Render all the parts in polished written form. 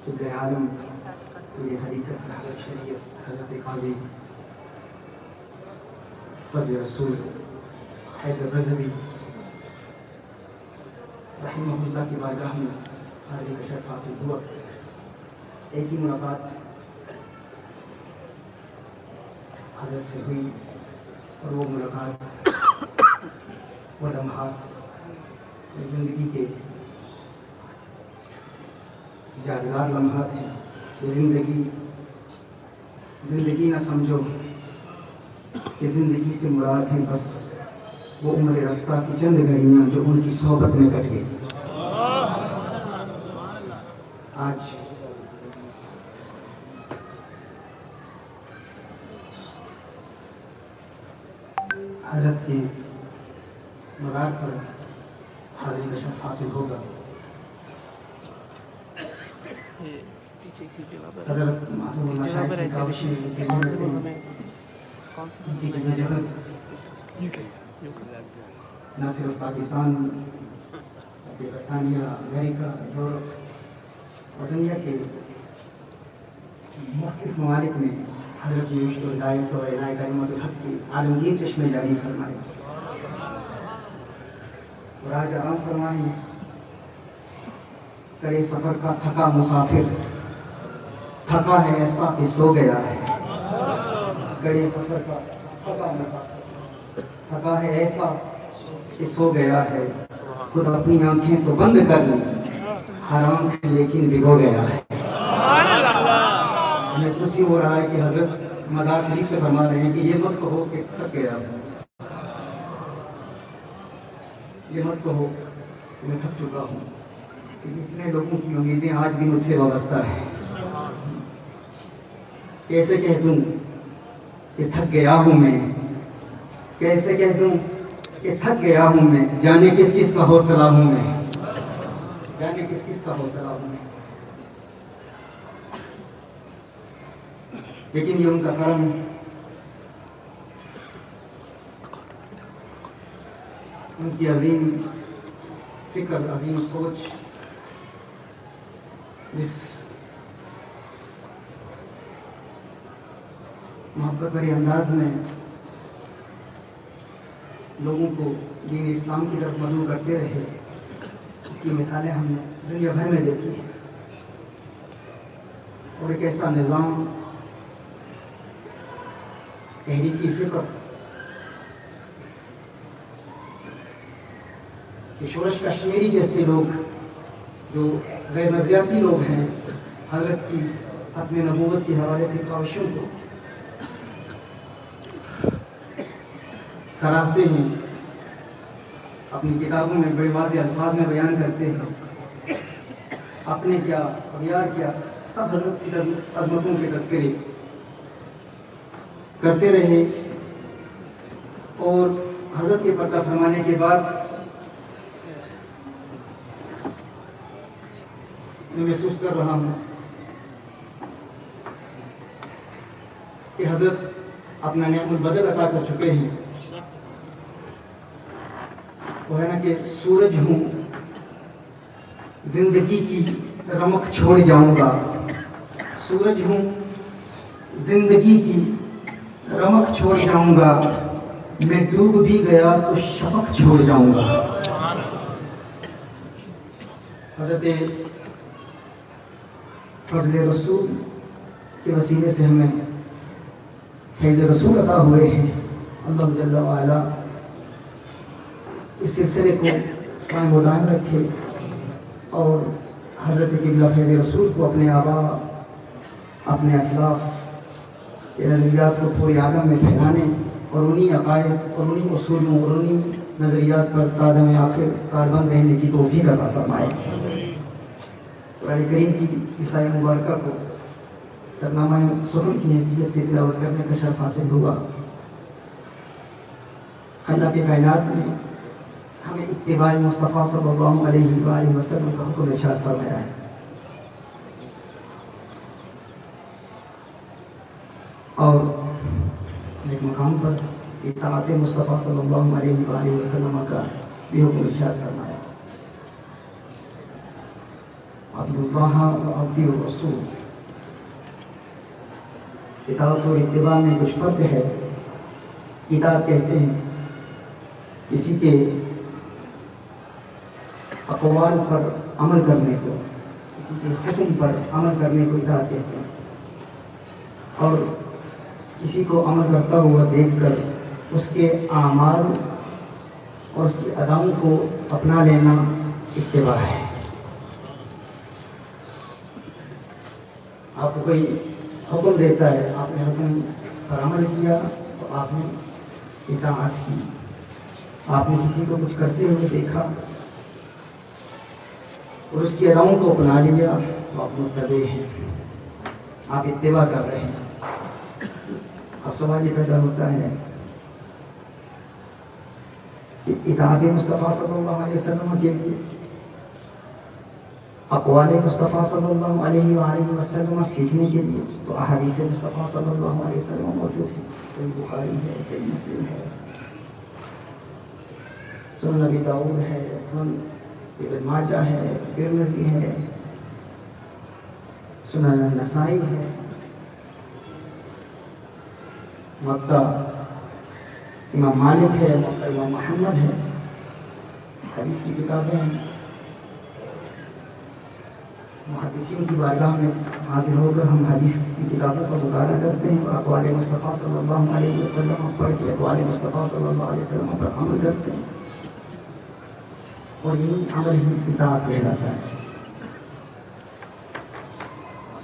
خود عالم یہ حقیقت حضرت شریعت حضرت قاضی فضل رسول حیدر رضوی رحمہ اللہ کی بارگاہ میں حاضری کا شرف حاصل ہوا. ایک ہی ملاقات حضرت سے ہوئی اور وہ ملاقات وہ لمحات زندگی کے یادگار لمحات ہیں. یہ زندگی نہ سمجھو کہ زندگی سے مراد ہیں بس وہ عمر رفتہ کی چند گھڑیاں جو ان کی صحبت میں کٹ گئی. آج حضرت کے مزار پر حاضری کا شرف حاصل ہوگا. حضرت محتوم المشاہد کی کاوشیں ان کی جدوجہد نہ صرف پاکستان برطانیہ امریکہ یورپ اور دنیا کے مختلف ممالک میں حضرت نے رشد و ہدایت اور اعلاء کلمت الحق کی عالمگیر چشمے جاری فرمائے اور آج آرام فرمائیں. کڑے سفر کا تھکا مسافر تھکا ہے ایسا کہ سو گیا ہے. کڑے سفر کا تھکا مسافر تھکا ہے ایسا کہ سو گیا ہے. خود اپنی آنکھیں تو بند کر لی ہر آنکھ لیکن بھگو گیا ہے. محسوس ہی ہو رہا ہے کہ حضرت مزار شریف سے فرما رہے ہیں کہ یہ مت کہو کہ تھک گیا ہوں, یہ مت کہو کہ میں تھک چکا ہوں. اتنے لوگوں کی امیدیں آج بھی مجھ سے وابستہ ہیں. کیسے کہہ دوں کہ تھک گیا ہوں میں, کیسے کہہ دوں کہ تھک گیا ہوں میں. جانے کس کس کا حوصلہ ہوں میں, جانے کس کس کا حوصلہ ہوں میں. لیکن یہ ان کا کرم, ان کی عظیم فکر, عظیم سوچ, جس محبت بھرے انداز میں لوگوں کو دین اسلام کی طرف مدعو کرتے رہے, اس کی مثالیں ہم نے دنیا بھر میں دیکھی ہیں. اور ایک ایسا نظام, تحریکی فکر کہ شورش کشمیری جیسے لوگ جو غیر نظریاتی لوگ ہیں حضرت کی ختم نبوت کے حوالے سے کاوشوں کو سراہتے ہیں, اپنی کتابوں میں بڑے واضح الفاظ میں بیان کرتے ہیں. اپنے کیا اغیار کیا سب حضرت کی عظمتوں کے تذکرے کرتے رہے. اور حضرت کے پردہ فرمانے کے بعد میں محسوس کر رہا ہوں کہ حضرت اپنا نعم البدر عطا کر چکے ہیں. وہ ہے نا کہ سورج ہوں زندگی کی رمق چھوڑ جاؤں گا, سورج ہوں زندگی کی رمق چھوڑ جاؤں گا. میں ڈوب بھی گیا تو شفق چھوڑ جاؤں گا. حضرت فضل رسول کے وسیلے سے ہمیں فیض رسول عطا ہوئے ہیں. اللہ جل وعلا اس سلسلے کو قائم و دائم رکھے اور حضرت قبلہ فیض رسول کو اپنے آبا, اپنے اسلاف کے نظریات کو پورے عالم میں پھیلانے اور انہی عقائد اور انہی اصولوں اور انہی نظریات پر قادم آخر کاربند رہنے کی توفیق عطا فرمائے. قرآن کریم کی اس آیت مبارکہ کو سرنامہ سخن کی حیثیت سے تلاوت کرنے کا شرف حاصل ہوا. خالق کے کائنات نے ہمیں اتباع مصطفیٰ صلی اللہ علیہ وآلہ وسلم کا حکم ارشاد فرمایا ہے. اور ایک مقام پر اطاعت مصطفیٰ صلی اللہ علیہ وآلہ وسلم کا بھی حکم ارشاد فرمایا. اطیعوا اللہ و اطیعوا الرسول. اطاعت اور اتباع میں کچھ فرق ہے. اطاعت کہتے ہیں کسی کے اقوال پر عمل کرنے کو، کسی کے حکم پر عمل کرنے کو اطاعت کہتے ہیں. اور کسی کو عمل کرتا ہوا دیکھ کر اس کے اعمال اور اس کی اداؤں کو اپنا لینا اتباع ہے. آپ کو کوئی حکم دیتا ہے، آپ نے حکم پر عمل کیا تو آپ نے اطاعت کی. آپ نے کسی کو کچھ کرتے ہوئے دیکھا اور اس کی اداؤں کو اپنا لیا تو آپ متبع ہیں، آپ اتباع کر رہے ہیں. اب سوال یہ پیدا ہوتا ہے کہ اطاعت مصطفیٰ صلی اللہ علیہ وسلم کے لیے اقوال مصطفیٰ صلی اللہ علیہ وآلہ وسلم سیکھنے کے لیے تو احادیث مصطفیٰ صلی اللہ علیہ وسلم موجود ہیں. صحیح بخاری ہے، صحیح مسلم ہے، سنن ابی داؤد ہے، سنن ابن ماجہ ہے، ترمذی ہے، سنن نسائی ہے، موطا امام مالک ہے، موطا امام محمد ہے. حدیث کی کتابیں ہیں. محدثین کی بارگاہ میں حاضر ہو کر ہم حدیث کی کتابوں کا مطالعہ کرتے ہیں اور اقوال مصطفیٰ صلی اللہ علیہ وسلم پڑھ کے اقوال مصطفیٰ صلی اللہ علیہ وسلم پر عمل کرتے ہیں، اور یہی عمل ہی اطاعت کہلاتا ہے.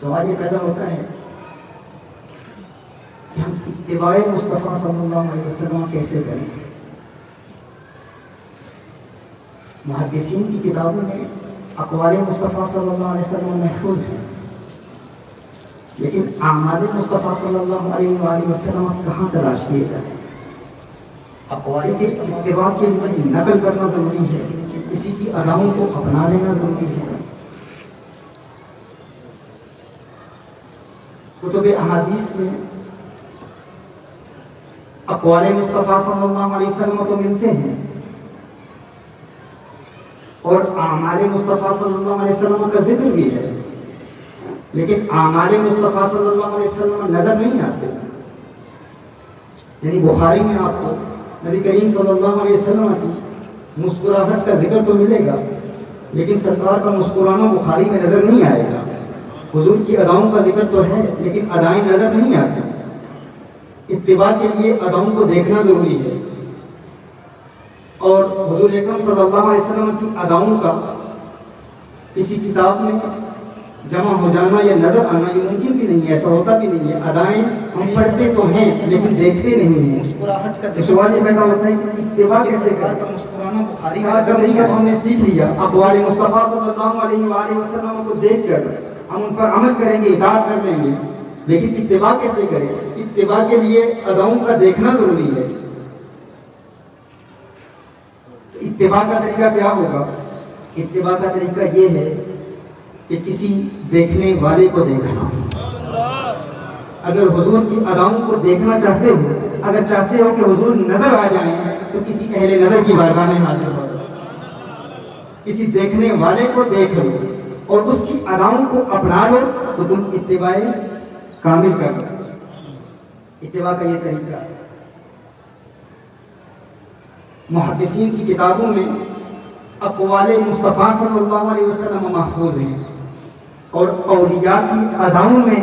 سوال یہ پیدا ہوتا ہے کہ ہم اتباع مصطفیٰ صلی اللہ علیہ وسلم کیسے کریں. محدثین کی کتابوں میں اقوال مصطفیٰ صلی اللہ علیہ وسلم محفوظ ہیں، لیکن اعمال مصطفیٰ صلی اللہ علیہ وآلہ وسلم کہاں تلاش کیے جائیں. اقوال کے اتباع کے لیے نقل کرنا ضروری ہے، کسی کی اداؤں کو اپنا لینا ضروری ہے. کتب احادیث میں اقوال مصطفیٰ صلی اللہ علیہ وسلم تو ملتے ہیں اور اعمال مصطفیٰ صلی اللہ علیہ وسلم کا ذکر بھی ہے، لیکن اعمال مصطفیٰ صلی اللہ علیہ وسلم نظر نہیں آتے. یعنی بخاری میں آپ کو نبی کریم صلی اللہ علیہ وسلم کی مسکراہٹ کا ذکر تو ملے گا، لیکن سرکار کا مسکرانا بخاری میں نظر نہیں آئے گا. حضور کی اداؤں کا ذکر تو ہے لیکن ادائیں نظر نہیں آتی. اتباع کے لیے اداؤں کو دیکھنا ضروری ہے، اور حضور اکرم صلی اللہ علیہ وسلم کی اداؤں کا کسی کتاب میں جمع ہو جانا یا نظر آنا یہ ممکن بھی نہیں ہے، ایسا ہوتا بھی نہیں ہے. ادائیں ہم پڑھتے تو ہیں لیکن دیکھتے نہیں ہیں. مسکراہٹ کا سوال یہ پیدا ہوتا ہے کہ اتباع کیسے کریں. مسکرانا بخاری کا طریقہ تو ہم نے سیکھ لیا. اقوال مصطفیٰ صلی اللہ علیہ وآلہ وسلم کو دیکھ کر ہم ان پر عمل کریں گے، اطاعت کر لیں گے، لیکن اتباع کیسے کریں. اتباع کے لیے اداؤں کا دیکھنا ضروری ہے. اتباع کا طریقہ کیا ہوگا؟ اتباع کا طریقہ یہ ہے کہ کسی دیکھنے والے کو دیکھنا. اگر حضور کی اداؤں کو دیکھنا چاہتے ہو، اگر چاہتے ہو کہ حضور نظر آ جائیں تو کسی اہل نظر کی بارگاہ میں حاضر ہو، کسی دیکھنے والے کو دیکھ لو اور اس کی اداؤں کو اپنا لو تو تم اتباع کامل کر لو. اتباع کا یہ طریقہ ہے. محدثین کی کتابوں میں اقوال مصطفیٰ صلی اللہ علیہ وسلم محفوظ ہیں، اور اولیاء کی اداؤں میں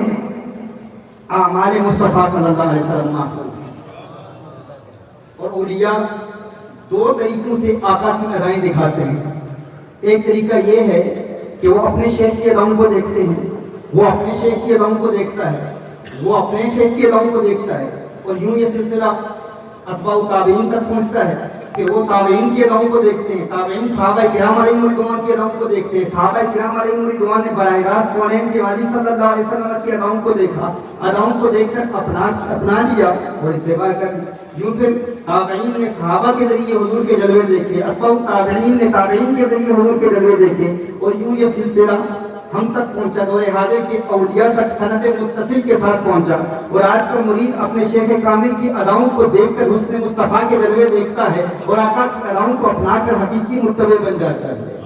اعمال مصطفیٰ صلی اللہ علیہ وسلم محفوظ ہیں. اور اولیاء دو طریقوں سے آقا کی ادائیں دکھاتے ہیں. ایک طریقہ یہ ہے کہ وہ اپنے شیخ کی اداؤں کو دیکھتے ہیں، وہ اپنے شیخ کی اداؤں کو دیکھتا ہے، وہ اپنے شیخ کی اداؤں کو دیکھتا ہے، اور یوں یہ سلسلہ اتباع تابعین تک پہنچتا ہے کہ وہ تابعین کی اداؤں کو دیکھتے ہیں. تابعین صحابہ کرام علیہم رضوان کی اداؤں کو دیکھتے ہیں. صحابہ کرام علیہم رضوان نے براہ راست کونین کے والی صلی اللہ علیہ وسلم کی اداؤں کو دیکھا، اداؤں کو دیکھ کر اپنا لیا اور اتباع کر لی. یوں پھر تابعین نے صحابہ کے ذریعے حضور کے جلوے دیکھے، اتباع تابعین نے تابعین کے ذریعے حضور کے جلوے دیکھے، اور یوں یہ سلسلہ ہم تک پہنچا، دور حاضر کے اولیاء تک سند متصل کے ساتھ پہنچا. اور آج کا مرید اپنے شیخ کامل کی اداؤں کو دیکھ کر حسن مصطفیٰ کے جلوے دیکھتا ہے اور آقا کی اداؤں کو اپنا کر حقیقی متبع بن جاتا ہے.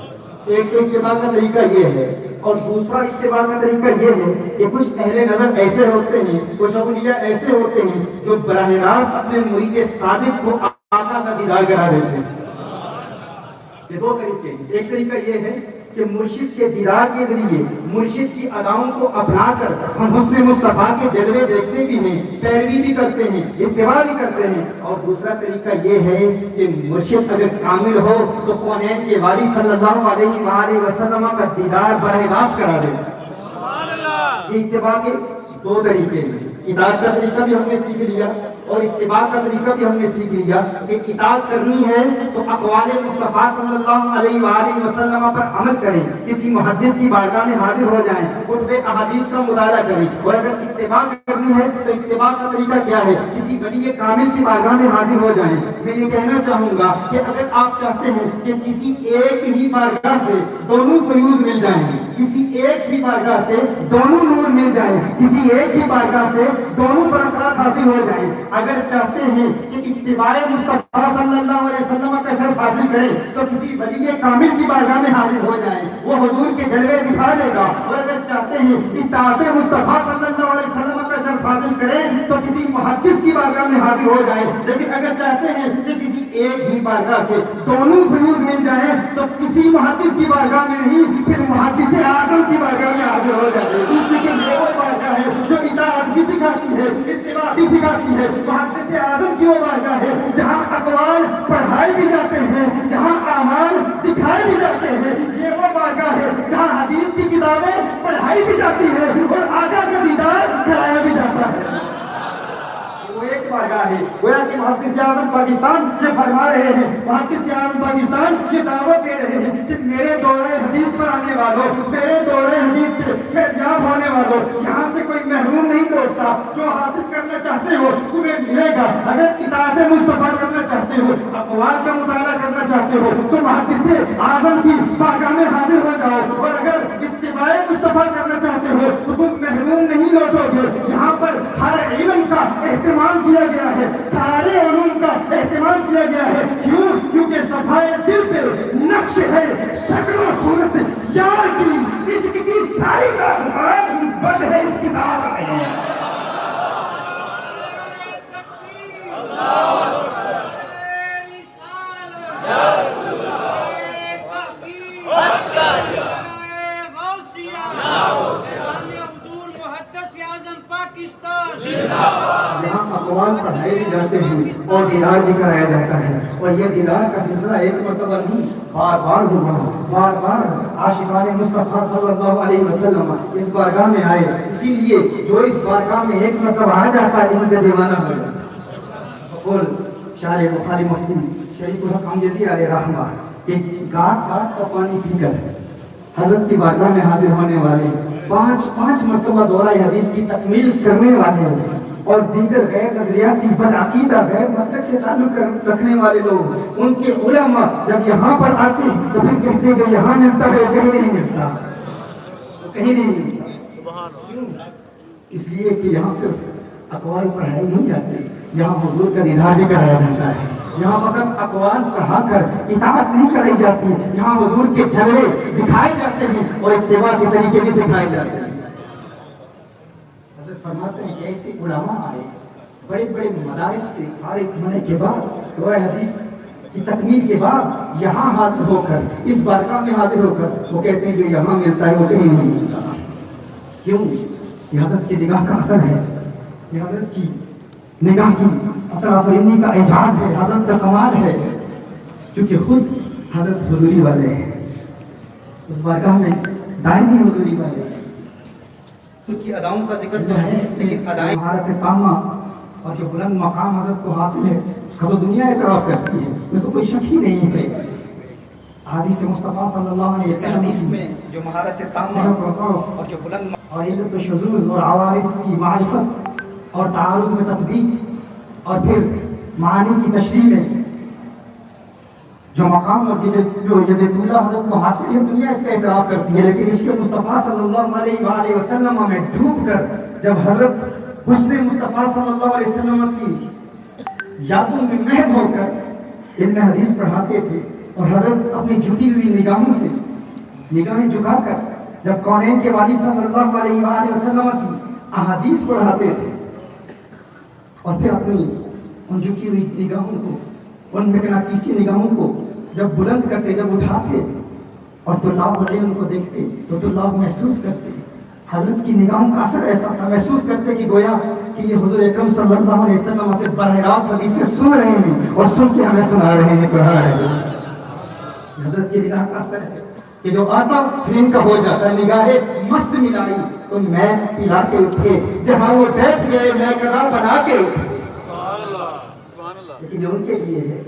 ایک تو اتباع کا طریقہ یہ ہے. اور دوسرا اتباع کا طریقہ یہ ہے کہ کچھ اہل نظر ایسے ہوتے ہیں، کچھ اولیاء ایسے ہوتے ہیں جو براہ راست اپنے مرید صادق کو آقا کا دیدار کرا دیتے ہیں۔ یہ دو طریقے ہیں۔ ایک طریقہ یہ ہے کہ مرشد کے دیدار کے ذریعے مرشد کی اداؤں کو اپنا کر ہم حسن مصطفیٰ کے جلوے دیکھتے بھی ہیں، پیروی بھی کرتے ہیں، اتباع بھی کرتے ہیں۔ اور دوسرا طریقہ یہ ہے کہ مرشد اگر کامل ہو تو کونین کے والی صلی اللہ علیہ وآلہ وسلم کا دیدار براہ راست کرا دے۔ یہ اتباع کے دو طریقے ہیں۔ اطاعت کا طریقہ بھی ہم نے سیکھ لیا اور اتباع کا طریقہ بھی ہم نے سیکھ لیا کہ اطاعت کرنی ہے تو اقوال مصطفیٰ صلی اللہ علیہ وآلہ وسلم پر عمل کریں، کسی محدث کی بارگاہ میں حاضر ہو جائیں، کتب احادیث کا مطالعہ کریں۔ اور اگر اتباع کرنی ہے تو اتباع کا طریقہ کیا ہے؟ کسی ولی کامل کی بارگاہ میں حاضر ہو جائیں۔ میں یہ کہنا چاہوں گا کہ اگر آپ چاہتے ہیں کہ کسی ایک ہی بارگاہ سے دونوں فیوز مل جائیں، کسی ایک ہی بارگاہ سے دونوں نور مل جائیں، کسی ایک ہی بارگاہ سے دونوں برکات حاصل ہو جائیں، اگر چاہتے ہیں کہ اتباع مصطفیٰ صلی اللہ علیہ وسلم کا شرف حاصل کریں تو کسی ولی کامل کی بارگاہ میں حاضر ہو جائیں، وہ حضور کے جلوے دکھا دے گا۔ اور اگر چاہتے ہیں اطاعت مصطفیٰ صلی اللہ علیہ وسلم کا شرف حاصل کریں تو کسی محدث کی بارگاہ میں حاضر ہو جائیں۔ لیکن اگر چاہتے ہیں کہ کسی ایک ہی بارگاہ سے دونوں فیوز مل جائیں تو کسی محدث کی بارگاہ میں نہیں، پھر محدث اعظم کی بارگاہ میں حاضر ہو جائیں، کیونکہ یہ وہ بارگاہ ہے جو اطاعت بھی سکھاتی ہے، اتباع بھی سکھاتی ہے۔ محدث اعظم کی وہ بارگاہ ہے جہاں اقوال پڑھائے بھی جاتے ہیں، جہاں اعمال دکھائے بھی جاتے ہیں۔ یہ وہ بارگاہ ہے جہاں حدیث کی کتابیں پڑھائی بھی جاتی ہیں اور آقا کا دیدار کرایا بھی جاتا ہے۔ وہ ایک بارگاہ ہے۔ گویا کہ محدث اعظم پاکستان یہ فرما رہے ہیں، محدث اعظم پاکستان یہ دعوت دے رہے ہیں کہ میرے دورے حدیث پر آنے والوں، میرے دورے حدیث سے فیضیاب ہونے والوں، یہاں سے کوئی محروم نہیں لوٹتا۔ جو حاصل کرنا چاہتے ہو تمہیں ملے گا۔ اگر اطاعت مصطفیٰ کرنا چاہتے ہو، اقوال کا مطالعہ کرنا چاہتے ہو تو محدث اعظم کی بارگاہ میں حاضر ہو جاؤ۔ اور اگر اتباع مصطفیٰ کرنا چاہتے ہو تو تم محروم نہیں لوٹو گے۔ یہاں پر ہر علم کا اہتمام کیا گیا ہے، سارے علوم کا اہتمام کیا گیا ہے۔ کیوں؟ کیونکہ صفائے دل پہ نقش ہے شکل و صورت یار کی، عشق کی ساری رازدار بند ہے اس کتاب میں۔ یہاں اقوال پڑھائے بھی جاتے ہیں اور دیدار بھی کرایا جاتا ہے، اور یہ دیدار کا سلسلہ ایک مرتبہ نہیں، بار بار ہوا، بار بار عاشقان مصطفیٰ صلی اللہ علیہ وسلم اس بارگاہ میں آئے۔ اسی لیے جو اس بارگاہ میں ایک مرتبہ آ جاتا ہے ان کا دیوانہ ہو جاتا ہے۔ اور شارع بخاری مفتی شریف الحق امجدی علیہ رحمہ کہ گاٹ گاٹ کا پانی پی کر حضرت کی بارگاہ میں حاضر ہونے والے، پانچ مرتبہ دورہ حدیث کی تکمیل کرنے والے اور دیگر غیر نظریاتی بدعقیدہ غیر مسلک سے تعلق رکھنے والے لوگ، ان کے علماء جب یہاں پر آتے ہیں تو پھر کہتے ہیں جو یہاں ملتا ہے وہ کہیں نہیں ملتا، وہ کہیں نہیں ملتا۔ کیوں؟ اس لیے کہ یہاں صرف اقوال پڑھائے نہیں جاتے، یہاں حضور کا دیدار بھی کرایا جاتا ہے۔ یہاں فقط اقوال پڑھا کر اطاعت نہیں کرائی جاتی، یہاں حضور کے جلوے دکھائے جاتے ہیں اور اتباع کے طریقے بھی سکھائے جاتے ہیں۔ حضرت فرماتے ہیں کہ ایسے علماء آئے بڑے بڑے مدارس سے فارغ ہونے کے بعد، دورہ حدیث کی تکمیل کے بعد یہاں حاضر ہو کر، اس بارگاہ میں حاضر ہو کر وہ کہتے ہیں جو یہاں ملتا ہے وہ کہیں نہیں ملتا۔ کیوں؟ یہ حضرت کی نگاہ کا اثر ہے، یہ حضرت کی نگاہ کی اثر آفرینی کا اعجاز ہے، حضرت کا کمال ہے، کیونکہ خود حضرت حضوری والے ہیں، اس بارگاہ میں دائمی حضوری والے ہیں۔ خود کی اداؤں کا ذکر جو حدیث میں ادائیں مہارت تامہ اور جو بلند مقام حضرت کو حاصل ہے اس کا تو دنیا اعتراف کرتی ہے، اس میں تو کوئی شک ہی نہیں ہے۔ حدیث مصطفیٰ صلی اللہ علیہ وسلم حدیث میں جو مہارت تامہ اور جو بلند اور علت و شذوذ اور عوارض کی معرفت اور تعارض میں تطبیق اور پھر معانی کی تشریح میں جو مقام اور جو طولہ حضرت کو حاصل ہے، دنیا اس کا اعتراف کرتی ہے، لیکن عشق مصطفیٰ صلی اللہ علیہ وآلہ وسلم میں ڈوب کر جب حضرت حسن مصطفیٰ صلی اللہ علیہ وسلم کی یادوں میں محو ہو کر علم حدیث پڑھاتے تھے، اور حضرت اپنی جھکی ہوئی نگاہوں سے نگاہیں جھکا کر جب کونین کے والی صلی اللہ علیہ وآلہ وسلم کی احادیث پڑھاتے تھے اور پھر اپنی ان جھکی ہوئی نگاہوں کو، ان مقناطیسی نگاہوں کو جب بلند کرتے، جب اٹھاتے اور طلاب علم کو دیکھتے تو طلاب محسوس کرتے، حضرت کی نگاہوں کا اثر ایسا تھا، محسوس کرتے کہ گویا کہ یہ حضور اکرم صلی اللہ علیہ وسلم سے براہ راست حدیثیں سن رہے ہیں اور سن کے ہمیں سنا رہے ہیں، پڑھا رہے ہیں۔ حضرت کی نگاہ کا اثر ہے کہ جو آتا پھر ان کا ہو جاتا، نگاہیں مست ملائی تو میں پلا کے اٹھے، جہاں وہ بیٹھ گئے میں گدا بنا کے اٹھے۔ لیکن جو ان کے لیے ہے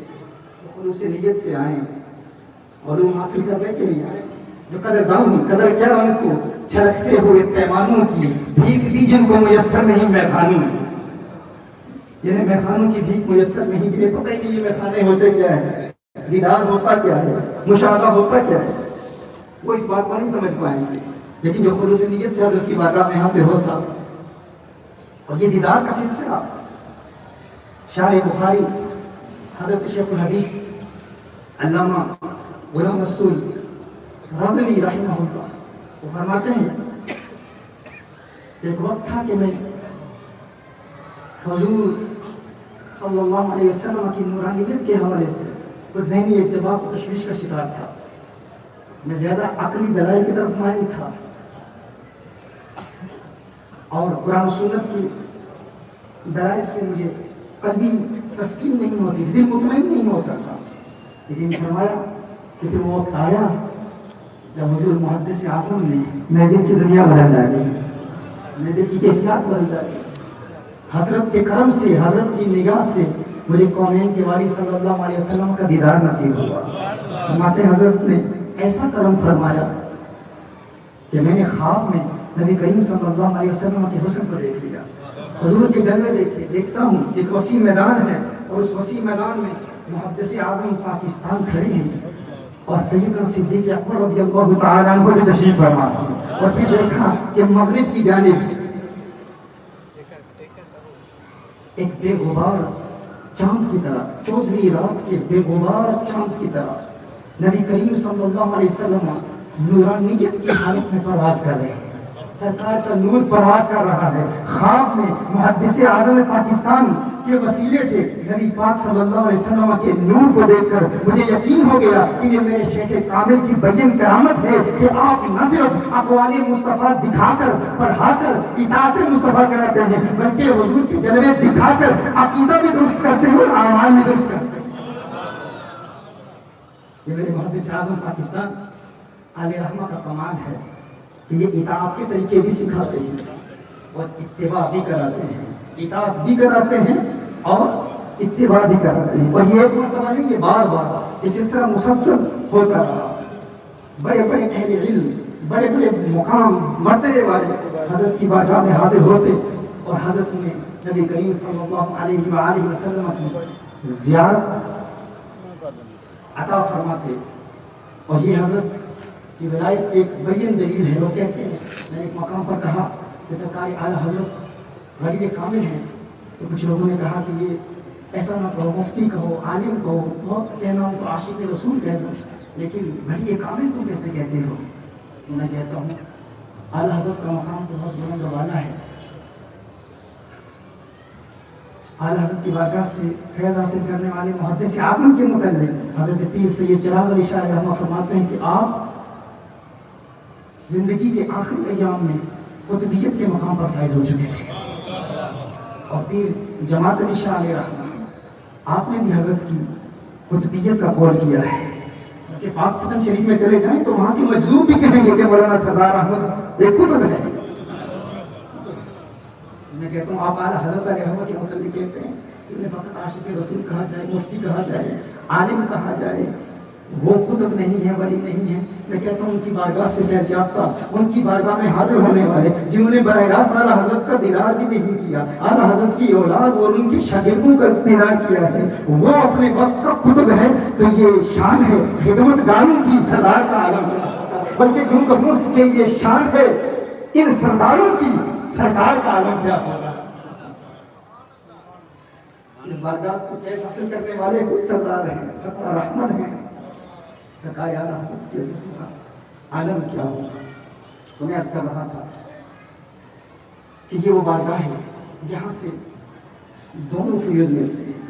وہ خلوص نیت سے آئیں، علوم حاصل کرنے کے لیے آئیں، جو قدر کیا ان کو چھلکتے ہوئے پیمانوں کی بھیک بھی جن کو میسر نہیں میخانوں، جنہیں میخانوں کی بھیک میسر نہیں، جنہیں پتہ ہی نہیں یہ میخانے ہوتے کیا ہے، دیدار ہوتا کیا ہے، مشاہدہ ہوتا کیا ہے، وہ اس بات کو نہیں سمجھ پائیں گے۔ لیکن جو خلوص نیت سے حضرت کی بارگاہ میں حاضر ہوتا اور یہ دیدار کا سلسلہ، شارح بخاری حضرت شیخ الحدیث علامہ غلام رسول رضوی رحمہ اللہ وہ فرماتے ہیں کہ ایک وقت تھا کہ میں حضور صلی اللہ علیہ وسلم کی نورانیت کے حوالے سے کچھ ذہنی اضطراب و تشویش کا شکار تھا، میں زیادہ عقلی دلائل کی طرف مائل تھا اور قرآن و سنت کی دلائل سے مجھے قلبی تسکین نہیں ہوتی، دل مطمئن نہیں ہوتا تھا۔ لیکن فرمایا کہ پھر وہ وقت آیا جب حضور محدث اعظم نے میرے دل کی دنیا بدل ڈالی، میرے دل کی کیفیات بدل ڈالی، حضرت کے کرم سے، حضرت کی نگاہ سے مجھے کونین کے والی صلی اللہ علیہ وسلم کا دیدار نصیب ہوا۔ فرماتے حضرت نے ایسا کرم فرمایا کہ میں نے خواب میں نبی کریم صلی اللہ علیہ وسلم کے حسن کو دیکھ لیا، حضور کے جلوے دیکھے، دیکھتا ہوں ایک وسیع میدان ہے اور اس وسیع میدان میں محدث اعظم پاکستان کھڑے ہیں اور سیدنا صدیق اکبر رضی اللہ تعالیٰ عنہ بھی تشریف فرما، اور پھر دیکھا کہ مغرب کی جانب ایک بے غبار چاند کی طرح، 14ویں رات کے بے غبار چاند کی طرح نبی کریم صلی اللہ علیہ وسلم نورانیت کی حالت میں پرواز کر رہے ہیں، سرکار کا نور پرواز کر رہا ہے۔ خواب میں محدث اعظم پاکستان کے وسیلے سے نبی پاک صلی اللہ علیہ وسلم کے نور کو دیکھ کر مجھے یقین ہو گیا کہ یہ میرے شیخ کامل کی بیان کرامت ہے کہ آپ نہ صرف اقوال مصطفیٰ دکھا کر، پڑھا کر اطاعت مصطفیٰ کراتے ہیں، بلکہ حضور کے جلوے دکھا کر عقیدہ بھی درست کرتے ہیں اور اعمال بھی درست کرتے ہیں۔ یہ میرے محدث اعظم پاکستان علیہ رحمہ کا کمال ہے کہ یہ اطاعت کے طریقے بھی سکھاتے ہیں اور اتباع بھی کراتے ہیں، اطاعت بھی کراتے ہیں اور اتباع بھی کراتے ہیں، اور یہ ایک مرتبہ نہیں، یہ بار بار یہ سلسلہ مسلسل ہوتا رہا۔ بڑے بڑے اہل علم، بڑے بڑے مقام مرتبے والے حضرت کی بارگاہ میں حاضر ہوتے اور حضرت نے نبی کریم صلی اللہ علیہ وآلہ وسلم کی زیارت عطا فرماتے، اور یہ حضرت کی ولایت ایک بیان دلیل ہے۔ لوگ کہتے ہیں، میں نے ایک مقام پر کہا کہ سرکار اعلیٰ حضرت ولی کامل ہیں، تو کچھ لوگوں نے کہا کہ یہ ایسا نہ کہو، مفتی کہو، عالم کہو، بہت کہنا ہوں تو عاشق رسول کہہ دو، لیکن ولی کامل تم کیسے کہتے ہو؟ میں کہتا ہوں اعلیٰ حضرت کا مقام تو بہت بلند و بالا ہے، اعلیٰ حضرت کی بارگاہ سے فیض حاصل کرنے والے محدث اعظم کے متعلق حضرت پیر سید چراغ علی شاہ رحمہ فرماتے ہیں کہ آپ زندگی کے آخری ایام میں قطبیت کے مقام پر فائز ہو چکے تھے، اور پیر جماعت علی شاہ علیہ رحمہ آپ نے بھی حضرت کی قطبیت کا قول کیا ہے کہ پاک پتن شریف میں چلے جائیں تو وہاں کے مجذوب بھی کہیں گے کہ مولانا سردار احمد ایک قطب ہے۔ میں کہتا ہوں آپ اعلیٰ حضرت علیہ رحمہ کے متعلق کہتے ہیں کہ انہیں فقط عاشق رسول کہا جائے، مفتی کہا جائے، عالم کہا جائے، وہ قطب نہیں ہے، ولی نہیں ہے۔ میں کہتا ہوں ان کی بارگاہ سے فیض یافتہ، ان کی بارگاہ میں حاضر ہونے والے جنہوں نے براہ راست اعلیٰ حضرت کا دیدار بھی نہیں کیا، اعلیٰ حضرت کی اولاد اور ان کی شاگردوں کا دیدار کیا ہے، وہ اپنے وقت کا قطب ہے، تو یہ شان ہے خدمت گاروں کی، سردار کا عالم ہے، بلکہ یوں کہوں کہ یہ شان ہے ان سرداروں کی، سرکار کا عالم کیا ہوگا۔ اس بارگاہ سے فیض حاصل کرنے والے کوئی سردار ہیں، سردار احمد ہیں، سرکار اعلیٰ حضرت کے عالم کیا ہوگا۔ تو میں عرض کر رہا تھا کہ یہ وہ بارگاہ ہے یہاں سے دونوں فیوز ملتے ہیں.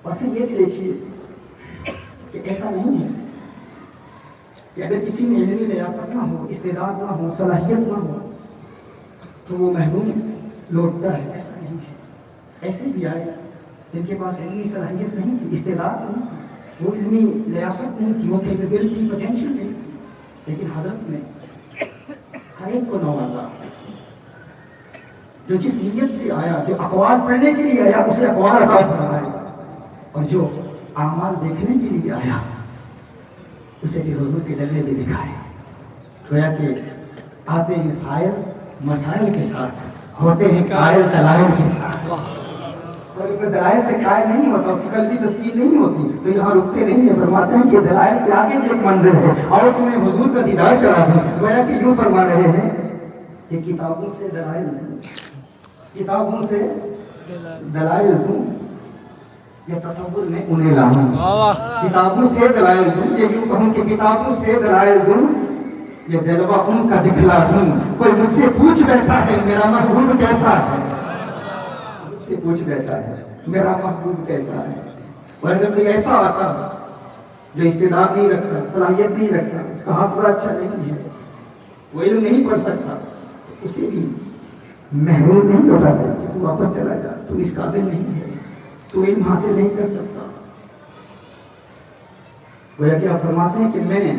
اور پھر یہ بھی دیکھیے کہ ایسا نہیں ہے کہ اگر کسی میں علمی لیاقت نہ ہو، استعداد نہ ہو، صلاحیت نہ ہو تو وہ محروم لوٹتا ہے. ایسا نہیں ہے. ایسے بھی آئے جن کے پاس علمی صلاحیت نہیں تھی، استعداد نہیں تھی، وہ علمی لیاقت نہیں تھی، وہ کیپیبلٹی پوٹینشیل نہیں تھی، لیکن حضرت نے ہر ایک کو نوازا. جو جس نیت سے آیا، جو اقوال پڑھنے کے لیے آیا اسے اقوال عطا فرمائے، اور جو اعمال دیکھنے کے لیے آیا اسے بھی حضور کے جلوے بھی دکھائے. گویا کہ آتے ہیں سائر مسائل کے ساتھ، ہوتے ہیں قائل دلائل کے ساتھ. کوئی دلائل سے قائل نہیں ہوتا، اس کی قلبی تسکین نہیں ہوتی تو یہاں رکتے نہیں ہیں. فرماتے ہیں کہ دلائل کے آگے بھی ایک منزل ہے اور تمہیں حضور کا دیدار کرا دوں. گویا کہ یوں فرما رہے ہیں کہ کتابوں سے دلائل دوں، کتابوں سے دلائل دوں، یہ تصور میں انہیں لاؤں. کتابوں سے دلائل دوں، یہ یوں کہوں کہ کتابوں سے دلائل دوں، یہ جلوہ ان کا دکھلا دوں. کوئی مجھ سے پوچھ بیٹھا ہے میرا محبوب کیسا ہے، مجھ سے پوچھ بیٹھا ہے میرا محبوب کیسا ہے. اور اگر کوئی ایسا آتا جو استعداد نہیں رکھتا، صلاحیت نہیں رکھتا، اس کا حافظہ اچھا نہیں ہے، وہ علم نہیں پڑھ سکتا، اسے بھی محروم نہیں لوٹاتے کہ تو واپس چلا جا، تو اس قابل نہیں ہے، تو علم حاصل نہیں کر سکتا. گویا کہ آپ فرماتے ہیں کہ میں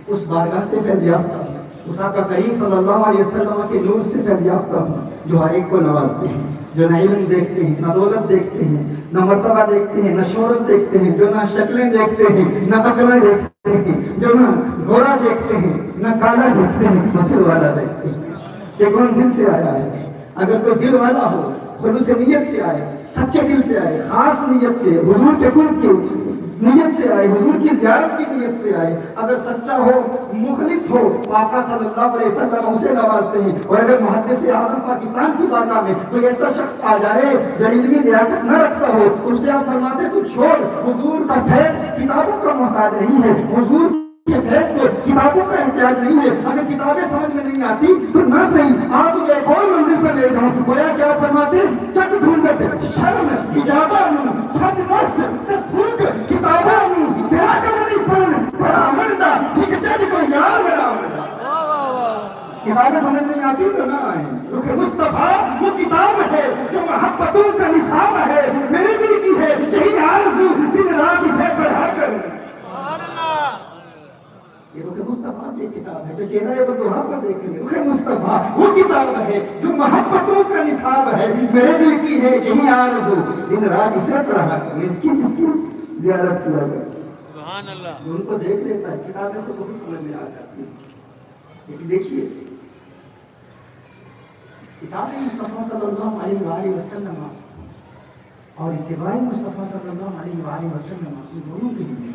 اس بارگاہ سے فیض یافتہ ہوں، اس آقا کریم صلی اللہ علیہ وسلم کے نور سے فیض یافتہ ہوں، جو ہر ایک کو نوازتے ہیں، جو نہ علم دیکھتے ہیں، نہ دولت دیکھتے ہیں، نہ مرتبہ دیکھتے ہیں، نہ شہرت دیکھتے ہیں، جو نہ شکلیں دیکھتے ہیں، نہ عقلیں دیکھتے ہیں، جو نہ گورا دیکھتے ہیں، نہ کالا دیکھتے ہیں، نہ دل والا دیکھتے ہیں کہ کون دل سے آیا ہے. اگر کوئی دل والا ہو، خلوص نیت سے آئے، سچے دل سے آئے، خاص نیت سے، حضور کے قرب کی نیت سے آئے، حضور کی زیارت کی نیت سے آئے، اگر سچا ہو، مخلص ہو، آقا صلی اللہ علیہ وسلم اسے نوازتے ہیں. اور اگر محدث اعظم پاکستان کی بارگاہ میں کوئی ایسا شخص آ جائے جو علمی لیاقت نہ رکھتا ہو، اسے آپ فرماتے تو چھوڑ، حضور کا فیض کتابوں کا محتاج نہیں ہے، حضور کے فیض کو کتابوں کا احتیاج نہیں ہے. اگر کتابیں سمجھ میں نہیں آتی تو نہ صحیح، آپ تجھے ایک اور منزل پر لے جاؤں. گویا کیا فرماتے چک ڈھونڈ شرم حجابہ نوں چھت نرس پھوک کتابہ نوں تیرا کرنی پڑھن بڑا امردہ سکھ جج کو یار میرا امردہ. کتابیں سمجھ نہیں آتی تو نہ آئیں. رخ مصطفیٰ وہ کتاب ہے جو محبتوں کا نصاب ہے، میرے دل کی ہے یہی آرزو دن رات اسے پڑھا کر. یہ رخ مصطفیٰ کی کتاب ہے جو چہرہ بدوہا پر دیکھ لیں. رخ مصطفیٰ وہ کتاب ہے جو محبتوں کا نصاب ہے، میرے دل کی ہے یہی آرزو دن رات اسے پڑھا کر. اس کی زیارت کیا کر. سبحان اللہ. جو ان کو دیکھ لیتا ہے کتابیں سے بہت سمجھ میں آ جاتی ہے. لیکن دیکھیے کتاب مصطفیٰ صلی اللہ علیہ وآلہ وسلم اور اتباع مصطفیٰ صلی اللہ علیہ وآلہ وسلم ان دونوں کے لیے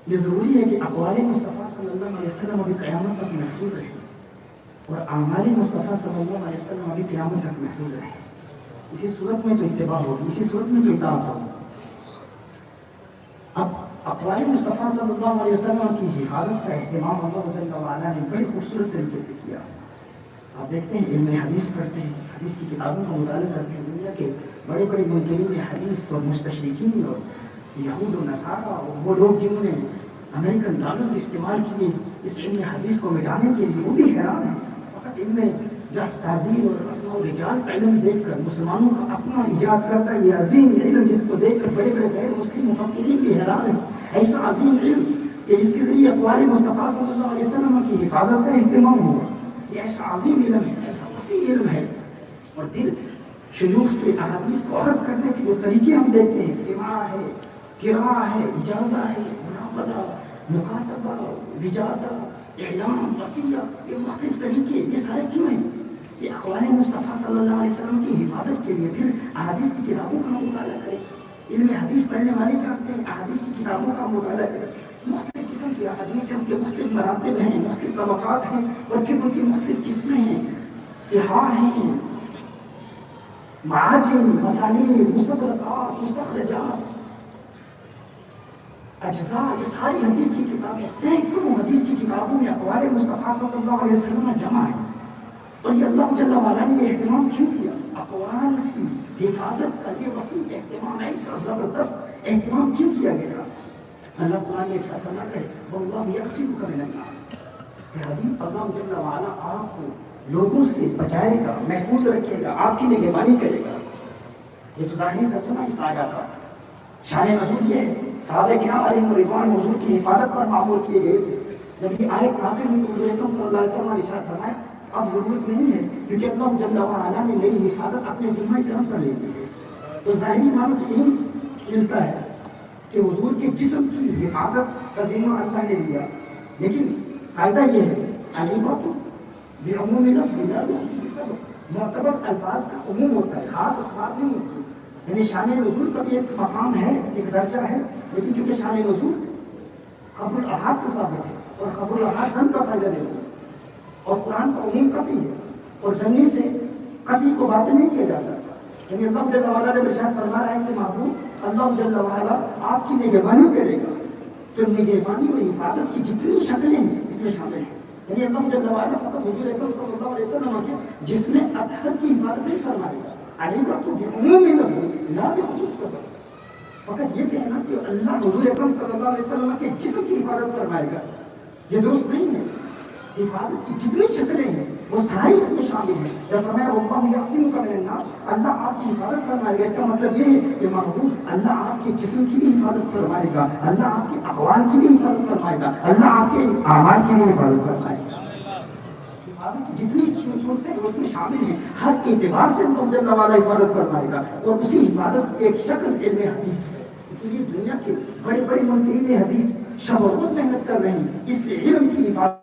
یہ ضروری ہے کہ اقوال مصطفیٰ صلی اللہ علیہ وسلم ابھی قیامت تک محفوظ رہے اور اعمال مصطفیٰ صلی اللہ علیہ وسلم ابھی قیامت تک محفوظ رہے. اسی صورت میں تو اتباع ہوگی، اسی صورت میں تو اطاعت ہوگی. اب اقوال مصطفیٰ صلی اللہ علیہ وسلم کی حفاظت کا اہتمام اللہ جل وعلا نے بڑی خوبصورت طریقے سے کیا. آپ دیکھتے ہیں علم حدیث پڑھتے ہیں، حدیث کی کتابوں کا مطالعہ کرتے ہیں، دنیا کے بڑے بڑے منکرین حدیث اور مستشرقین اور یہود و نصارہ اور وہ لوگ جنہوں نے امریکن ڈالرز استعمال کیے اس علم حدیث کو مٹانے کے لیے، وہ بھی حیران ہیں. فقط علم جرح تعدیل اور اسماء و رجال کا علم دیکھ کر مسلمانوں کا اپنا ایجاد کرتا ہے یہ عظیم علم، جس کو دیکھ کر بڑے بڑے غیر مسلم مفکرین بھی حیران ہیں. ایسا عظیم علم کہ اس کے ذریعے اقوال مصطفیٰ صلی اللہ علیہ وسلم کی حفاظت کا اہتمام ہوا. یہ ایسا عظیم علم ہے، ایسا وسیع علم ہے. اور پھر شیوخ سے احادیث کو اخذ کرنے کے جو طریقے ہم دیکھتے ہیں، سماع ہے، قراءہ ہے، اجازہ ہے، مناقلہ، مکاتبہ، وجادہ، اعلام، وصیہ، یہ مختلف طریقے، یہ سارے کیوں ہیں؟ یہ اقوال مصطفیٰ صلی اللہ علیہ وسلم کی حفاظت کے لیے. پھر احادیث کی کتابوں کا مطالعہ کریں. علم حدیث پڑھنے والے جانتے ہیں احادیث کی کتابوں کا مطالعہ کریں. مختلف قسم کی احادیث ہیں، ان کے مختلف مراتب ہیں، مختلف طبقات ہیں اور پھر ان کی مختلف قسمیں ہیں، صحاح ہیں، معاجم، مسانید، مستدرکات، مستخرجات. اجزاء، یہ ساری حدیث کی کتابیں، سینکڑوں حدیث کی کتابوں میں اقوال مصطفیٰ صلی اللہ علیہ وسلم جمع ہے. اور یہ اللہ جل وعلا نے یہ اہتمام کیوں کیا؟ اقوال کی حفاظت کا یہ وسیع اہتمام، ایسا زبردست اہتمام کیوں کیا گیا؟ اللہ قرآن میں کیا فرماتا ہے؟ واللہ یعصمک من الناس، کہ حبیب اللہ جل وعلا آپ کو لوگوں سے بچائے گا، محفوظ رکھے گا، آپ کی نگہبانی کرے گا. یہ تو ظاہر ترجمہ اس آیات کا. شان نزول یہ ہے، صحابہ کرام علیہم رضوان حضور کی حفاظت پر معمور کیے گئے تھے. جب یہ آیت نازل ہوئی تو حضور اکرم صلی اللہ علیہ وسلم نے ارشاد فرمایا اب ضرورت نہیں ہے، کیونکہ اللہ جل وعلا نے میری حفاظت اپنے ذمہ کرم پر لے لی ہے. تو ظاہری معنی تو یہی ملتا ہے کہ حضور کے جسم کی حفاظت کا ذمہ اللہ نے لیا. لیکن قاعدہ یہ ہے العبرۃ بعموم لفظ لا بخصوص سبب. معتبر الفاظ کا عموم ہوتا ہے، خاص اسباب نہیں ہوتی. یعنی شان نزول کا بھی ایک مقام ہے، ایک درجہ ہے، لیکن چونکہ شان نزول خبر الاحاد سے ثابت ہے اور خبر الاحاد ضمن کا فائدہ دیتا ہے، اور قرآن کا عموم قطعی ہے اور ضمنی سے قطعی کو باطل نہیں کیا جا سکتا. یعنی اللہ جل وعلا نے ارشاد فرما رہا ہے کہ محبوب اللہ جل وعلا آپ کی نگہبانی کرے گا. تو نگہبانی اور حفاظت کی جتنی شکلیں ہیں اس میں شامل ہیں. یعنی اللہ جل وعلا فقط حضور اکرم صلی اللہ علیہ وسلم کے جس میں اطہر کی حفاظت نہیں فرمائے گا. العبرۃ بعموم لفظ لا بخصوص سبب. فقط یہ کہنا کہ اللہ حضور اکرم صلی اللہ علیہ وسلم کے جسم کی حفاظت فرمائے گا یہ درست نہیں ہے. حفاظت کی جتنی شکلیں ہیں وہ ساری اس میں شامل ہیں. جب فرمایا واللہ یعصمک من الناس، اللہ آپ کی حفاظت فرمائے گا، اس کا مطلب یہ ہے کہ محبوب اللہ آپ کے جسم کی بھی حفاظت فرمائے گا، اللہ آپ کے اقوال کی بھی حفاظت فرمائے گا، اللہ آپ کے اعمال کی بھی حفاظت فرمائے گا. حفاظت کی جتنی صورتیں اس میں شامل ہیں، ہر اعتبار سے اللہ جل وعلا حفاظت فرمائے گا. اور اسی حفاظت کی ایک شکل علم حدیث ہے. اسی لیے دنیا کے بڑے بڑے منکرین حدیث شب و روز محنت کر رہے ہیں اس علم کی حفاظت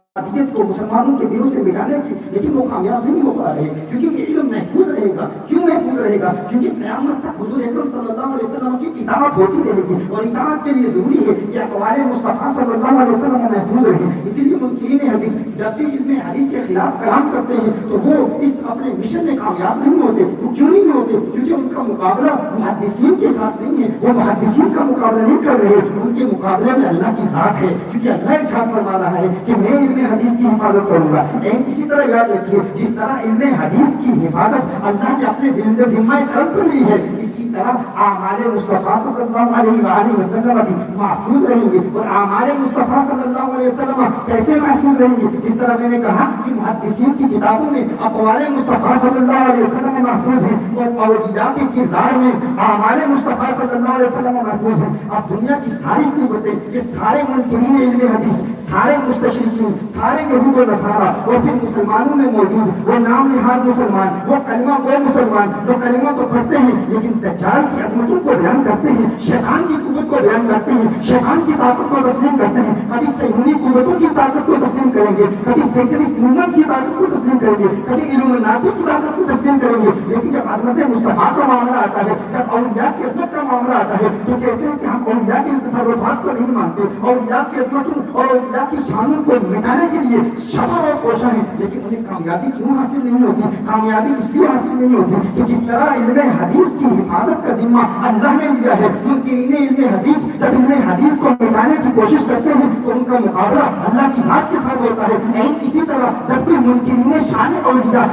کو مسلمانوں کے دلوں سے مٹانے کی، لیکن وہ کامیاب نہیں ہو پا رہے کیونکہ یہ علم محفوظ رہے گا. کیوں محفوظ رہے گا؟ کیونکہ قیامت تک حضور اکرم صلی اللہ علیہ وسلم کی اطاعت ہوتی رہے گی، اور اطاعت کے لیے ضروری ہے کہ اقوال مصطفیٰ صلی اللہ علیہ وسلم محفوظ رہیں. اسی لیے منکرین حدیث جب بھی علم حدیث کے خلاف کلام کرتے ہیں تو وہ اس اپنے مشن میں کامیاب نہیں ہوتے. وہ کیوں نہیں ہوتے؟ کیونکہ ان کا مقابلہ محدثین کے ساتھ نہیں ہے، وہ محدثین کا مقابلہ نہیں کر رہے، ان کے مقابلے میں اللہ کی ذات ہے. کیونکہ اللہ ارشاد فرما رہا ہے کہ میں علم حدیث کی حفاظت کروں گا. اسی طرح یاد رکھیے جس طرح علم حدیث کی حفاظت اللہ نے اپنے ذمہ کرم پر لی ہے، اسی طرح اعمال مصطفیٰ صلی اللہ علیہ وآلہ وسلم بھی محفوظ رہیں گے. اور اعمال مصطفیٰ صلی اللہ علیہ وسلم کیسے محفوظ رہیں گے؟ جس طرح میں نے کہا کہ محدثین کی کتابوں میں اقوال مصطفیٰ صلی اللہ علیہ وسلم محفوظ ہیں اور اولیاء کے کردار میں اعمال مصطفیٰ صلی اللہ علیہ وسلم محفوظ ہیں. اب دنیا کی ساری قوتیں، یہ سارے منکرین علم حدیث، سارے مستشرقین، سارے یہود و نصارہ اور پھر مسلمانوں میں موجود وہ نام نہاد مسلمان، وہ کلمہ گو مسلمان جو کلمہ تو پڑھتے ہیں لیکن دجال کی عظمتوں کو بیان کرتے ہیں، شیطان کی قوت کو بیان کرتے ہیں، شیطان کی طاقت کو تسلیم کرتے ہیں. کبھی صہیونی قوتوں کی طاقت کو تسلیم کریں گے، کبھی سیکولرسٹ موومنٹس کی طاقت کو تسلیم کریں گے، کبھی علومناتی کی طاقت کو تسلیم کریں گے. لیکن جب عظمت مصطفیٰ کا معاملہ آتا ہے، جب اولیاء کی عظمت کا معاملہ آتا ہے تو کہتے ہیں کہ ہم اولیاء کے تصرفات کو نہیں مانتے، اولیاء کی عظمتوں اور اولیاء کی شانوں کو مٹانے کے لیے شب و روز کوشاں ہیں. لیکن انہیں کامیابی کیوں حاصل نہیں ہوتی؟ کامیابی اس لیے حاصل نہیں ہوتی کہ جس طرح علم حدیث کی حفاظت کا ذمہ اللہ نے لیا ہے، منکرین علم حدیث جب علم حدیث کو مٹانے کی کوشش کرتے ہیں تو ان کا مقابلہ اللہ کی ذات کے ساتھ ہوتا ہے. اسی طرح جب کوئی منکرین شان اولیاء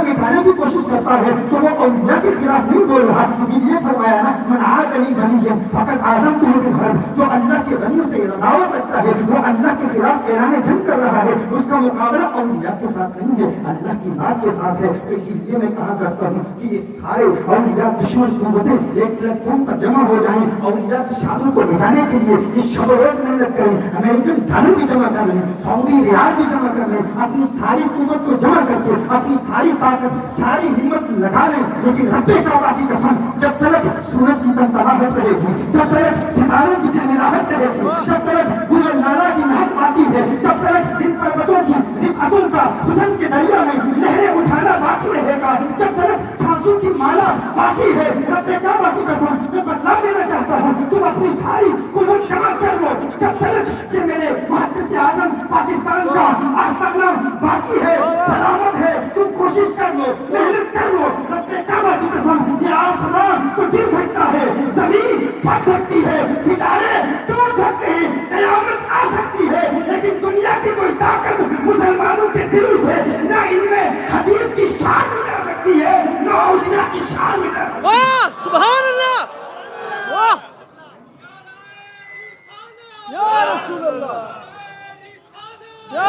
مٹانے کی کوشش کرتا ہے تو وہ اولیاء کے خلاف نہیں بول رہا. اسی لیے فرمایا نا من عاد لی ولیًا فقد آذنتہ بالحرب، جو اللہ کے ولیوں سے عداوت رکھتا ہے وہ اللہ کے خلاف اعلان جنگ کر رہا ہے. اس کا مقابلہ اولیاء کے ساتھ نہیں ہے، اللہ کی ذات کے ساتھ ہے. تو اسی لیے میں کہا کرتا ہوں کہ یہ سارے اولیاء دشمن قوتیں ایک پلیٹ فارم پر جمع ہو جائیں، اولیاء کی شانوں کو مٹانے کے لیے یہ شب و روز محنت کریں، امریکن ڈالر بھی جمع کر لیں، سعودی ریال بھی جمع کر لیں، اپنی ساری قوت کو جمع کر کے اپنی ساری طاقت ساری ہمت لگا لیں. لیکن رب کعبہ کی قسم جب تک سورج کی تمطراہٹ رہے گی، جب تک ستاروں کی چلملاہٹ رہے گی، جب تک گل نالا کی مہک آتی ہے، جب تک ان پروتوں کی رفعتوں کا حسن کے دریا میں لہریں اٹھانا باقی رہے گا، جب تک سانسوں کی مالا باقی ہے، رب کعبہ کی قسم میں بتلا دینا چاہتا ہوں تم اپنی ساری قوت جمع کر لو. جب تک کہ میرے محدث اعظم پاکستان کا آستانہ باقی ہے، سلامت ہے، تم کوشش کر لو، محنت کر لو. رب کعبہ کی قسم یہ آسمان تو گر سکتا ہے، زمین پھٹ سکتی ہے، ستارے ٹوٹ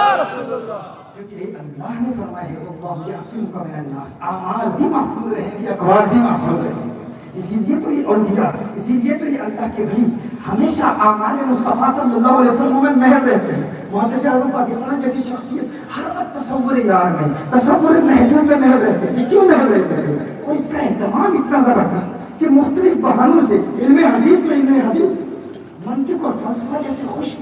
کیونکہ اللہ نے فرمایا ہے واللہ یعصمک من الناس، اعمال بھی محفوظ رہیں گے، اقوال بھی محفوظ رہیں گے۔ اسی لیے تو یہ اولیاء، اسی لیے تو یہ اللہ کے ولی ہمیشہ اعمال مصطفیٰ صلی اللہ علیہ وسلم میں محب رہتے ہیں۔ محدث اعظم پاکستان جیسی شخصیت ہر وقت تصور یار میں، تصور محبوب میں محب رہتے ہیں۔ کیوں محب رہتے ہیں؟ اور اس کا اہتمام اتنا زبردست کہ مختلف بہانوں سے علم حدیث تو علم حدیث، منطق اور فلسفہ جیسے خوش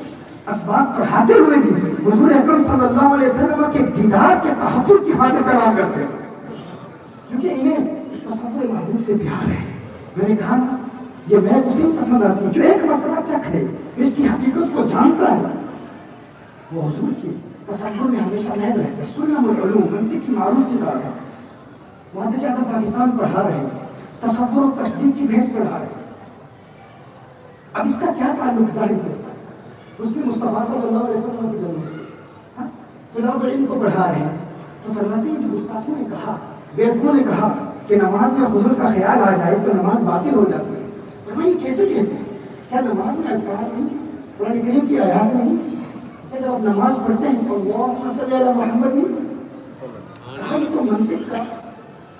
اسباب پڑھاتے ہوئے بھی حضور اکرم صلی اللہ علیہ وسلم کے دیدار کے تحفظ کی خاطر کلام کرتے ہیں، کیونکہ انہیں تصور محبوب سے پیار ہے۔ میں نے کہا یہ محب اسی پسند آتی ہے جو ایک مرتبہ چکھ لے، اس کی حقیقت کو جانتا ہے، وہ حضور کے تصور میں ہمیشہ محب رہتا ہے۔ سلم العلوم منطق کی معروف کتاب ہے، محدث اعظم پاکستان پڑھا رہے ہیں، تصور و تصدیق کی بحث پڑھا رہے ہیں۔ اب اس کا کیا تعلق ظاہر ہوتا ہے؟ اس میں مصطفیٰ صلی اللہ علیہ وسلم کی جنم سے طلاب علم کو پڑھا رہے ہیں، تو فرماتے ہیں جو گستاخوں نے کہا، بیدوں نے کہا کہ نماز میں حضور کا خیال آ جائے تو نماز باطل ہو جاتی ہے۔ فرمایا یہ کیسے کہتے ہیں؟ کیا نماز میں اذکار نہیں ہے؟ قرآن کریم کی آیات نہیں؟ کہ جب آپ نماز پڑھتے ہیں تو اللہم صلی علی محمد نہیں؟ کہا یہ تو منطق کا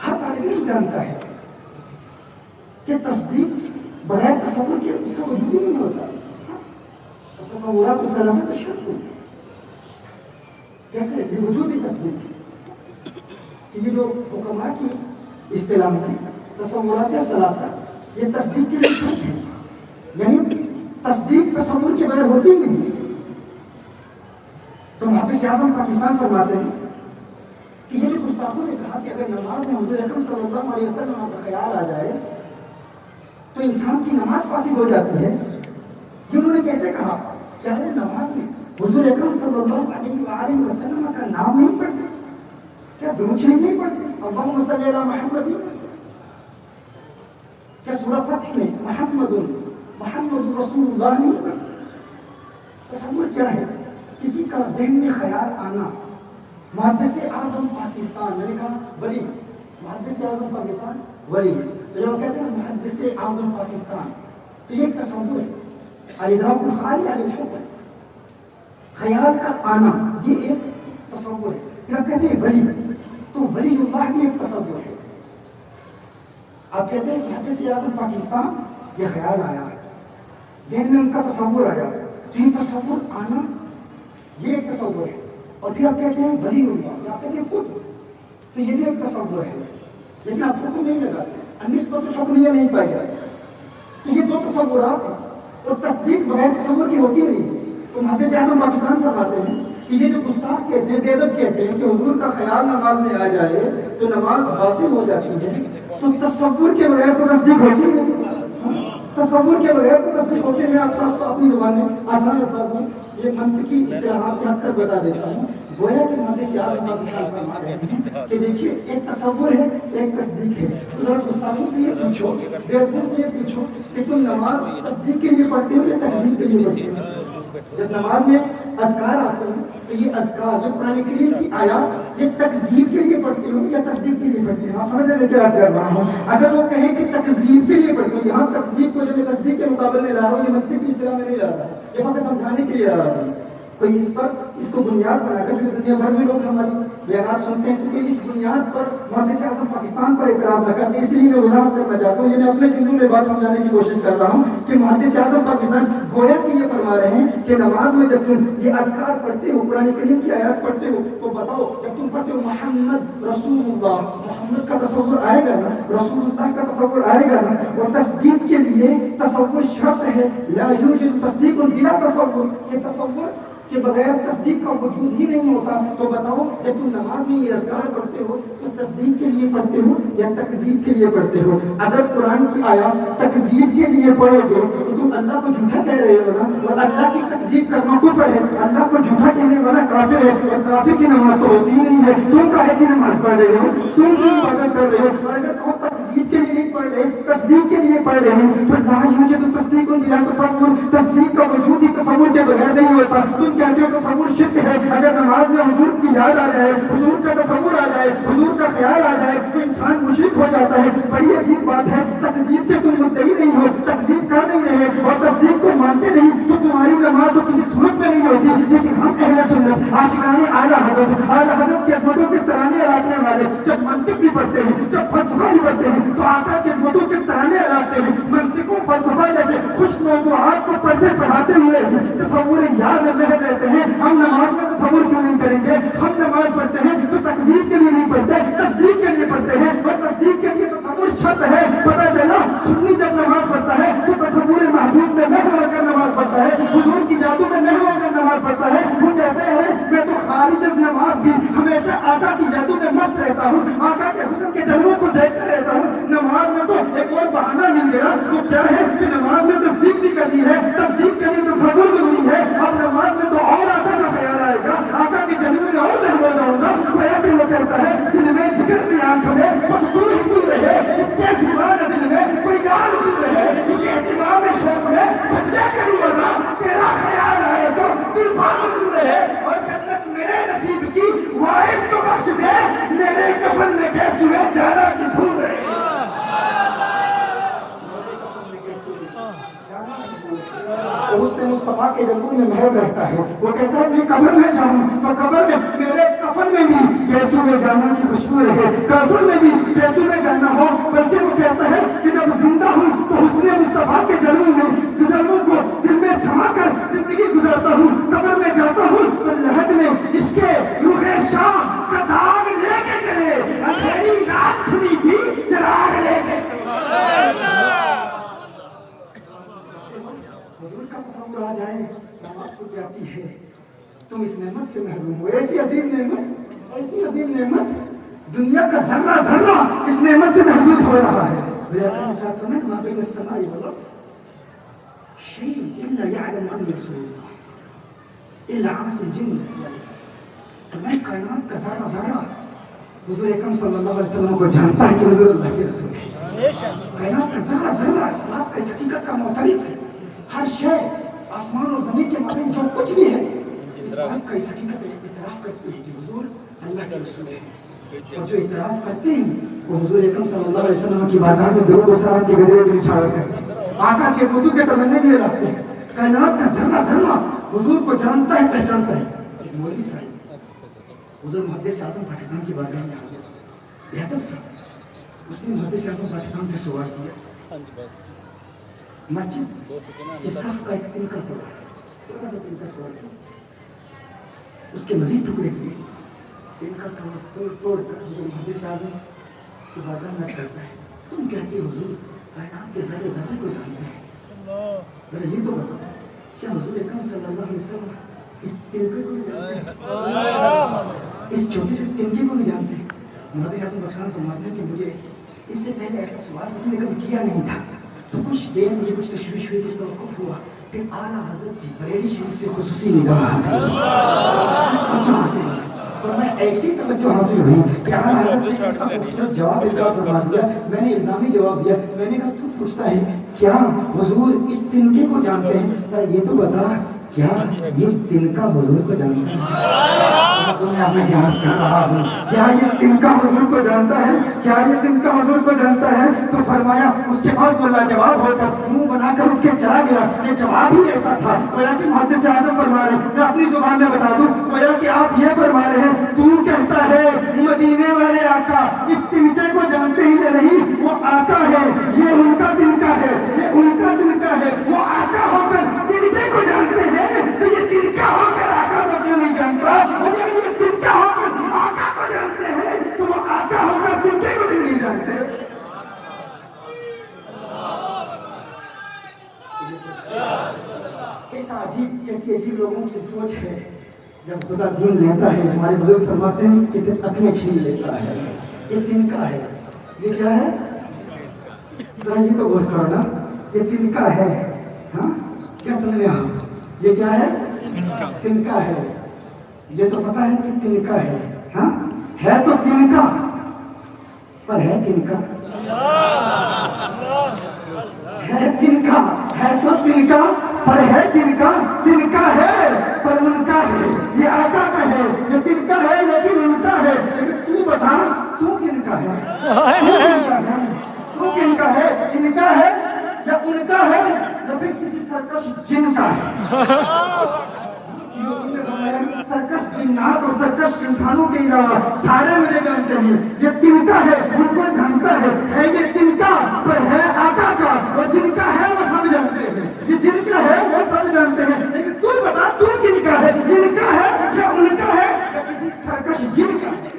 ہر طالب علم جانتا ہے کہ تصدیق بغیر تصور کے اس کا وجود ہی نہیں ہوتا۔ تصورات تو سلاسل شرط ہوتی ہے، کیسے یہ وجودی تصدیق کہ یہ جو حکماء کی اصطلاح ہے تصورات سلاسل، یہ تصدیق کے لیے شرط ہے، یعنی تصدیق تصور کے بغیر ہوتی ہی نہیں۔ تو محدث اعظم پاکستان فرماتے ہیں کہ یہ جو گستاخوں نے کہا کہ اگر نماز میں حضور اکرم صلی اللہ علیہ وسلم کا خیال آ جائے تو انسان کی نماز فاسد ہو جاتی ہے، یہ انہوں نے کیسے کہا؟ کیا وہ نماز میں حضور اکرم صلی اللہ علیہ وسلم کا نام نہیں پڑھتے؟ کیا درود شریف نہیں پڑھتے؟ اللہم صلی علی محمد؟ کیا سورہ فتح میں محمد رسول اللہ نہیں پڑھتے؟ تصور کیا ہے؟ کسی کا ذہن میں خیال آنا، محدث اعظم پاکستان، میں نے کہا ولی، محدث اعظم پاکستان ولی، تو جب کہتے ہیں محدث اعظم پاکستان تو یہ ایک تصور ہے، الادراک الخالی عن الحکم، خیال کا آنا یہ ایک تصور ہے۔ پھر آپ کہتے ہیں ولی، تو ولی اللہ بھی ایک تصور ہے۔ آپ کہتے ہیں محدث اعظم پاکستان یہ خیال آیا، ذہن میں ان کا تصور آیا، تو یہ تصور آنا یہ ایک تصور ہے۔ اور پھر آپ کہتے ہیں ولی اللہ، آپ کہتے ہیں قطب، تو یہ بھی ایک تصور ہے، لیکن آپ حکم نہیں لگاتے، نسبت الحکمیہ نہیں پائی جاتی۔ تو یہ دو تصورات ہیں اور تصدیق بغیر تصور کی ہوتی نہیں ہے۔ تو محدث اعظم پاکستان فرماتے ہیں کہ یہ جو گستاخ کہتے ہیں، بے ادب کہتے ہیں کہ حضور کا خیال نماز میں آ جائے تو نماز باطل ہو جاتی ہے، تو تصور کے بغیر تو تصدیق ہوتی نہیں، تصور کے بغیر تو تصدیق ہوتی ہے۔ میں آپ کو اپنی زبان میں آسان الفاظ میں یہ منطقی اصطلاحات سے ہٹ کر بتا دیتا ہوں۔ گویا کہ محدث اعظم پاکستان فرما رہے ہیں کہ دیکھیے ایک تصور ہے، ایک تصدیق ہے۔ تو ذرا گستاخوں سے یہ پوچھو، بیوقوفوں سے یہ پوچھو کہ تم نماز تصدیق کے لیے پڑھتے ہو یا تکذیب کے لیے پڑھتے ہو؟ جب نماز میں اذکار آتے ہیں تو یہ اذکار جو قرآن کریم کی آیات یہ تکذیب کے لیے پڑھتے ہو یا تصدیق کے لیے پڑھتے ہیں؟ آپ سمجھ رہے ہیں کیا عرض کر رہا ہوں؟ اگر وہ کہیں کہ تکذیب کے لیے پڑھتے ہو، یہاں تکذیب کو جو میں تصدیق کے مقابلے میں لا رہا ہوں یہ منطق کی اصطلاح میں نہیں لا رہا، یہ فقط سمجھانے کے لیے لا رہا ہوں۔ کوئی اس پر اس کو بنیاد بنا کر جو دنیا بھر میں لوگ ہماری بیانات سنتے ہیں، تو اس بنیاد پر محدث اعظم پاکستان پر اعتراض نہ کرتے، اس لیے میں وضاحت کرنا چاہتا ہوں، یہ میں اپنے جملوں میں بات سمجھانے کی کوشش کر رہا ہوں کہ محدث اعظم پاکستان گویا کہ یہ فرما رہے ہیں کہ نماز میں جب تم یہ اذکار پڑھتے ہو، قرآن کریم کی آیات پڑھتے ہو، تو بتاؤ جب تم پڑھتے ہو محمد رسول اللہ، محمد کا تصور آئے گا نا، رسول اللہ کا تصور آئے گا نا، اور تصدیق کے لیے تصور شرط ہے، لا یوجد تصدیق بلا تصور، کہ تصور کے بغیر تصدیق کا وجود ہی نہیں ہوتا۔ تو بتاؤ جب تم نماز میں یہ اذکار پڑھتے ہو تو تصدیق کے لیے پڑھتے ہو یا تکذیب کے لیے پڑھتے ہو؟ اگر قرآن کی آیات تکذیب کے لیے پڑھو گے تو تم اللہ کو جھوٹا کہہ رہے ہو نا، اور اللہ کی تکذیب کرنا کفر ہے، اللہ کو جھوٹا کہنے والا کافر ہے، اور کافر کی نماز تو ہوتی ہی نہیں ہے۔ تم کاہے کی نماز پڑھ رہے ہو؟ تم کی عبادت کر رہے ہو؟ اور اگر تم تکذیب کے لیے نہیں پڑھ رہے، تصدیق کے لیے پڑھ رہے ہیں تو لا یوجد تصدیق بلا تصور، تصدیق کا وجود ہی تصور کے بغیر نہیں ہوتا۔ تم کہتے ہو تصور شرک ہے، اگر نماز میں حضور کی یاد آ جائے، حضور کا تصور آ جائے، حضور کا خیال آ جائے تو انسان مشرک ہو جاتا ہے۔ بڑی عجیب بات ہے، تکذیب کے تم مدعی نہیں ہو، تکذیب کر نہیں رہے اور تصدیق کو مانتے نہیں، تو تمہاری نماز تو کسی صورت میں نہیں ہوتی, لیکن ہم اہل سنت عاشقان اعلیٰ حضرت کی عظمتوں کے ترانے الاپنے والے جب منطق بھی پڑھتے ہیں, جب فلسفہ بھی پڑھتے ہیں, تو آقا کی عظمتوں کے ترانے الاپتے ہیں. منطق و فلسفہ جیسے خشک موضوعات کو پڑھاتے ہوئے تصور یار میں محو رہتے ہیں. ہم نماز میں تصور کیوں نہیں کریں گے؟ ہم نماز پڑھتے ہیں تو تکذیب کے لیے نہیں پڑھتے, تصدیق کے لیے پڑھتے ہیں, اور تصدیق کے لیے تصور شرط ہے. پتہ چلا سنی جب نماز پڑھتا ہے تو تصور محبوب میں محو ہو کر نماز پڑھتا ہے, حضور کی جادو میں محو ہو کر نماز پڑھتا ہے. وہ کہتے ہیں میں تو خارج از نماز بھی ہمیشہ آقا کی جادو میں مست رہتا ہوں, آقا کے حسن کے جلووں کو دیکھتا رہتا ہوں. نماز میں تو ایک اور بہانہ مل گیا, وہ کیا ہے کہ نماز میں تصدیق بھی کرنی ہے, تصدیق کے لیے تصور ضروری ہے. اب نماز میں تو اور آقا کا خیال آئے گا, آقا کے جلوے میں اور محو ہو جاؤں گا. وہ کہتا ہے دل میں جگر میں آنکھ میں بس تو ہی تو رہے, اس کے سوا نہ دل میں کوئی یار سن رہے, اس اعتبار میں شوق میں سجدہ کروں بنا, تیرا خیال آئے تو دل بامزور رہے, اور جنت میرے نصیب کی وارث کو بخش دے, میرے کفن میں کیسے ہوئے جانا کی بھول رہے. اس نے مصطفیٰ کے جلووں میں محو رہتا ہے. وہ کہتا ہے میں قبر میں جاؤں تو قبر میں میرے کفن میں بھی گیسوں میں جانا کی خوشبو رہے, کفن میں بھی گیسوں میں جانا ہو. بلکہ وہ کہتا ہے کہ جب زندہ ہوں تو حسن مصطفیٰ کے جلووں کو دل میں سما کر زندگی گزارتا ہوں. قبر میں جاتا ہوں تو لحد میں عشق رخ شاہ کا داغ لے کے چلے, اندھیری رات سنی تھی چراغ لے کے. حضور کا تصور آ جائے نماز کو جاتی ہے, تم اس نعمت سے محروم ہو. ایسی عظیم نعمت دنیا کا ذرہ ذرہ اس نعمت سے محسوس ہو رہا ہے. ما بین السماء والارض شیء الا یعلم عنه رسول اللہ الا عاص الجن والانس. تمام کائنات کا ذرہ ذرہ حضور اکرم صلی اللہ علیہ وسلم کو جانتا ہے کہ حضور اللہ کے رسول ہے. کائنات کا ذرہ ذرہ اس بات کا, اس حقیقت کا معترف ہے. ہر شے آسمان اور زمین کے مابین جو کچھ بھی ہے اس بات کا, اس حقیقت اعتراف کرتے ہیں کہ حضور اللہ کے رسول ہے. اور جو اعتراف کرتے ہیں وہ حضور اکرم صلی اللہ علیہ وسلم کی بارگاہ میں درود و سلام کے گجرے میں اشارہ کرتے ہیں, آقا کی عظمتوں کے تمنے بھی رکھتے ہیں. کائنات کا ذرہ ذرہ حضور کو جانتا ہے, پہچانتا ہے. ایک مولوی صاحب حضور محدث اعظم پاکستان کی بارگاہ میں حاضر بیادب تھا. اس نے محدث اعظم پاکستان سے سوال کیا, مسجد کے صف کا ایک تنکا توڑا, تھوڑا سا تنکا توڑ کے اس کے مزید ٹکڑے کیے, تنکا توڑ کر حضور محدث اعظم کی بارگاہ میں کرتا ہے. تم کہتے ہو حضور کائنات کے ذرے ذرے کو جانتے ہیں, ذرا یہ تو بتاؤ کیا حضور اکرم صلی اللہ علیہ وسلم اس تنکے کو بھی جانتے ہیں, اس چھوٹے سے تنکے کو بھی جانتے ہیں؟ محدث اعظم پاکستان فرماتے ہیں کہ مجھے اس سے پہلے ایسا سوال کسی نے کبھی کیا نہیں تھا. تو کچھ دیر مجھے کچھ تشویش ہوئی, کچھ توقف ہوا, پھر اعلیٰ حضرت کی بریلی شریف سے خصوصی نگاہ حاصل ہوئی, اور میں ایسی توجہ حاصل ہوئی کہ اعلیٰ حضرت نے ایسا خوبصورت جواب القاء فرما دیا. میں نے الزامی جواب دیا, میں نے کہا تو پوچھتا ہے کیا حضور اس تنکے کو جانتے ہیں؟ یہ تو بتا کیا یہ تنکا حضور کو جانتا ہے؟ میں جہاز کر رہا ہوں, کیا یہ تنکا حضور کو جانتا ہے؟ کیا یہ تنکا حضور کو جانتا ہے؟ تو فرمایا. اس کے بعد وہ لاجواب ہو کر منہ بنا کر اٹھ کے چلا گیا. یہ جواب ہی ایسا تھا گویا کہ محدث اعظم فرما رہے ہیں, میں اپنی زبان میں بتا دوں, گویا کہ آپ یہ فرما رہے ہیں تو کہتا ہے مدینے والے آقا اس تنکے کو جانتے ہی نہیں, وہ آقا ہے, یہ ان کا تنکا ہے, یہ ان کا تنکا ہے. وہ آقا ہو کر تنکے کو جانتے ہیں تو یہ تنکا ہو کر آقا کو کیوں نہیں جانتا؟ یہ تنکا ہو کر آقا کو جانتے ہیں تو وہ آقا ہو کر تنکے کو کیوں نہیں جانتے؟ کیسی عجیب لوگوں کی سوچ ہے. جب خدا دین لیتا ہے, ہمارے بزرگ فرماتے ہیں کہ پھر اپنے چھین لیتا ہے. یہ تنکا ہے, یہ کیا ہے؟ ذرا یہ تو غور کرو نا, یہ تنکا ہے. ہاں کیا سمجھ رہے آپ؟ یہ کیا ہے؟ تنکا ہے. یہ تو پتا ہے کہ تنکا ہے. ہاں ہے تو تنکا, پر ہے تنکا, ہے تنکا, ہے تو تنکا پر ہے تنکا. تنکا ہے پر ان کا ہے, یہ آقا کا ہے. یہ تنکا ہے لیکن ان کا ہے. لیکن تو بتا تو کن کا ہے؟ تو کن کا ہے؟ ان کا ہے یا ان کا ہے یا پھر کسی سرکش جن کا ہے؟ جنات اور سرکش انسانوں کے علاوہ سارے مجھے جانتے ہیں یہ تنکا ہے ان کو جانتا ہے یہ تنکا پر ہے آقا کا، اور جن کا ہے وہ سب جانتے ہیں، یہ جن کا ہے وہ سب جانتے ہیں، لیکن تو بتا تو کن کا ہے، ان کا ہے یا ان کا ہے یا کسی سرکش جن کا ہے؟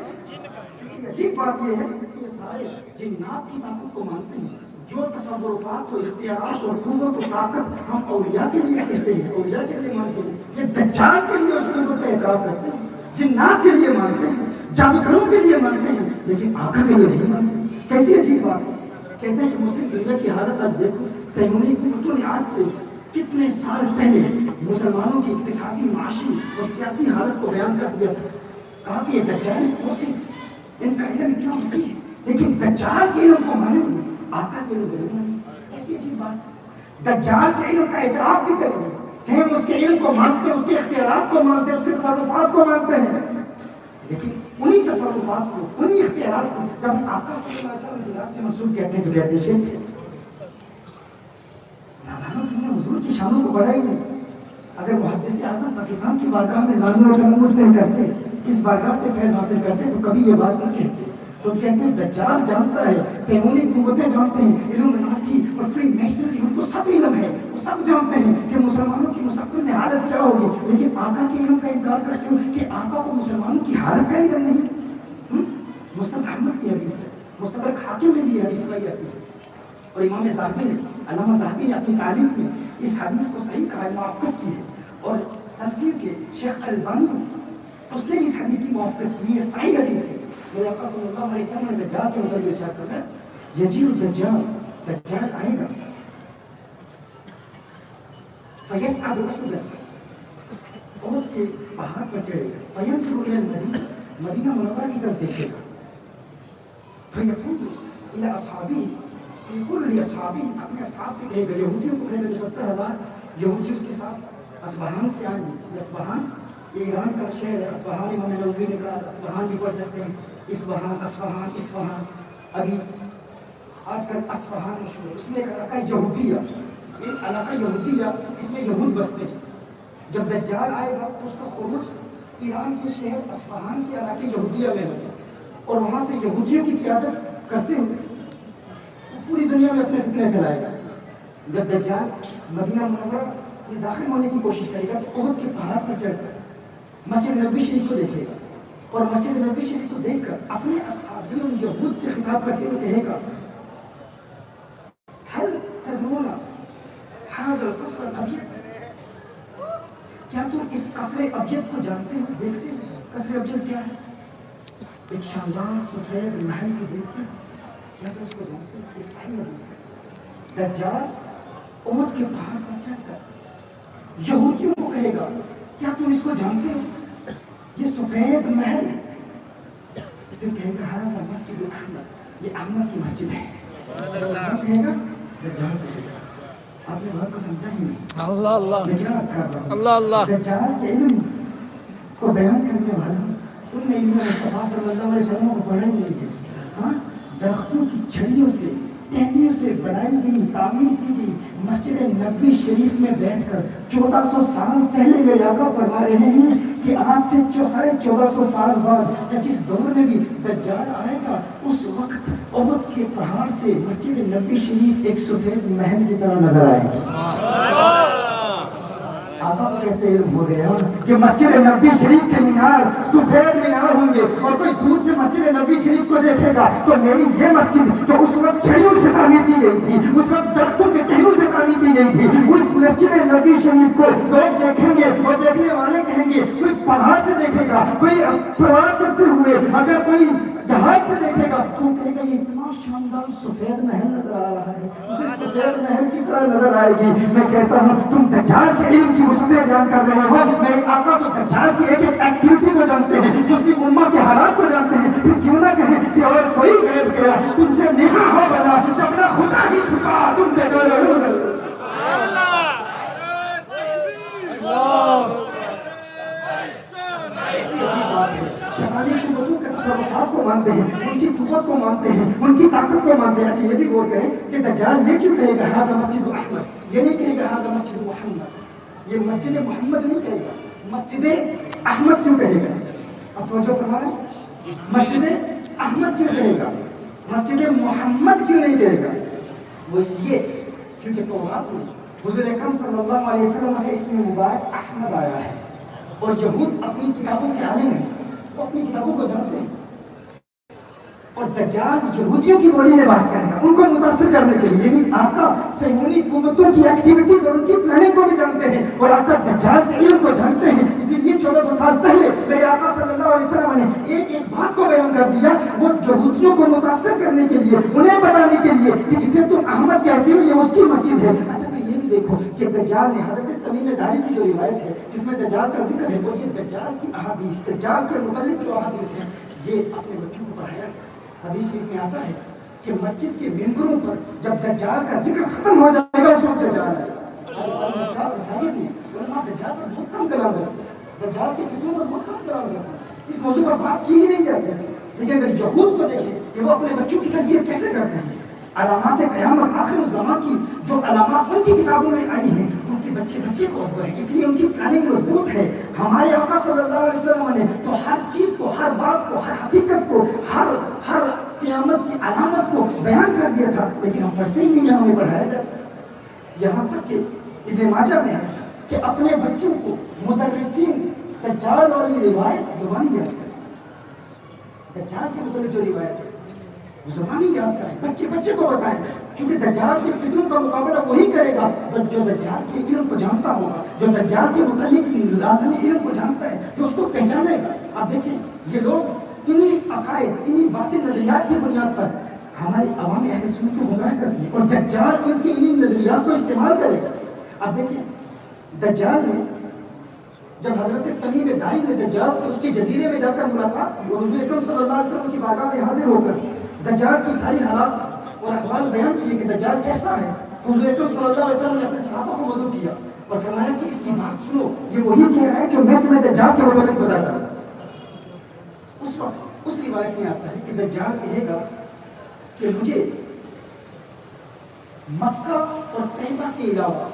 عجیب بات یہ ہے کہ یہ سارے جنات کی طاقت کو مانتے ہیں، جو تصورات و اختیارات اور قوت و طاقت ہم اولیاء کے لیے کہتے ہیں، اولیاء کے لیے مانتے ہیں، یہ دجال کے لیے اس قوت کا اعتراف کرتے ہیں، جنات کے لیے مانتے ہیں، جادوگروں کے لیے مانتے ہیں، لیکن آقا کے لیے نہیں مانتے۔ کیسی عجیب بات ہے۔ کہتے ہیں کہ مسلم دنیا کی حالت آج دیکھو، صہیونی قوتوں نے آج سے کتنے سال پہلے مسلمانوں کی اقتصادی، معاشی اور سیاسی حالت کو بیان کر دیا تھا، کہا کہ یہ دجال فورسز ان کا علم اتنا وسیع ہے، لیکن دجال کے علم کو مانیں گے، آقا کے علم کو نہیں مانیں۔ ایسی عجیب بات ہے۔ دجال کے علم کا اعتراف بھی کریں گے، ہم اس کے علم کو مانتے ہیں، اس کے اختیارات کو مانتے ہیں، اس کے تصرفات کو مانتے ہیں، لیکن انہی تصرفات کو، انہی اختیارات کو جب آقا صلی اللہ علیہ وسلم کی ذات سے منسوب کہتے ہیں تو کہتے ہیں شرک ہے۔ نادانوں تم نے حضور کی شانوں کو بڑھائی نہیں۔ اگر محدث اعظم پاکستان کی بارگاہ میں ضامن و تلمس نہیں کرتے، اس بارگاہ سے فیض حاصل کرتے تو کبھی یہ بات نہ کہتے۔ تو کہتے ہیں دجال جانتا ہے، سیمونی قوتیں جانتے ہیں، علومناٹی اور فری میسنری ان کو سب علم ہے، وہ سب جانتے ہیں کہ مسلمانوں کی مستقبل میں حالت کیا ہوگی، لیکن آقا کے علم کا انکار کرتے ہو کہ آقا کو مسلمانوں کی حالت کا علم نہیں۔ مستدرک احمد کی حدیث ہے، مستدرک حاکم میں بھی حدیث پائی جاتی ہے، اور امام ذہبی نے، علامہ ذہبی نے اپنی تعلیق میں اس حدیث کو صحیح کہا ہے، موافقت کی ہے، اور سلفیوں کے شیخ البانی اس نے بھی اس حدیث کی موافقت کی ہے، صحیح حدیث ہے۔ میرے آقا صلی اللہ علیہ وسلم نے دجال کے متعلق ارشاد فرمایا، یجیء الدجال، دجال آئے گا، فیصعد احدا، احد کے پہاڑ پر چڑھے گا، فینظر الی المدینہ، مدینہ منورہ کی طرف دیکھے گا، فیقول الی اصحابہ، فیقول لاصحابہ، اپنے اصحاب سے کہے گا، یہودیوں کو کہے گا جو 70,000 یہودی اس کے ساتھ اسبہان سے آئیں گے۔ اسبہان یہ ایران کا شہر ہے، اسبہان امام نووی نے کہا، اسبہان بھی پڑھ سکتے ہیں، اصفہان، اصفہان، ابھی آج کل اصفہان مشہور ہے، اس میں ایک علاقہ یہودیہ، یہ علاقہ یہودیہ، اس میں یہود بستے ہیں۔ جب دجال آئے گا تو اس کا خروج ایران کے شہر اصفہان کے علاقے یہودیہ میں ہوگا، اور وہاں سے یہودیوں کی قیادت کرتے ہوئے وہ پوری دنیا میں اپنے فتنے پھیلائے گا۔ جب دجال مدینہ منورہ میں داخل ہونے کی کوشش کرے گا تو احد کے پہاڑ پر چڑھ کر مسجد نبوی شریف کو دیکھے گا، اور مسجد نبوی شریف کو دیکھ کر اپنے اصحابیوں یہود سے خطاب کرتے ہوئے کہے گا، هل تدرون هذا القصر الابيض، کیا تم اس قصر ابیض کو جانتے ہو، دیکھتے ہو؟ قصر ابیض کیا ہے؟ ایک شاندار سفید محل کو دیکھتے ہو، کیا تم اس کو جانتے ہو؟ یہ صحیح حدیث ہے۔ دجال احد کے پہاڑ پر چڑھ کر یہودیوں کو کہے گا، کیا تم اس کو جانتے ہو؟ یہ سفید محل، پھر کہے گا ہذا مسجد احمد، یہ احمد کی مسجد ہے۔ کون کہے گا؟ دجال کہے گا۔ آپ نے بات کو سمجھا ہی نہیں۔ اللہ اللہ میں کیا عرض کر رہا ہوں؟ اللہ اللہ دجال کے علم کو بیان کرنے والا تم نے علم مصطفیٰ صلی اللہ علیہ وسلم کو پڑھا ہی نہیں ہے۔ ہاں، درختوں کی چھڑیوں سے، ٹہنیوں سے بنائی گئی، تعمیر کی گئی مسجد نبوی شریف میں بیٹھ کر 1400 سال پہلے میرے آقا فرما رہے ہیں کہ آج سے 1450 سال بعد یا جس دور میں بھی دجال آئے گا، اس وقت احد کے پہاڑ سے مسجد نبوی شریف ایک سفید محل کی طرح نظر آئے گی۔ آقا کو کیسے علم ہو گیا کہ مسجد نبوی شریف کے مینار سفید مینار ہوں گے، اور کوئی دور سے مسجد نبوی شریف کو دیکھے گا تو میری یہ مسجد جو اس وقت چھڑیوں سے تعمیر کی گئی تھی، اس وقت درختوں کے ٹہنوں سے تعمیر کی گئی تھی، اس مسجد نبوی شریف کو لوگ دیکھیں گے اور دیکھنے والے کہیں گے، کوئی پہاڑ سے دیکھے گا، کوئی پرواز کرتے ہوئے اگر کوئی جہاز سے دیکھے گا تو کہے گا یہ اتنا شاندار سفید محل نظر آ رہا ہے، اسے سفید محل کی طرح نظر آئے گی۔ میں کہتا ہوں تم دجال کے علم کی وسعتیں بیان کر رہے ہو، میرے آقا تو دجال کی ایک ایک ایکٹیویٹی کو جانتے ہیں، مسلم امت کے حالات کو جانتے ہیں، پھر کیوں نہ کہیں کہ اور کوئی غیب گیا تم سے نہا ہو بنا، جب نہ خدا ہی چھپا تم سے ڈرو۔ شیطانی قوتوں کے تصرفات کو مانتے ہیں، ان کی قوت کو مانتے ہیں، ان کی طاقت کو مانتے ہیں۔ اچھا یہ بھی غور کریں کہ دجال یہ کیوں کہے گا ھذا مسجد احمد، یہ نہیں کہے گا ھذا مسجد محمد، یہ مسجد محمد نہیں کہے گا، مسجد احمد کیوں کہے گا؟ اب توجہ فرما رہے ہیں؟ مسجد احمد کیوں کہے گا؟ مسجد محمد کیوں نہیں کہے گا؟ وہ اس لیے کیونکہ تورات میں حضور اکرم صلی اللہ علیہ وسلم کا اسم مبارک احمد آیا ہے، اور یہود اپنی کتابوں کے عالم ہیں، وہ اپنی کتابوں کو جانتے ہیں، اور دجال یہودیوں کی بولی میں بات کرے گا ان کو متاثر کرنے کے لیے، یعنی آقا صہیونی قوتوں کی ایکٹیویٹیز اور ان کی پلاننگ کو بھی جانتے ہیں، اور آقا دجال کے علم کو جانتے ہیں، اسی لیے 1400 سال پہلے میرے آقا صلی اللہ علیہ وسلم نے ایک ایک بات کو بیان کر دیا، وہ یہودیوں کو متاثر کرنے کے لیے، انہیں بتانے کے لیے کہ جسے تم احمد کہتے ہو یہ اس کی مسجد ہے۔ اچھا تو یہ بھی دیکھو کہ دجال نے حضرت تمیم داری کی جو روایت ہے جس میں دجال کا ذکر ہے، اور یہ دجال کی احادیث، دجال کے متعلق جو احادیث ہیں، یہ اپنے بچوں کو پڑھایا۔ حدیث میں آتا ہے کہ مسجد کے ممبروں پر جب دجال کا ذکر ختم ہو جائے گا اس وقت دجال ہے۔ مساجد میں علماء دجال پر بہت کم کلام کرتے ہیں، دجال کے فتنوں پر بہت کم کلام کرتے ہیں، اس موضوع پر بات کی ہی نہیں جاتی ہے۔ لیکن اگر یہود کو دیکھیں کہ وہ اپنے بچوں کی تربیت کیسے کرتے ہیں، علامات قیامت آخر الزمان کی جو علامات ان کی کتابوں میں آئی ہیں ان کے بچے بچے کو اثر ہے، اس لیے ان کی پلاننگ مضبوط ہے۔ ہمارے آقا صلی اللہ علیہ وسلم نے تو ہر چیز کو، ہر بات کو، ہر حقیقت کو، ہر قیامت کی علامت کو بیان کر دیا تھا، لیکن ہم پڑھتے ہی نہیں، ہمیں پڑھایا جاتا ہے۔ یہاں تک کہ ابن ماجہ میں ہے کہ اپنے بچوں کو مدرسین دجال والی روایت زبانی یاد کریں، دجال کے متعلق جو روایت ہے زبانی یاد کریں، بچے بچے کو بتائیں، کیونکہ دجال کے فتنوں کا مقابلہ وہی کرے گا جو دجال کے علم کو جانتا ہوگا، جو دجال کے متعلق لازمی علم کو جانتا ہے، جو اس کو پہچانے گا۔ آپ دیکھیں یہ لوگ انہی عقائد، انہی باطل نظریات کی بنیاد پر ہمارے عوام اہل سنت کو گمراہ کرتی ہے، اور دجال ان کے انہی نظریات کو استعمال کرے گا۔ اب دیکھیں دجال نے جب حضرت تمیم داری نے دجال سے اس کے جزیرے میں جا کر ملاقات کی اور حضور اکرم صلی اللہ علیہ وسلم کی بارگاہ میں حاضر ہو کر دجال کی ساری حالات اور احوال بیان کیے کہ دجال کیسا ہے، تو حضور اکرم صلی اللہ علیہ وسلم نے اپنے صحابہ کو مدعو کیا اور فرمایا کہ اس کی بات سنو، یہ وہی کہہ رہا ہے جو میں تمہیں دجال کے متعلق بتاتا ہوں۔ اس وقت اس روایت میں آتا ہے کہ دجال کہے گا کہ مجھے مکہ اور طیبہ کے علاوہ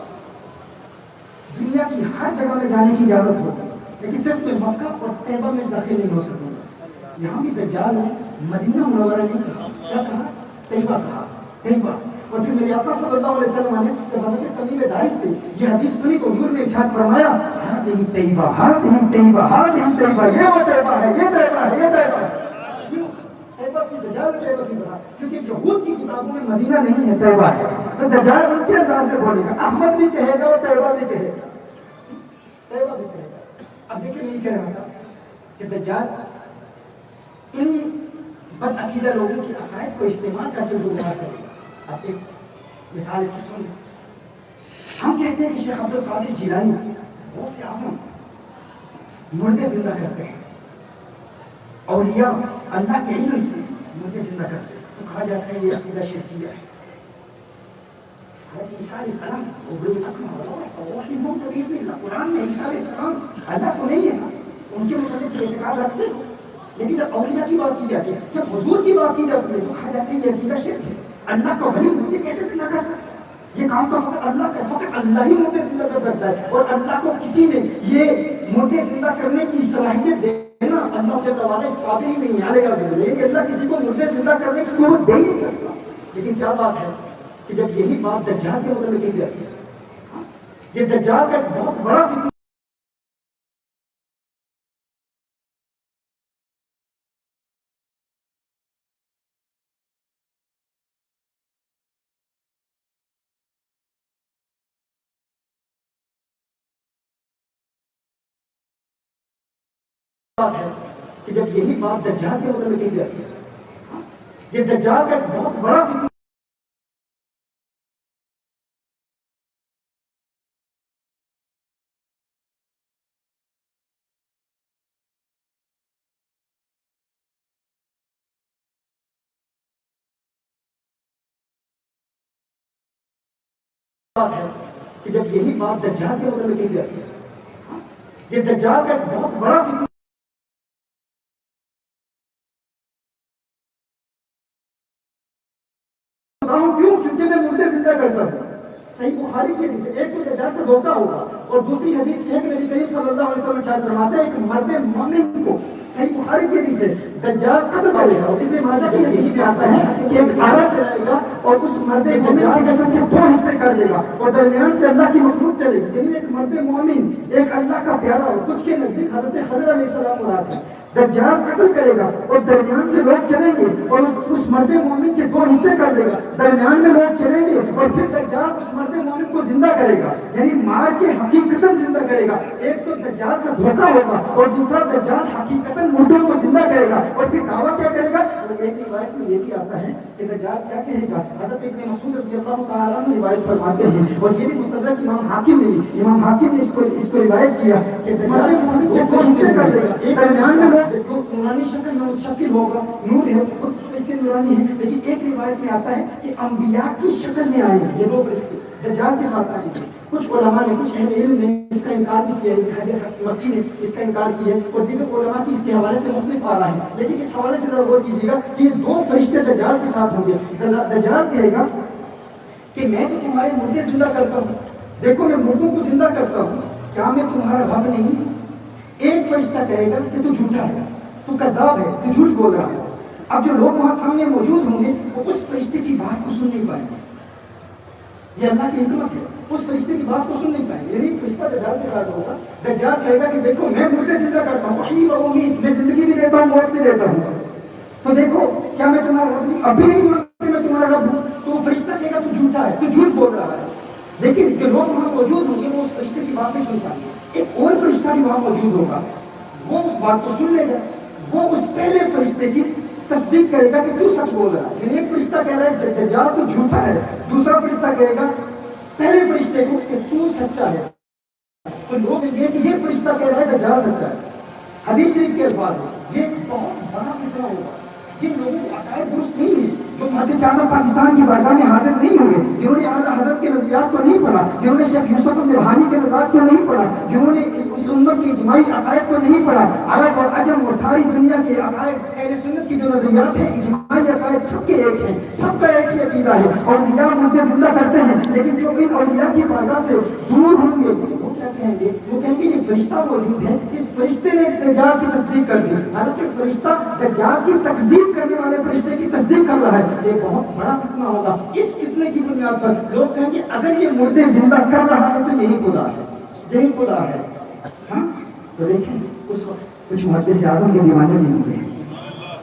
دنیا کی ہر جگہ میں جانے کی اجازت ہوتی ہے، لیکن صرف میں مکہ اور طیبہ میں داخل نہیں ہو سکوں گا۔ یہاں بھی دجال نے مدینہ منورہ نہیں کہا، کیا کہا؟ طیبہ کہا، طیبہ۔ اور پھر میرے آقا صلی اللہ علیہ وسلم نے جب حضرت تمیم داری سے یہ حدیث سنی تو حضور نے ارشاد فرمایا ہذہ طیبہ، ہذہ طیبہ، ہذہ طیبہ، یہ وہ طیبہ ہے، یہ طیبہ ہے، یہ طیبہ ہے۔ کیوں طیبہ کی دجال نے طیبہ کی کہا؟ کیونکہ یہود کی کتابوں میں مدینہ نہیں ہے، طیبہ ہے، تو دجال ان کے انداز میں بولے گا، احمد بھی کہے گا اور طیبہ بھی کہے گا، طیبہ بھی کہے گا۔ اب دیکھیں میں یہ کہہ رہا تھا کہ دجال انہی بد عقیدہ لوگوں کے عقائد کو استعمال کر کے گمراہ کرے گا۔ اب ایک مثال اس کی سنیں، ہم کہتے ہیں کہ شیخ عبد القادر جیلانی غوث اعظم مردے زندہ کرتے ہیں، اولیاء اللہ کے اذن سے مردے زندہ کرتے ہیں، تو کہا جاتا ہے یہ عقیدہ شرکیہ ہے۔ حضرت عیسیٰ علیہ السلام قرآن میں عیسیٰ علیہ السلام اللہ تو نہیں ہے، ان کے متعلق اعتقاد رکھتے ہو، لیکن جب اولیاء کی بات کی جاتی ہے، جب حضور کی بات کی جاتی ہے تو کہا جاتا ہے یہ عقیدہ شرک ہے۔ اللہ کا ولی مردے کیسے زندہ کر سکتا ہے؟ یہ کام تو فقط اللہ کا، فقط اللہ ہی مردے زندہ کر سکتا ہے، اور اللہ کو کسی نے یہ مردے زندہ کرنے کی صلاحیت دینا اللہ کے تعالیٰ اس قابل ہی نہیں ہے کہ اللہ کسی کو مردے زندہ کرنے کی قوت دے ہی نہیں سکتا۔ لیکن کیا بات ہے کہ جب یہی بات دجال کے متعلق کہی جاتی ہے، یہ دجال کا ایک بہت بڑا فتنہ بات ہے کہ جب یہی بات دجال کے متعلق کہی جاتی ہے، یہ دجال کا ایک بہت بڑا فتنہ بات ہے کہ جب یہی بات دجال کے متعلق کہی جاتی ہے، یہ دجال کا ایک بہت بڑا فتنہ بتاؤں کیوں؟ کیونکہ میں مردے زندہ کرتا ہوں۔ صحیح بخاری کی حدیث ہے. ایک تو دجال کا دھوکہ ہوگا اور دوسری حدیث یہ ہے کہ نبی کریم صلی اللہ علیہ وسلم شاید فرماتے ہیں ایک مرد مومن کو, صحیح بخاری کی حدیث ہے, دجال قتل کرے گا. ابن ماجہ کی حدیث میں آتا ہے کہ ایک آرا چلائے گا اور اس مرد مومن کے جسم کے 2 حصے کر دے گا اور درمیان سے اللہ کی مخلوق چلے گی. یعنی ایک مرد مومن, ایک اللہ کا پیارا, اور کچھ کے نزدیک حضرت خضر علیہ السلام مراد ہے. دجال قتل کرے گا اور درمیان سے لوگ چلیں گے اور اس مرد مومن کے 2 حصے کر دے گا. درمیان میں لوگ چلیں گے اور پھر دجال اس مرد مومن کو زندہ کرے گا, یعنی مار کے حقیقتاً زندہ کرے گا. ایک تو دجال کا دھوکہ ہوگا اور دوسرا دجال حقیقتاً مردوں کو زندہ کرے گا. اور پھر دعویٰ کیا کرے گا؟ اور ایک روایت میں یہ بھی آتا ہے کہ دجال کیا کہے گا. حضرت ابن مسعود رضی اللہ تعالیٰ عنہ روایت فرماتے ہیں, اور یہ بھی مستدرک امام حاکم نے بھی, امام حاکم نے اس کو روایت کیا کہ دجال کے 2 حصے کر دے گا. ایک درمیان میں جو نورانی شکل میں متشکل ہوگا, نور ہے, خود فرشتے نورانی ہے, لیکن ایک روایت میں آتا ہے کہ انبیاء کی شکل میں آئیں گے یہ 2 فرشتے دجال کے ساتھ آئیں گے. کچھ علماء نے, کچھ اہل علم نے اس کا انکار بھی کیا ہے, ابن حجر مکی نے اس کا انکار کیا ہے, اور دیگر علماء کی اس کے حوالے سے مختلف آ رہا ہے. لیکن اس حوالے سے ذرا غور کیجیے گا کہ یہ 2 فرشتے دجال کے ساتھ ہوں گے. دجال کہے گا کہ میں تو تمہارے مردے زندہ کرتا ہوں, دیکھو میں مردوں کو زندہ کرتا ہوں, کیا میں تمہارا رب نہیں؟ ایک فرشتہ کہے گا کہ تو جھوٹا ہے, تو کذاب ہے, تو جھوٹ بول رہا ہے. اب جو لوگ وہاں سامنے موجود ہوں گے وہ اس فرشتے کی بات کو سن نہیں پائیں گے. یہ اللہ کی حکمت ہے, اس فرشتے کی بات کو سن نہیں پائیں گے. یعنی فرشتہ دجال کے ساتھ ہوگا. دجال کہے گا کہ دیکھو میں مردے زندہ کرتا ہوں, وحی و امید, میں زندگی بھی دیتا ہوں, موت بھی دیتا ہوں, تو دیکھو کیا میں تمہارا رب نہیں؟ ابھی نہیں مانتے میں تمہارا رب ہوں. تو فرشتہ کہے گا تو جھوٹا ہے, تو جھوٹ بول رہا ہے. لیکن جو لوگ وہاں موجود ہوں گے وہ اس فرشتے کی بات نہیں سن پائیں گے. ایک اور فرشتہ بھی وہاں موجود ہوگا, وہ اس بات کو سن لے گا, وہ اس پہلے فرشتے کی تصدیق کرے گا کہ تو سچ بول رہا ہے. یعنی ایک فرشتہ کہہ رہا ہے دجال تو جھوٹا ہے, دوسرا فرشتہ کہے گا پہلے فرشتے کو کہ تو سچا ہے. تو لوگ کہیں گے کہ یہ فرشتہ کہہ رہا ہے دجال سچا ہے. حدیث شریف کے الفاظ ہیں. یہ بہت بڑا فتنہ ہوگا. جن لوگوں کے عقائد درست نہیں ہیں, جو محدث اعظم پاکستان کی بارگاہ میں حاضر نہیں ہوئے, جنہوں نے اعلیٰ حضرت کے نظریات کو نہیں پڑھا, جنہوں نے شیخ یوسف النبہانی کے نظریات کو نہیں پڑھا, جنہوں نے اس امت کے اجماعی عقائد کو نہیں پڑھا, عرب اور عجم اور ساری دنیا کے عقائد, اہل سنت کی جو نظریات ہیں اجماعی عقائد سب کے ایک ہیں, سب کا ایک ہی عقیدہ ہے. اولیاء مردے زندہ کرتے ہیں, لیکن جو ان اولیاء کی بارگاہ سے دور ہوں گے وہ کیا کہیں گے؟ وہ کہیں گے یہ فرشتہ موجود ہے, اس فرشتے نے دجال کی تصدیق کر دی. حالانکہ فرشتہ دجال کی تکذیب کرنے والے فرشتے کی تصدیق کر رہا ہے. یہ بہت بڑا فتنہ ہوگا. اس فتنے کی بنیاد پر لوگ کہیں گے اگر یہ مردے زندہ کر رہا ہے تو یہی خدا ہے, یہی خدا ہے. ہاں تو دیکھیں اس وقت کچھ محدث اعظم کے دیوانے بھی ہوں گے,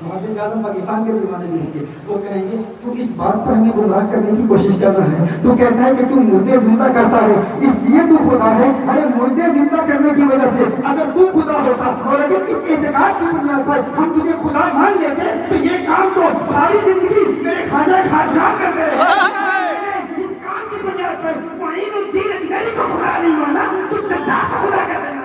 محدث اعظم پاکستان کے دیوانے بھی ہوں گے. وہ کہیں گے تو اس بات پر ہمیں گمراہ کرنے کی کوشش کر رہا ہے, تو کہتا ہے کہ تو مردے زندہ کرتا ہے اس لیے تو خدا ہے. ارے مردے زندہ کرنے کی وجہ سے اگر تو خدا ہوتا اور اگر اس اعتقاد کی بنیاد پر ہم تجھے خدا مان لیتے تو یہ کام تو ساری زندگی میرے خواجہ خواجگان کرتے رہے. اس کام کی بنیاد پر معین الدین اجمیری کو خدا نہیں مانا, تو دجال کو خدا کہتے ہیں.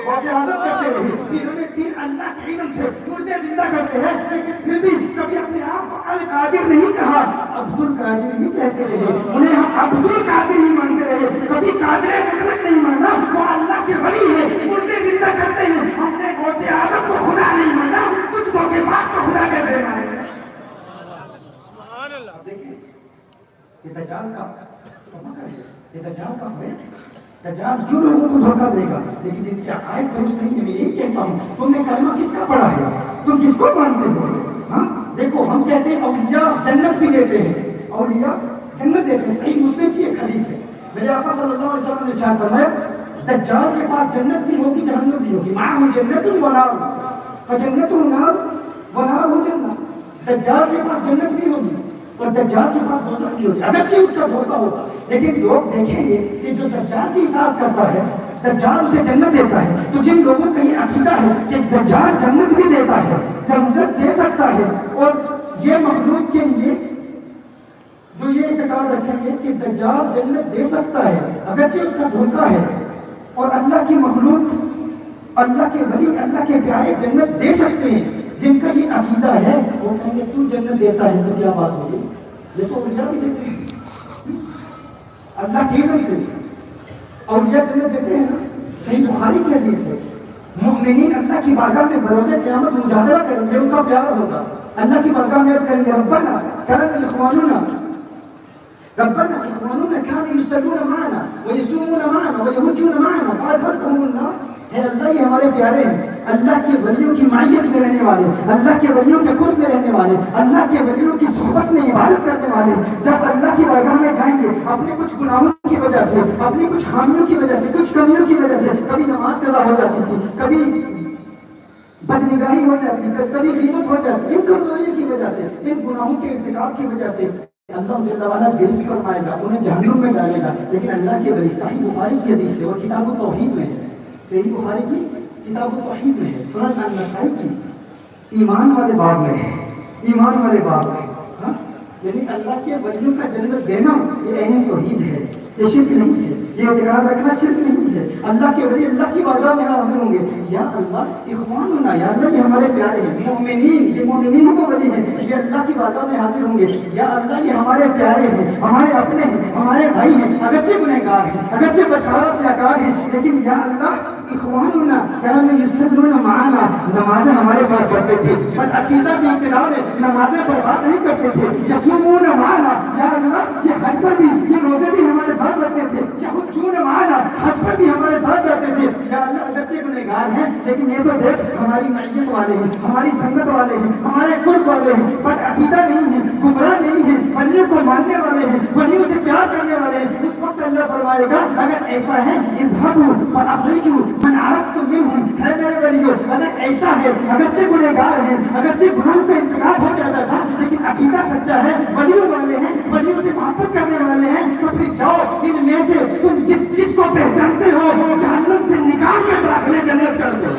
ویسے حاضر کرتے رہے, پھر اللہ کے علم سے مردے زندہ کرتے ہیں, لیکن پھر بھی کبھی اپنے آپ کو القادر نہیں کہا, عبد القادر ہی کہتے رہے. انہیں ہم عبد القادر ہی مانتے رہے, کبھی قادر مطلق نہیں مانا. وہ اللہ کے ولی ہے, مردے زندہ کرتے ہیں. ہم نے غوث اعظم کو خدا نہیں مانا, کچھ تو کے پاس کو خدا کیسے مانے. دیکھیں یہ دجال کا مکر ہے, یہ دجال کا فریب ہے. دجال کیوں لوگوں کو دھوکہ دے گا, لیکن جن کے عقائد درست نہیں ہے. میں یہی کہتا ہوں, تم نے کلمہ کس کا پڑھا ہے, تم کس کو مانتے ہو؟ ہاں دیکھو ہم کہتے ہیں اولیاء جنت بھی دیتے ہیں, اولیاء جنت دیتے ہیں. صحیح مسلم کی ایک حدیث ہے, میرے آقا صلی اللہ علیہ وسلم نے ارشاد فرمایا دجال کے پاس جنت بھی ہوگی جہنم بھی ہوگی. معه جنت و نار, فجنت النار و نار جنت. دجال کے پاس جنت بھی ہوگی اور دجال کے پاس دوزخ بھی ہوگی, اگرچہ اس کا دھوکہ ہوگا. لیکن لوگ دیکھیں گے کہ جو دجال کی اطاعت کرتا ہے دجال اسے جنت دیتا ہے. تو جن لوگوں کا یہ عقیدہ ہے کہ دجال جنت بھی دیتا ہے, جنت دے سکتا ہے, اور یہ مخلوق کے لیے جو یہ اعتقاد رکھیں گے کہ دجال جنت دے سکتا ہے اگرچہ اس کا دھوکہ ہے, اور اللہ کی مخلوق, اللہ کے ولی, اللہ کے پیارے جنت دے سکتے ہیں, جن کا یہ عقیدہ ہے وہ کہیں گے تو جنت دیتا ہے تو کیا بات ہوگی. یہ تو اولیاء بھی دیتے ہیں, اللہ کی عزت سے اولیاء جنت دیتے ہیں نا. صحیح بخاری کی حدیث ہے, مؤمنین اللہ کی بارگاہ میں بروز قیامت مجادلہ کریں گے, ان کا پیار ہوگا. اللہ کی بارگاہ میں عرض کریں گے ربنا کانت اخواننا ربنا اخواننا كانوا يصلون معنا ويصومون معنا ويحجون معنا فادخلتهم النار. اے اللہ یہ ہمارے پیارے ہیں، اللہ کے ولیوں کی معیت میں رہنے والے، اللہ کے ولیوں کے قرب میں رہنے والے، اللہ کے ولیوں کی صحبت میں عبادت کرنے والے، جب اللہ کی بارگاہ میں جائیں گے اپنے کچھ گناہوں کی وجہ سے، اپنی کچھ خامیوں کی وجہ سے، کچھ کمیوں کی وجہ سے، کبھی نماز قضا ہو جاتی تھی، کبھی بدنگاہی ہو جاتی، کبھی غیبت ہو جاتی، ان کمزوریوں کی وجہ سے، ان گناہوں کے ارتکاب کی وجہ سے اللہ جل وعلا گرفت فرمائے گا، انہیں جہنم میں ڈالے گا. لیکن اللہ کے ولی صحیح بخاری کی حدیث ہے اور کتاب التوحید میں ہے، صحیح بخاری کی کتاب التوحید میں ہے، سنن النسائی کی ایمان والے باب میں ہے، ایمان والے باب میں. ہاں یعنی اللہ کے ولیوں کا جنت دینا یہ عین توحید ہے، یہ شرک نہیں ہے، یہ اعتقاد رکھنا شرک نہیں ہے. اللہ کے ولی اللہ کی بارگاہ میں حاضر ہوں گے، یا اللہ اخواننا، یا اللہ یہ ہمارے پیارے ہیں، مومنین، یہ مومنین کو ولی ہیں، یہ اللہ کی بارگاہ میں حاضر ہوں گے، یا اللہ یہ ہمارے پیارے ہیں، ہمارے اپنے ہیں، ہمارے بھائی ہیں، اگرچہ گنہگار ہیں، اگرچہ بدکاروں سے آکار ہیں، لیکن یا اللہ اخواننا كانوا يصلون معنا، نمازیں ہمارے ساتھ پڑھتے تھے، بس عقیدہ کی ابتدا میں نمازیں برباد نہیں کرتے تھے. یصومون معنا، یا اللہ یہ حج پر بھی، یہ روزے بھی ہمارے ساتھ رکھتے تھے. یحجون معنا، حج پر بھی ہمارے ساتھ رہتے تھے. یا اللہ اگرچہ گنہگار ہیں لیکن یہ تو دیکھ ہماری معیت والے ہیں، ہماری سنگت والے ہیں، ہمارے قرب والے ہیں، بد عقیدہ نہیں ہیں، گمراہ نہیں ہیں، ولیوں کو ماننے والے ہیں، ولیوں سے پیار کرنے والے ہیں. اس وقت اللہ فرمائے گا اگر ایسا ہے اذهبوا فاخرجوا من عرفتم منهم، ہے میرے ولیوں اگر ایسا ہے، اگرچہ گنہگار ہیں، اگرچہ گناہوں کا ارتکاب ہو جاتا تھا لیکن عقیدہ سچا ہے، ولیوں والے ہیں، ولیوں سے محبت کرنے والے ہیں، تو پھر جاؤ ان میں سے تم جس کو پہچانتے ہو جہنم سے نکال کر داخلے جنت کر دو.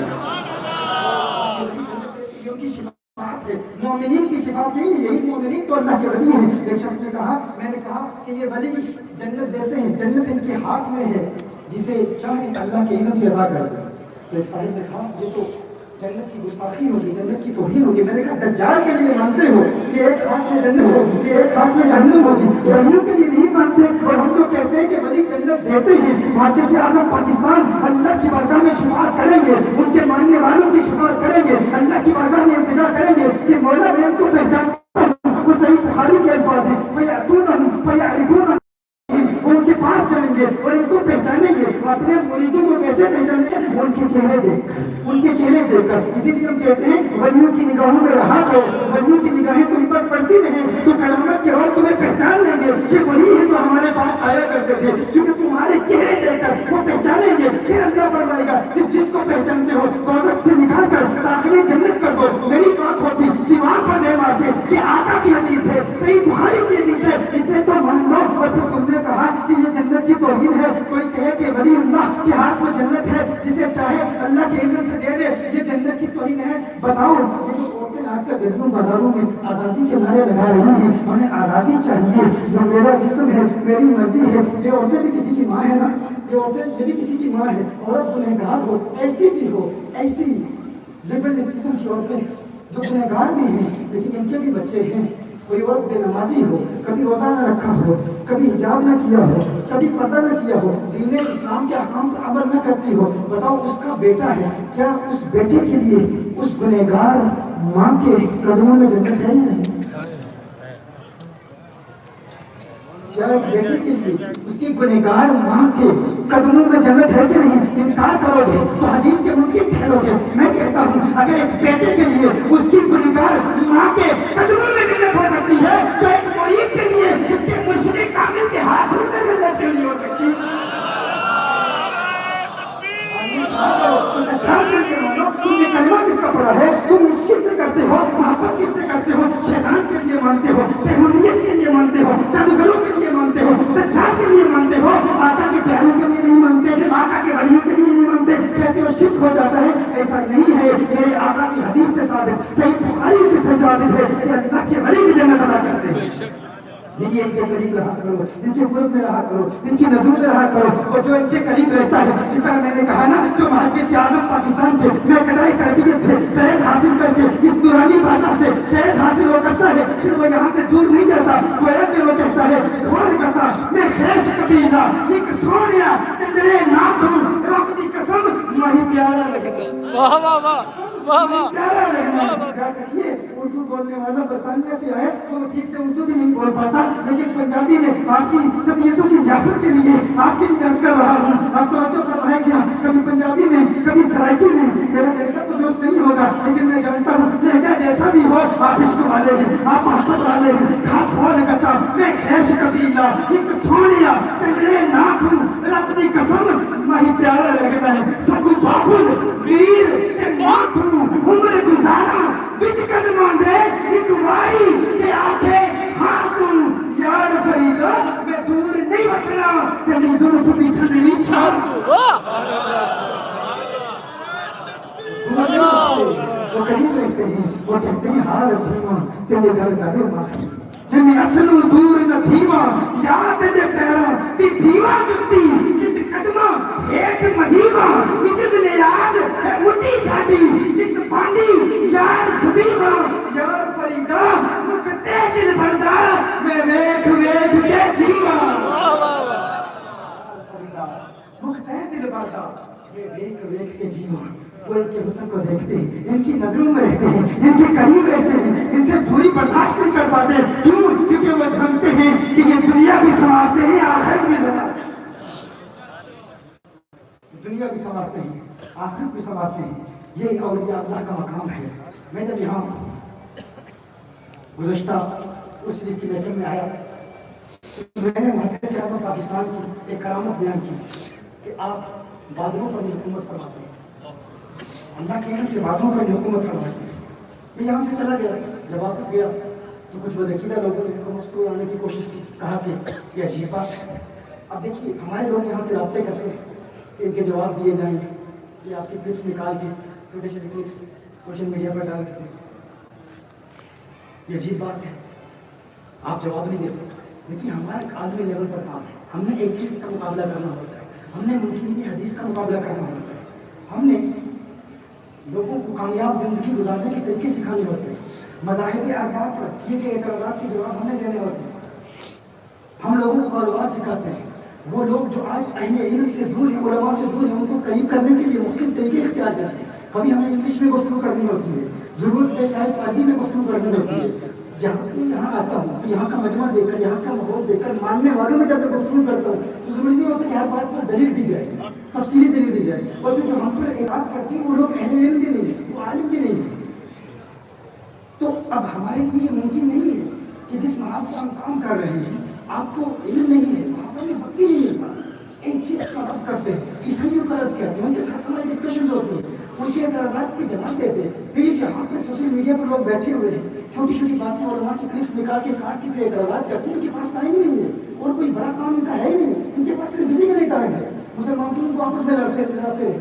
مومنین کی شفاعت یہی مومنین تو اللہ کے ولی ہیں. ایک شخص نے کہا، میں نے کہا کہ یہ ولی جنت دیتے ہیں، جنت ان کے ہاتھ میں ہے، جسے چاہے اللہ کے اذن سے ادا کر دیں. تو ایک صاحب نے کہا یہ تو جنت کی گستاخی ہوگی، جنت کی توہین ہوگی. میں نے کہا دجال کے لیے مانتے ہو کہ ایک ہاتھ میں جنت ہوگی، کہ ایک ہاتھ میں جہنم ہوگی، ولیوں کے لیے نہیں مانتے. اور ہم تو کہتے ہیں کہ ولی جنت دیتے ہیں. محدث اعظم پاکستان اللہ کی بارگاہ میں شفاعت کریں گے، ان کے ماننے والوں کی شفاعت کریں گے، اللہ کی بارگاہ میں التجا کریں گے کہ مولا میں ان کو پہچانتا ہوں. وہ صحیح بخاری کے الفاظ ہیں، فَيَأْتُونَهُمْ فَيَعْرِفُونَهُمْ، ان کے پاس جائیں گے اور ان کو پہچانیں گے. اپنے مریدوں کو کیسے پہچانیں گے؟ ان کے چہرے دیکھ کر، ان کے چہرے دیکھ کر. اسی لیے ہم کہتے ہیں ولیوں کی نگاہوں میں رہا کرو، ولیوں کی نگاہیں تم پر پڑتی رہیں تو قیامت کے وقت تمہیں پہچان لیں گے کہ وہی ہے جو ہمارے پاس آیا کرتے تھے، کیونکہ تمہارے چہرے دیکھ کر وہ پہچانیں گے. پھر اللہ فرمائے گا جس کو پہچانتے ہو دوزخ سے نکال کر داخلے جنت کر دو. میری بات ہوتی دیوار پر نہیں مارتے کہ آقا کی حدیث ہے، صحیح بخاری کی حدیث ہے، اسے تو مان لو. اور پھر تم نے کہا کہ یہ جنت کی توہین ہے. کوئی کہے کہ ولی اللہ کے ہاتھ میں جنت ہے، جسے چاہے اللہ کے اذن سے دے دے، یہ جنت کی توہین ہے. بتاؤ یہ جو عورتیں آج کل گلیوں بازاروں میں آزادی کے نعرے لگا رہی ہیں، ہمیں آزادی چاہیے، جو میرا جسم ہے، میری مرضی ہے. یہ عورتیں بھی کسی کی ماں ہے نا، یہ عورتیں یہ بھی کسی کی ماں ہے. عورت گنہگار ہو، ایسی بھی ہو، ایسی لبرل اس قسم کی عورتیں جو گنہگار بھی ہیں لیکن ان کے بھی بچے ہیں. کوئی عورت بے نمازی ہو، کبھی روزہ نہ رکھا ہو، کبھی حجاب نہ کیا ہو، کبھی پردہ نہ کیا ہو، دین اسلام کے احکام کا عمل نہ کرتی ہو. بتاؤ اس کا بیٹا ہے، کیا اس بیٹے کے لیے اس گنہگار ماں کے قدموں میں جنت ہے یا نہیں؟ کیا ایک بیٹے کے لیے اس کی گنہگار ماں کے قدموں میں جنت ہے کہ نہیں؟ انکار کرو گے تو حدیث کے منکر ٹھہرو گے. میں کہتا ہوں اگر ایک بیٹے کے لیے اس کی گنہگار ماں کے قدموں میں جنت ہو سکتی ہے تو ایک مرید کے لیے اس کے مرشد کامل کے ہاتھوں میں جنت کیوں نہیں ہو سکتی؟ تم نے کلمہ کس کا پڑھا ہے؟ تم اس کس سے کرتے ہو؟ محبت کس سے کرتے ہو؟ شیطان کے لیے مانتے ہو، سہمانیت کے لیے مانتے ہو، جادوگروں کے لیے مانتے ہو، دجال کے لیے مانتے ہو، آقا کے پیاروں کے لیے نہیں مانتے، آقا کے ولیوں کے لیے نہیں مانتے. کہتے ہو شرک ہو جاتا ہے. ایسا نہیں ہے. میرے آقا کی حدیث سے ثابت، صحیح بخاری سے ثابت ہے کہ اللہ کے ولی بھی جنت ادا کرتے ہیں. ان کے قریب رہا کرو، ان کے قرب میں رہا کرو، ان کی نظروں میں رہا کرو. اور جو ان کے قریب رہتا ہے، جس طرح میں نے کہا نا، جو محدث اعظم پاکستان کے میں ابتدائی تربیت سے فیض حاصل کر کے اس نورانی بارگاہ سے فیض حاصل ہو کرتا ہے، پھر وہ یہاں سے دور نہیں جاتا. گویا کہ وہ کہتا ہے غور کرتا میں خیش قبیلہ ایک سونیا اتنے ناخن رب کی قسم ماہی پیارا لگتا. واہ واہ واہ. پیارا لگنا یاد رکھیے اردو بولنے والا برطانیہ سے آیا تو وہ ٹھیک سے اردو بھی نہیں بول پاتا لیکن پنجابی میں آپ کی طبیعتوں کی ضیافت کے لیے آپ کے لیے عرض کر رہا ہوں آپ توجہ فرمائیں کیا کبھی پنجابی میں کبھی سرائکی میں میرا لہجہ تو درست نہیں ہوگا لیکن میں جانتا ہوں لہجہ جیسا بھی ہو آپ عشق والے ہیں آپ محبت والے ہیں کھا کھو لگتا میں خیش قبیلہ ایک سونیا تگڑے ناتھ رب دی قسم ماہی پیارا لگتا ہے سگو بابل ویر تے ماتھ عمر گزارا وچ قدماں دے ایک واری تے آکھے ہاں تو یار فریدا میں دور نہیں وسنا تے میری زلف دی ٹھنڈی چھات وہ قریب رہتے ہیں وہ کہتے ہیں ہاں رکھیما تیرے گھر کا دے ماہی میں اصلوں دور نہ تھیما یاد دے پیرا تی تھیما جتی تی قدمہ ایک مدیما جس نیاز ہے مٹی ساڈی ایک پانی یار سبیما یار فریدا مکتے دل بھردا میں ویکھ ویکھ کے جیوا مکتے دل بھردا میں ویکھ ویکھ کے جیوا وہ ان کے حسن کو دیکھتے ہیں ان کی نظروں میں رہتے ہیں ان کے قریب رہتے ہیں ان سے دوری برداشت نہیں کر پاتے کیوں کیونکہ وہ جانتے ہیں کہ یہ دنیا بھی سنوارتے ہیں آخرت بھی سنوارتے ہیں دنیا بھی سنوارتے ہیں آخرت بھی سنوارتے ہیں یہ اولیاء اللہ کا مقام ہے میں جب یہاں گزشتہ اس شریف کی محفل میں آیا تو میں نے محترم اعظم پاکستان کی ایک کرامت بیان کی کہ آپ بادلوں پر حکومت فرماتے ہیں اللہ کے اذن سے بادلوں پر حکومت فرماتے ہیں میں یہاں سے چلا گیا جب واپس گیا تو کچھ بدعقیدہ لوگوں نے مجھ کو آنے کی کوشش کی کہا کہ یہ عجیب بات ہے اب دیکھیے ہمارے لوگ یہاں سے رابطے کرتے ہیں کہ ان کے جواب دیے جائیں گے یہ آپ کی کلپس نکال کے چھوٹے چھوٹے کلپس سوشل میڈیا پر ڈال دیتے ہیں یہ عجیب بات ہے آپ جواب نہیں دیتے دیکھیے ہمارا ایک عالمی لیول پر کام ہے ہم نے ایک چیز کا مقابلہ کرنا ہوتا ہے ہم نے ممکن حدیث کا مقابلہ کرنا ہوتا ہے ہم نے لوگوں کو کامیاب زندگی گزارنے کے طریقے سکھانے ہوتے ہیں مذاہبی ارباب پر کیے گئے اعتراضات کے جواب ہمیں دینے ہوتے ہیں ہم لوگوں کو کاروبار سکھاتے ہیں وہ لوگ جو آج اہل علم سے دور ہیں علماء سے دور ہیں ان کو قریب کرنے کے لیے مختلف طریقے اختیار کرتے ہیں کبھی ہمیں انگلش میں گفتگو کرنی ہوتی ہے ضرورت پیش آئے تو عربی میں گفتگو کرنی ہوتی ہے یہاں آتا ہوں تو یہاں کا مجمع دیکھ کر یہاں کا ماحول دیکھ کر ماننے والوں میں جب میں گفتگو کرتا ہوں تو ضروری نہیں ہوتا کہ ہر بات پر دلیل دی جائے تفصیلی دلیل دی جائے اور پھر جو ہم پر اعتراض کرتے ہیں وہ لوگ اہل علم بھی نہیں ہیں وہ عالم بھی نہیں ہیں تو اب ہمارے لیے ممکن نہیں ہے کہ جس محاذ پر ہم کام کر رہے ہیں آپ کو علم نہیں ہے وہاں پر وقت ہی نہیں ملتا ایک چیز کا رد کرتے ہیں عیسائیوں کا رد کرتے ہیں ان کے ساتھ ہماری ڈسکشنز ہوتی ہیں ان کے اعتراضات کی جواب دیتے ہیں پھر جہاں پر سوشل میڈیا پر لوگ بیٹھے ہوئے ہیں چھوٹی چھوٹی باتیں اور وہاں کی کلپس نکال کے کاٹ کے اعتراضات کرتے ہیں ان کے پاس ٹائم نہیں ہے اور کوئی بڑا کام ان کا ہے ہی نہیں ان کے پاس صرف فزیکلی ٹائم ہے مسلمان کو آپس میں لڑتے ہیں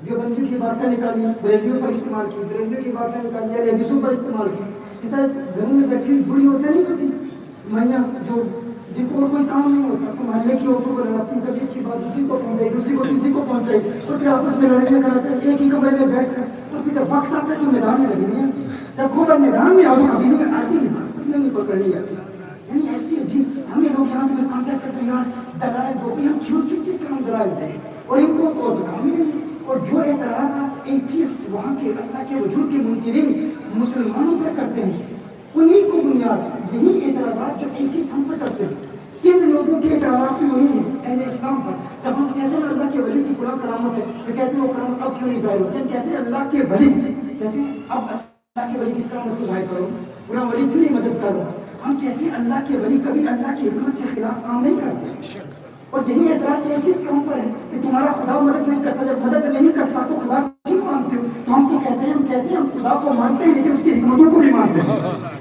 جو بندیوں کی باتیں نکالی بریلویوں پر استعمال کی بریلویوں کی باتیں نکالی حدیثوں پر استعمال کی اس طرح گھروں میں بیٹھی ہوئی بڑی عورتیں نہیں ہوتی میاں جو جن کو اور کوئی کام نہیں ہوتا تو محلے کی عورتوں کو لڑاتی کبھی اس کی بات دوسری کو پہنچائی دوسری کو کسی کو پہنچائی تو پھر آپس میں لڑنے کراتے ہیں ایک ہی کمرے میں بیٹھ کر تو پھر جب وقت آتا ہے تو میدان میں لگی نہیں آتی جب وہ میدان میں آؤ تو کبھی نہیں آتی نہیں پکڑنی آتی یعنی ایسی عجیب ہمیں لوگ یہاں سے کانٹیکٹ کرتے ہیں یار دلائل دو بھی ہم کیوں کس کس کا ہم دلائل دیں اور ان کو اور کام ہی نہیں اور جو اعتراضات ایتھیسٹ وہاں کے اللہ کے وجود کے منکرین مسلمانوں پر کرتے ہیں انہی کو بنیاد یہی اعتراضات جو ایتھیسٹ ہم پر کرتے ہیں ان لوگوں کے اعتراضات بھی وہی ہیں اہل اسلام پر جب ہم کہتے ہیں اللہ کے ولی کی فلاں کرامت ہے تو کہتے ہیں وہ کرامت اب کیوں نہیں ظاہر ہوتی ہم کہتے ہیں اللہ کے ولی کہتے ہیں اب اللہ کے ولی کس کرامت کو ظاہر کرو فلاں ولی کیوں نہیں مدد کر رہا ہم کہتے ہیں اللہ کے ولی کبھی اللہ کی حکمت کے خلاف کام نہیں کرتے اور یہی اعتراض کہ چیز کہاں پر ہے کہ تمہارا خدا مدد نہیں کرتا جب مدد نہیں کرتا تو خدا کیوں مانتے ہو تو ہم تو کہتے ہیں ہم خدا کو مانتے ہیں لیکن اس کی حکمتوں کو بھی مانتے ہیں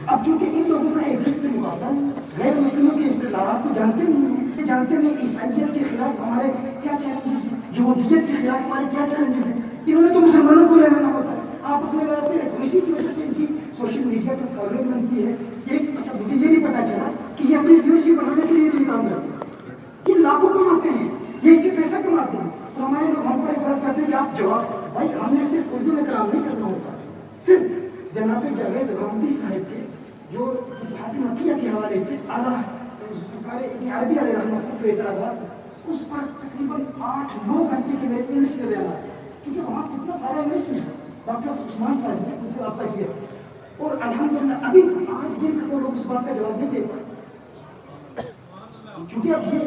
اب چونکہ ان لوگوں کا ایک سے مقابلہ ہے غیر مسلموں کے اصطلاحات کو جانتے نہیں ہیں یہ جانتے نہیں عیسائیت کے خلاف ہمارے کیا چیلنجز ہیں یہودیت کے خلاف ہمارے کیا چیلنجز ہیں انہوں نے تو مسلمانوں کو لڑنا ہوتا ہے آپس میں لڑتے ہیں تو اسی کی وجہ سے ان کی سوشل میڈیا پر فالوئنگ بنتی ہے اچھا مجھے یہ نہیں پتا چلا کہ یہ اپنی ویوز بڑھانے کے لیے بھی کام کرتے ہیں یہ لاکھوں کماتے ہیں یہ اس سے پیسہ کماتے ہیں تو ہمارے لوگ ہم پر اعتراض کرتے ہیں کہ آپ جواب بھائی ہم نے صرف اردو میں کلام نہیں کرنا ہوتا صرف جناب جاوید رامدی صاحب کے جو فتوحات مکیہ کے حوالے سے اعلیٰ سرکار ابن عربی علیہ رحمۃ کے اعتراضات اس پر تقریباً 8-9 گھنٹے کے میرے انگلش میں بیان آتے ہیں کیونکہ وہاں کتنا سارا انگلش میں ہے ڈاکٹر عثمان صاحب نے مجھ سے رابطہ کیا اور الحمدللہ ابھی آج دن تک وہ لوگ اس بات کا جواب نہیں دے پائے، چونکہ اب یہ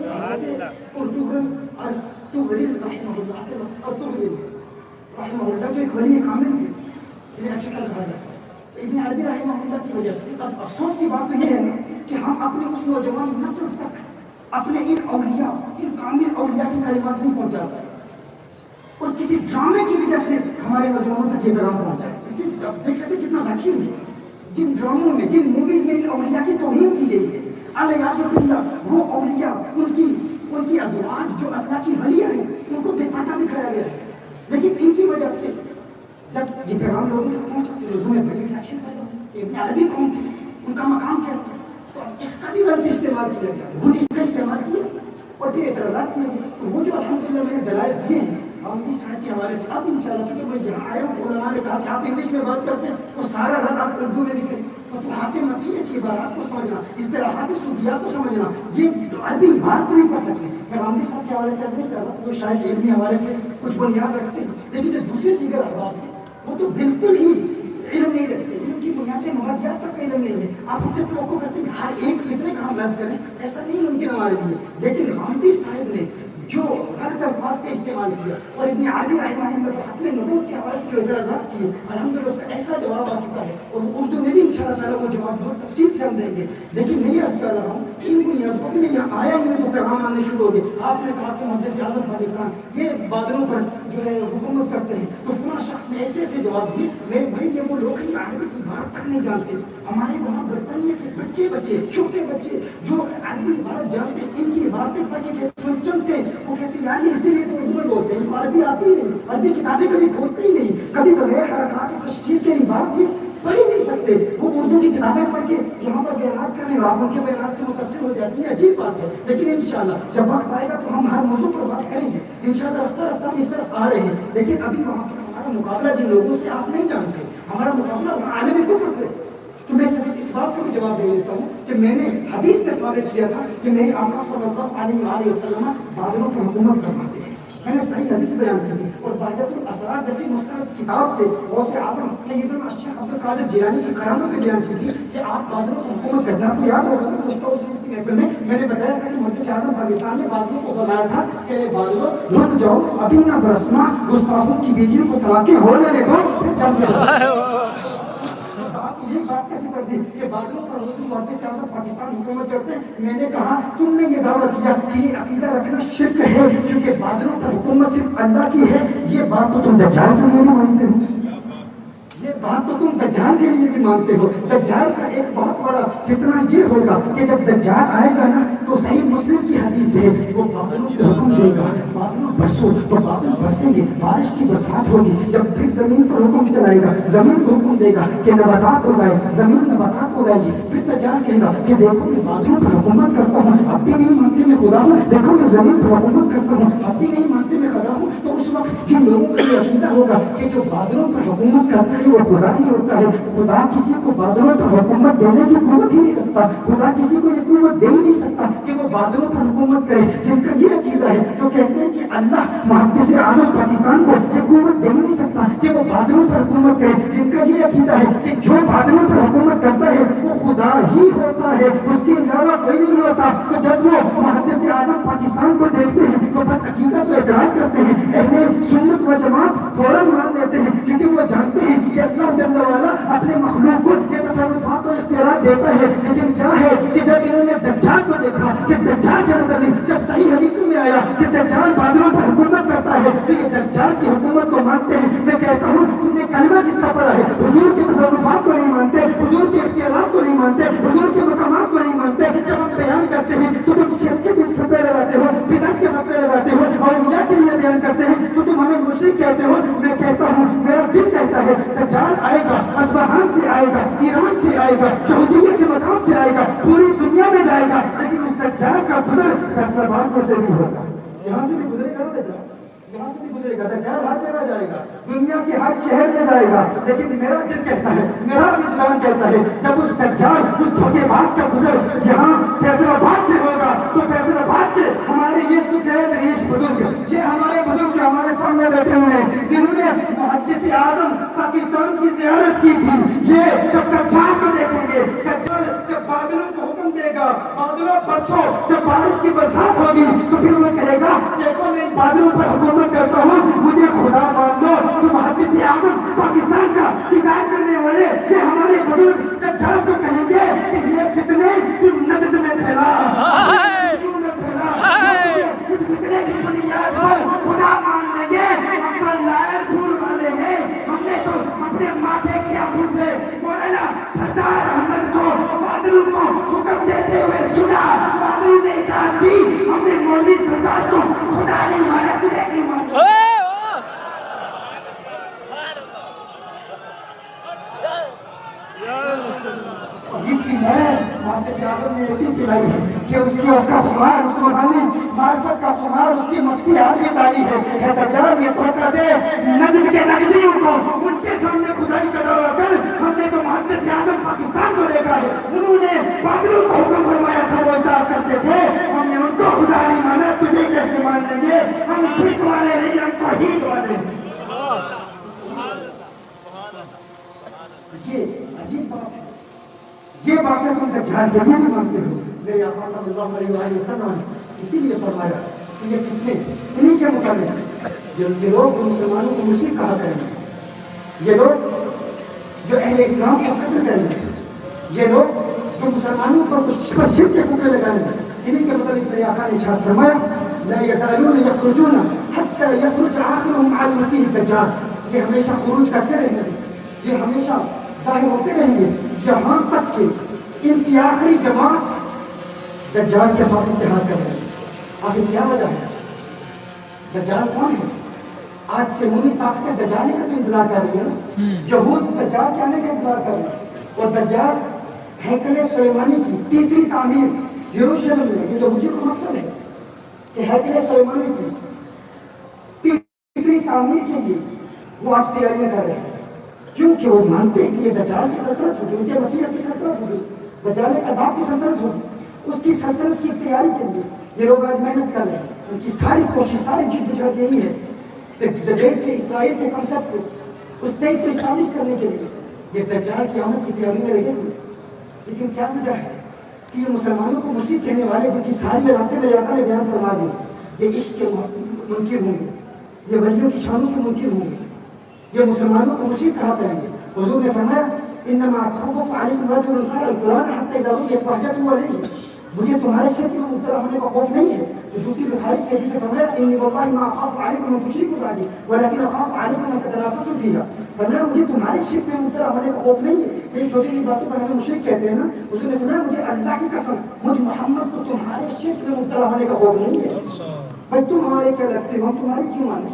اردو ارطغرل رحمہ اللہ سے ارطغرل رحمہ اللہ جو ایک ولی کامل تھے، انہیں اچھا کہا جاتا ہے ابن عربی رحمہ اللہ کی وجہ سے. اب افسوس کی بات تو یہ ہے کہ ہم اپنے اس نوجوان نسل تک اپنے ان اولیاء، ان کامل اولیاء کی تعلیمات نہیں پہنچا پائے، اور کسی ڈرامے کی وجہ سے ہمارے نوجوانوں تک یہ پیغام پہنچا ہے. اس سے دیکھ سکتے کتنا واقعی ہے، جن ڈراموں میں، جن موویز میں ان اولیاء کی توہین کی گئی ہے، علیہ باللہ وہ اولیاء، ان کی ازواج جو اللہ کی ولیاں ہیں ان کو بے پردہ دکھایا گیا ہے. لیکن ان کی وجہ سے جب یہ پیغام لوگوں تک پہنچا تو لوگوں میں بڑی ریاکشن پیدا ہوئی کہ ابن عربی کون تھے، ان کا مقام کیا تھا. تو اس کا بھی غلط استعمال کیا گیا، وہ اس کا استعمال کیا اور پھر اعتراضات کیے گئے. تو وہ جو الحمدللہ میں نے دلائل دیے ہیں عامدی صاحب کے حوالے سے، اب انشاءاللہ چونکہ میں یہاں آیا ہوں، علماء نے کہا کہ آپ انگلش میں بات کرتے ہیں، وہ سارا رد آپ اردو میں بھی کریں. فتوحات مکیہ کی عبارات کو سمجھنا، اصطلاحات صوفیات کو سمجھنا، یہ عربی بات نہیں پڑھ سکتے. میں عامدی صاحب کے حوالے سے نہیں کر رہا، وہ شاید علمی حوالے سے کچھ بنیاد رکھتے ہیں، لیکن جو دوسرے دیگر احباب ہیں وہ تو بالکل ہی علم نہیں رکھتے، علم کی بنیادیں مغربیات تک کا علم نہیں ہے. آپ ان سے توقع کرتے ہیں کہ ہر ایک فتنے کا ہم رد کریں، ایسا نہیں ممکن ہمارے لیے. لیکن عامدی صاحب نے جو غلط الفاظ کا استعمال کیا اور ابن عربی رحمہ اللہ کے ختم نبوت کے حوالے سے جو اعتراضات کیے، الحمدللہ اس کا ایسا جواب آ چکا ہے اور وہ اردو میں بھی انشاءاللہ تعالیٰ کو جواب بہت تفصیل سے ہم دیں گے. لیکن میں یہ عرض کر رہا ہوں کہ ان بنیادوں پہ میں یہاں آیا ہی تو پیغام آنے شروع ہو گئے. آپ نے کہا کہ محدث اعظم پاکستان یہ بادلوں پر جو ہے حکومت کرتے ہیں، تو فلاں شخص نے ایسے ایسے جواب دیے. میرے بھائی یہ وہ لوگ ہیں جو عربی کی بات تک نہیں جانتے. ہمارے وہاں برطانیہ کے بچے چھوٹے بچے جو عربی بات جانتے، ان کی باتیں پڑھ کے سنتے، وہ کہتے یار یہ اسی لیے تو اردو میں بولتے ہیں، عربی آتی ہی نہیں، عربی کتابیں کبھی کھولتے ہی نہیں، کبھی بغیر حرکات تشکیل کے عبارت بھی پڑھ ہی نہیں سکتے. وہ اردو کی کتابیں پڑھ کے یہاں پر بیانات کر رہے ہیں اور آپ ان کے بیانات سے متاثر ہو جاتی ہیں. عجیب بات ہے. لیکن انشاءاللہ جب وقت آئے گا تو ہم ہر موضوع پر بات کریں گے انشاءاللہ. رفتہ رفتہ ہم اس طرف آ رہے ہیں، لیکن ابھی وہاں پر ہمارا مقابلہ جن لوگوں سے آپ نہیں جانتے، ہمارا مقابلہ وہاں عالم کفر سے. تو میں صرف اس بات کو بھی جواب دے دیتا ہوں کہ میں نے حدیث سے ثابت کیا تھا کہ میرے آقا صلی اللہ علیہ وآلہ وسلم بادلوں پر حکومت فرماتے ہیں. میں نے صحیح حدیث بیان کی تھی اور بہجت الاسرار جیسی مستند کتاب سے غوث اعظم سیدنا الشیخ عبد القادر جیلانی کی کرامت میں بیان کی تھی کہ آپ بادلوں پر حکومت کرنا. آپ کو یاد ہوگا کہ گزشتہ اسی کی محفل میں نے بتایا تھا کہ محدث اعظم پاکستان نے بادلوں کو بنایا تھا کہ بادلوں رک جاؤ، ابھی نہ برسنا، گستاخوں کی بیویوں کو طلاقیں ہو لینے دو، پھر جب یہ بات کیسے کر دی کہ بادلوں پر حضرت محدث اعظم پاکستان حکومت کرتے ہیں. میں نے کہا تم نے یہ دعویٰ کیا کہ یہ عقیدہ رکھنا شرک ہے کیونکہ بادلوں پر حکومت صرف اللہ کی ہے. یہ بات تو تم دجال کے لیے بھی مانتے ہو، یہ بات تو تم دجال کے لیے بھی مانتے ہو. دجال کا ایک بہت بڑا فتنہ یہ ہوگا کہ جب دجال آئے گا نا تو صحیح مسلم کی حدیث ہے وہ بادلوں کو حکم دے گا، بادلوں برسو، تو بادل برسیں گے، بارش کی برسات ہوگی. جب پھر زمین پر حکم چلائے گا، زمین کو حکم دے گا کہ نباتات اگائے، زمین نباتات اگائے گی. پھر دجال کہے گا کہ دیکھو میں بادلوں پر حکومت کرتا ہوں، اب بھی نہیں مانتے میں خدا ہوں، دیکھو میں زمین پر حکومت کرتا ہوں، اب بھی نہیں مانتے میں خدا ہوں. تو اس وقت جن لوگوں کا یہ عقیدہ ہوگا کہ جو بادلوں پر حکومت کرتا ہے وہ خدا ہی ہوتا ہے، خدا کسی کو بادلوں پر حکومت دینے کی قوت ہی نہیں رکھتا، خدا کسی کو یہ قوت دے ہی نہیں سکتا کہ وہ بادلوں پر حکومت کرے. جن کا یہ عقیدہ ہے جو کہتے ہیں کہ اللہ محدث اعظم پاکستان کو یہ قوت دے ہی نہیں سکتا کہ وہ بادلوں پر حکومت کرے. جن کا یہ عقیدہ ہے کہ جو بادلوں پر حکومت کرتا ہے وہ خدا ہی ہوتا ہے، اس کے علاوہ کوئی نہیں ہوتا. تو جب وہ محدث اعظم پاکستان کو دیکھتے ہیں تو بد عقیدہ تو اعتراض کرتے ہیں. اہل سنت و جماعت فوراً مان لیتے ہیں کیونکہ وہ جانتے ہیں کہ اللہ جل وعلا اپنے مخلوق کو یہ تصرفات و اختیارات دیتا ہے. لیکن کیا ہے کہ جب انہوں نے دجال کو دیکھا کہ دجال کے متعلق جب صحیح حدیثوں میں آیا کہ دجال بادلوں پر حکومت کرتا ہے تو یہ دجال کی حکومت کو مانتے ہیں. میں کہتا ہوں تم نے کلمہ کس کا پڑھا ہے؟ حضور کے تصرفات کو نہیں مانتے، حضور کے اختیارات کو نہیں مانتے، حضور کے مقامات کو نہیں مانتے. جب ہم بیان کرتے ہیں تو تم شرک کے فتوے لگاتے ہو، بدعت کے فتوے لگاتے ہو، اور اولیاء کے لیے بیان کرتے ہیں تو تم ہمیں مشرک کہتے ہو. میں کہتا ہوں میرا دل کہتا ہے دجال آئے گا، اصفہان سے آئے گا، ایران سے آئے گا، یہودیت کے مقام سے آئے گا، پوری دنیا میں جائے گا، لیکن اس دجال کا گزر فیصلہ آباد میں سے نہیں ہوگا. یہاں سے بھی گزرے گا نا دجال، یہاں سے بھی گزرے گا، دجال ہر جگہ جائے گا، دنیا کے ہر شہر میں جائے گا، لیکن میرا دل کہتا ہے، میرا وجدان کہتا ہے، جب اس دجال اس دھوکے باز کا گزر یہاں فیصل آباد سے ہوگا تو فیصل آباد کے ہمارے یہ سفید ریش بزرگ، یہ ہمارے بزرگ جو ہمارے سامنے بیٹھے ہوئے ہیں، جنہوں نے محدث اعظم پاکستان کی زیارت کی تھی، یہ جب دجال کو دیکھیں گے، دجال جب بادلوں کو حکم دے گا، بادلوں برسوں، جب بارش کی برسات ہوگی تو پھر وہ کہے گا دیکھو میں ان بادلوں پر حکومت کرتا ہوں، مجھے خدا مان لو۔ تو محدث اعظم پاکستان کا ہدایت کرنے والے یہ ہمارے بزرگ دجال کو کہیں گے کہ یہ فتنے تم نجد میں پھیلا، کیوں نہ پھیلا، اس فتنے کی بنیاد پر خدا مان لیں گے، ہم تو لائر پھول والے ہیں، ہم نے تو اپنے ماتھے کی آنکھوں سے مولانا سردار احمد کو بادلوں کو حکم دیتے ہوئے سنا، بادلوں نے اطاعت کی، ہم نے مولوی سردار کو خدا نہیں مانا، تجھے نہیں مانا۔ محدث اعظم نے ایسی پلائی ہے کہ اس کا خمار، اس روحانی معرفت کا خمار، اس کی مستی آج بھی تاری ہے۔ دجال یہ دھوکہ دے نجد کے نجدیوں کو، ان کے سامنے خدائی کا دعویٰ کر، ہم نے تو محدث اعظم پاکستان کو دیکھا ہے، انہوں نے بادلوں کو حکم فرمایا تھا، وہ اطاعت کرتے تھے، ہم نے ان کو خدا نہیں مانا، تجھے کیسے مان لیں گے؟ ہم شرک والے نہیں، ہم توحید والے ہیں۔ یہ عجیب بات ہے، یہ باتیں تم دجال کے لیے بھی مانتے ہو۔ میرے آقا صلی اللہ علیہ وسلم نے اسی لیے فرمایا کہ یہ فتنے انہی کے متعلق یہ لوگ جو مسلمانوں کو مشرک کہا کریں گے، یہ لوگ جو اہل اسلام کو قتل کریں گے، یہ لوگ جو مسلمانوں پر شرک کے فتنے لگائیں گے، انہی کے متعلق میرے آقا نے ارشاد فرمایا لا یزالون یخرجون حتی یخرج آخرهم علی المسیح الدجال، یہ ہمیشہ خروج کرتے رہیں گے، یہ ہمیشہ ظاہر ہوتے رہیں گے یہاں تک کہ ان کی آخری جماعت دجال کے ساتھ اتحاد کر رہے ہیں۔ آخر کیا وجہ ہے؟ دجال کون ہے؟ آج سے عمومی طاقتیں دجال کا بھی انتظار کر رہی ہے، یہود دجال کے آنے کا انتظار کر رہے ہیں، اور دجال ہیکل سلیمانی کی تیسری تعمیر یروشلم میں، یہ یہودیوں کا مقصد ہے کہ ہیکل سلیمانی کی تیسری تعمیر کے لیے وہ آج تیاریاں کر رہے ہیں، کیونکہ وہ مانتے ہیں کہ یہ دجال کی سلطنت ہوگی، ان کے مسیح کی سلطنت ہوگی، دجال عذاب کی سلطنت ہوگی، اس کی سلطنت کی تیاری کے لیے یہ لوگ آج محنت کر رہے ہیں۔ ان کی ساری کوشش، ساری جدوجہد یہی ہے کہ ڈیٹ سے اسرائیل کے کنسپٹ کو، اس اسٹیٹ کو اسٹیبلش کرنے کے لیے یہ دجال کی آمد کی تیاری میں لگے ہوئے۔ لیکن کیا وجہ ہے کہ یہ مسلمانوں کو مشرک کہنے والے جن کی ساری علاقے میں آقا نے بیان فرما دی، یہ عشق کے منکر ہوں گے، یہ ولیوں کی شانوں کے منکر ہوں گے، یہ مسلمانوں کو مشرک کہا کریں گے۔ حضور نے فرمایا انما اتخوف علیکم رجل قرأ القرآن حتی اذا رؤیت وحجته علیہ، مجھے تمہارے شرک میں مبتلا ہونے کا خوف نہیں ہے۔ تو دوسری بخاری کی حدیث میں فرمایا انی واللہ ما اخاف علیکم ان تشرکوا بعدی ولکن اخاف علیکم ان تتنافسوا فیہا، فرمایا مجھے تمہارے شرک میں مبتلا ہونے کا خوف نہیں ہے، یہ چھوٹی چھوٹی باتوں پر ہمیں مشرک کہتے ہیں نا۔ حضور نے فرمایا مجھے اللہ کی قسم مجھ محمد کو تمہارے شرک میں مبتلا ہونے کا خوف نہیں ہے۔ بھائی تم ہمارے کیا لگتے ہو، ہم تمہاری کیوں مانیں؟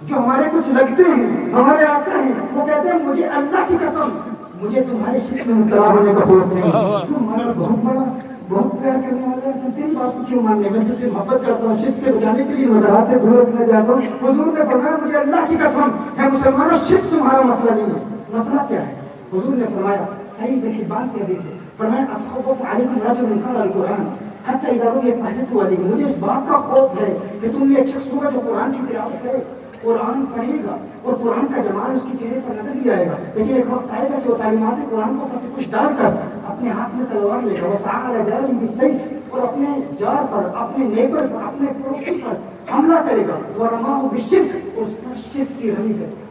جو ہمارے کچھ لگتے ہیں، ہمارے آقا ہیں، وہ کہتے ہیں مجھے اللہ کی قسم مجھے تمہارے شرک میں مبتلا ہونے کا خوف نہیں ہے۔ تم ہمارا بہت بڑا، بہت پیار کرنے والے ہیں، تیری بات کو کیوں ماننے؟ میں تجھ سے محبت کرتا ہوں، شرک سے بچانے کے لیے نظرات سے دور رکھنا چاہتا ہوں۔ حضور نے فرمایا مجھے اللہ کی قسم ہے مسلمانوں، شرک تمہارا مسئلہ نہیں ہے۔ مسئلہ کیا ہے؟ حضور نے فرمایا صحیح ابن حبان کی حدیث ہے، فرمایا اتخوف علیکم رجل قرأ القرآن حتی اذا رؤیت وحجته علیہ، مجھے اس بات کا خوف ہے کہ تم میں ایک شخص ہوگا جو قرآن کی تلاوت کرے، قرآن پڑھے گا اور قرآن کا جمال اس کے چہرے پر نظر بھی آئے گا، لیکن ایک وقت آئے گا کہ وہ تعلیمات قرآن کو پس کچھ ڈال کر اپنے ہاتھ میں تلوار لے گا، وسعى على جاره بالسيف، اور اپنے جار پر، اپنے نیبر پر، اپنے پڑوسی پر حملہ کرے گا، ورماه بالشرك، اور اس پر شرک کی رمی کرے گا،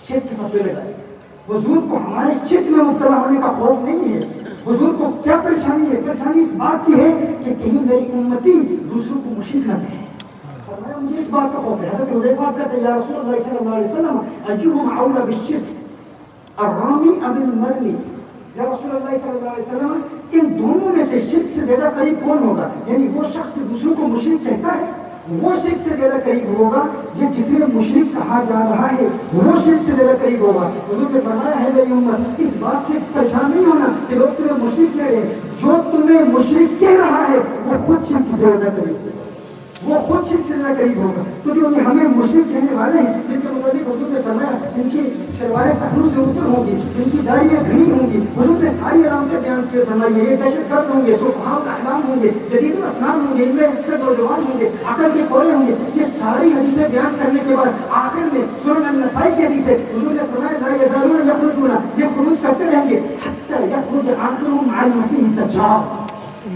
شرک کے فتوے لگائے گا۔ حضور کو ہمارے شرک میں مبتلا ہونے کا خوف نہیں ہے۔ حضور کو کیا پریشانی ہے؟ پریشانی اس بات کی ہے کہ کہیں میری امتی دوسروں کو مشرک نہ کہے۔ فرمایا مجھے اس بات کا خوف ہے۔ حضرت حذیفہ کہتے ہیں یا رسول اللہ صلی اللہ علیہ وسلم ایہم اولی بالشرک الرامی ام المرمی، یا رسول اللہ صلی اللہ علیہ وسلم ان دونوں میں سے شرک سے زیادہ قریب کون ہوگا؟ یعنی وہ شخص جو دوسروں کو مشرک کہتا ہے وہ شرک سے زیادہ قریب ہوگا، یہ جسے مشرک کہا جا رہا ہے وہ شرک سے زیادہ قریب ہوگا۔ حضور نے فرمایا ہے میری امت اس بات سے پریشان نہیں ہونا کہ لوگ تمہیں مشرک کہہ رہے ہیں، جو تمہیں مشرک کہہ رہا ہے وہ خود شرک سے زیادہ قریب ہے۔ وہ خود شرک سے زیادہ قریب ہوگا. تو جو یہ ہمیں مشرک کہنے والے ہیں جن کے مطابق حضور نے فرمایا ان کی شلواریں ٹخنوں سے اوپر ہوں گی, ان کی داڑھیاں گھنی ہوں گی, حضور نے ساری علامتیں بیان کی فرمائی ہے, یہ دہشت گرد ہوں گے, سفہاء الاحلام ہوں گے, جدید الاسنان ہوں گے, ان میں اکثر نوجوان ہوں گے, عقل کے کورے ہوں گے. یہ ساری حدیثیں بیان کرنے کے بعد آخر میں سنن النسائی کی حدیث ہے, حضور نے فرمایا لا یزالون یخرجون, یہ خروج کرتے رہیں گے حتی یخرج آخرهم مع المسیح الدجال,